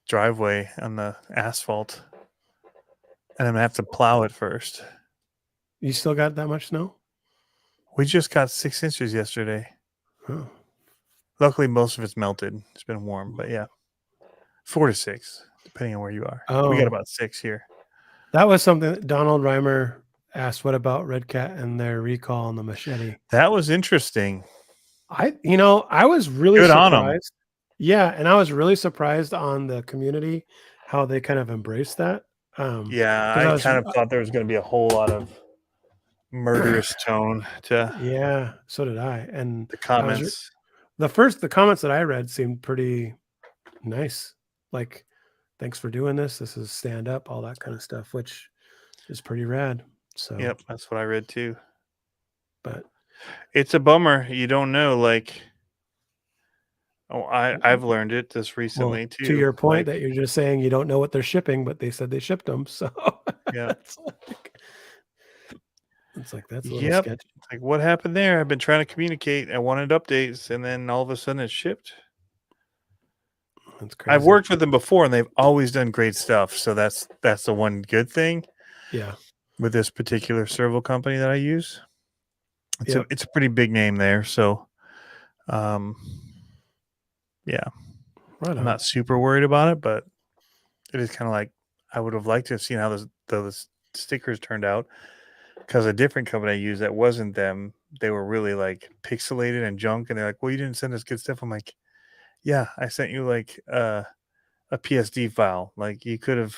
[SPEAKER 1] driveway on the asphalt. And I'm going to have to plow it first.
[SPEAKER 2] You still got that much snow?
[SPEAKER 1] We just got 6 inches yesterday.
[SPEAKER 2] Oh.
[SPEAKER 1] Luckily, most of it's melted. It's been warm, but yeah. 4 to 6, depending on where you are.
[SPEAKER 2] Oh.
[SPEAKER 1] We got about 6 here.
[SPEAKER 2] That was something that Donald Reimer asked, what about Redcat and their recall on the machete?
[SPEAKER 1] That was interesting.
[SPEAKER 2] I was really surprised. Yeah, and I was really surprised on the community, how they kind of embraced that.
[SPEAKER 1] I kind of thought there was going to be a whole lot of murderous tone to.
[SPEAKER 2] Yeah, so did I. And
[SPEAKER 1] the comments.
[SPEAKER 2] The comments that I read seemed pretty nice. Like, thanks for doing this. This is stand up, all that kind of stuff, which is pretty rad. So
[SPEAKER 1] yep, that's what I read too.
[SPEAKER 2] But
[SPEAKER 1] it's a bummer. You don't know, like. Oh, I've learned it just recently too.
[SPEAKER 2] To your point that you're just saying you don't know what they're shipping, but they said they shipped them. So
[SPEAKER 1] yeah,
[SPEAKER 2] it's like that's a little sketchy.
[SPEAKER 1] It's like, what happened there? I've been trying to communicate. I wanted updates, and then all of a sudden it's shipped.
[SPEAKER 2] That's crazy.
[SPEAKER 1] I've worked with them before, and they've always done great stuff. So that's the one good thing.
[SPEAKER 2] Yeah.
[SPEAKER 1] With this particular servo company that I use, it's a pretty big name there. So, yeah, I'm not super worried about it, but it is kind of like I would have liked to have seen how those stickers turned out, because a different company I used that wasn't them, they were really like pixelated and junk, and they're like, well, you didn't send us good stuff. I'm like, yeah, I sent you like a PSD file. Like, you could have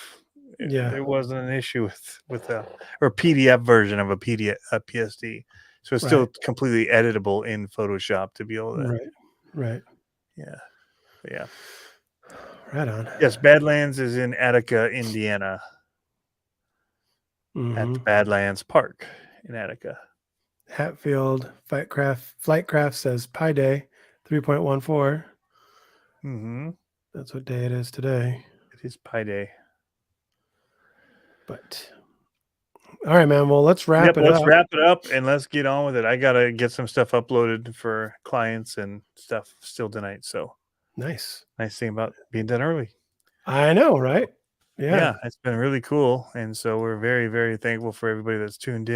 [SPEAKER 1] there wasn't an issue with a or PDF version of a PSD. So it's still completely editable in Photoshop to be able to.
[SPEAKER 2] Right.
[SPEAKER 1] Yeah.
[SPEAKER 2] Right on.
[SPEAKER 1] Yes, Badlands is in Attica, Indiana. At Badlands Park in Attica.
[SPEAKER 2] Hatfield Flightcraft says Pi Day 3.14. That's what day it is today.
[SPEAKER 1] It is Pi Day.
[SPEAKER 2] But all right, man. Well, let's wrap it up.
[SPEAKER 1] Let's wrap it up and let's get on with it. I gotta get some stuff uploaded for clients and stuff still tonight. So
[SPEAKER 2] nice
[SPEAKER 1] thing about being done early.
[SPEAKER 2] I know, right?
[SPEAKER 1] Yeah, it's been really cool, and so we're very, very thankful for everybody that's tuned in.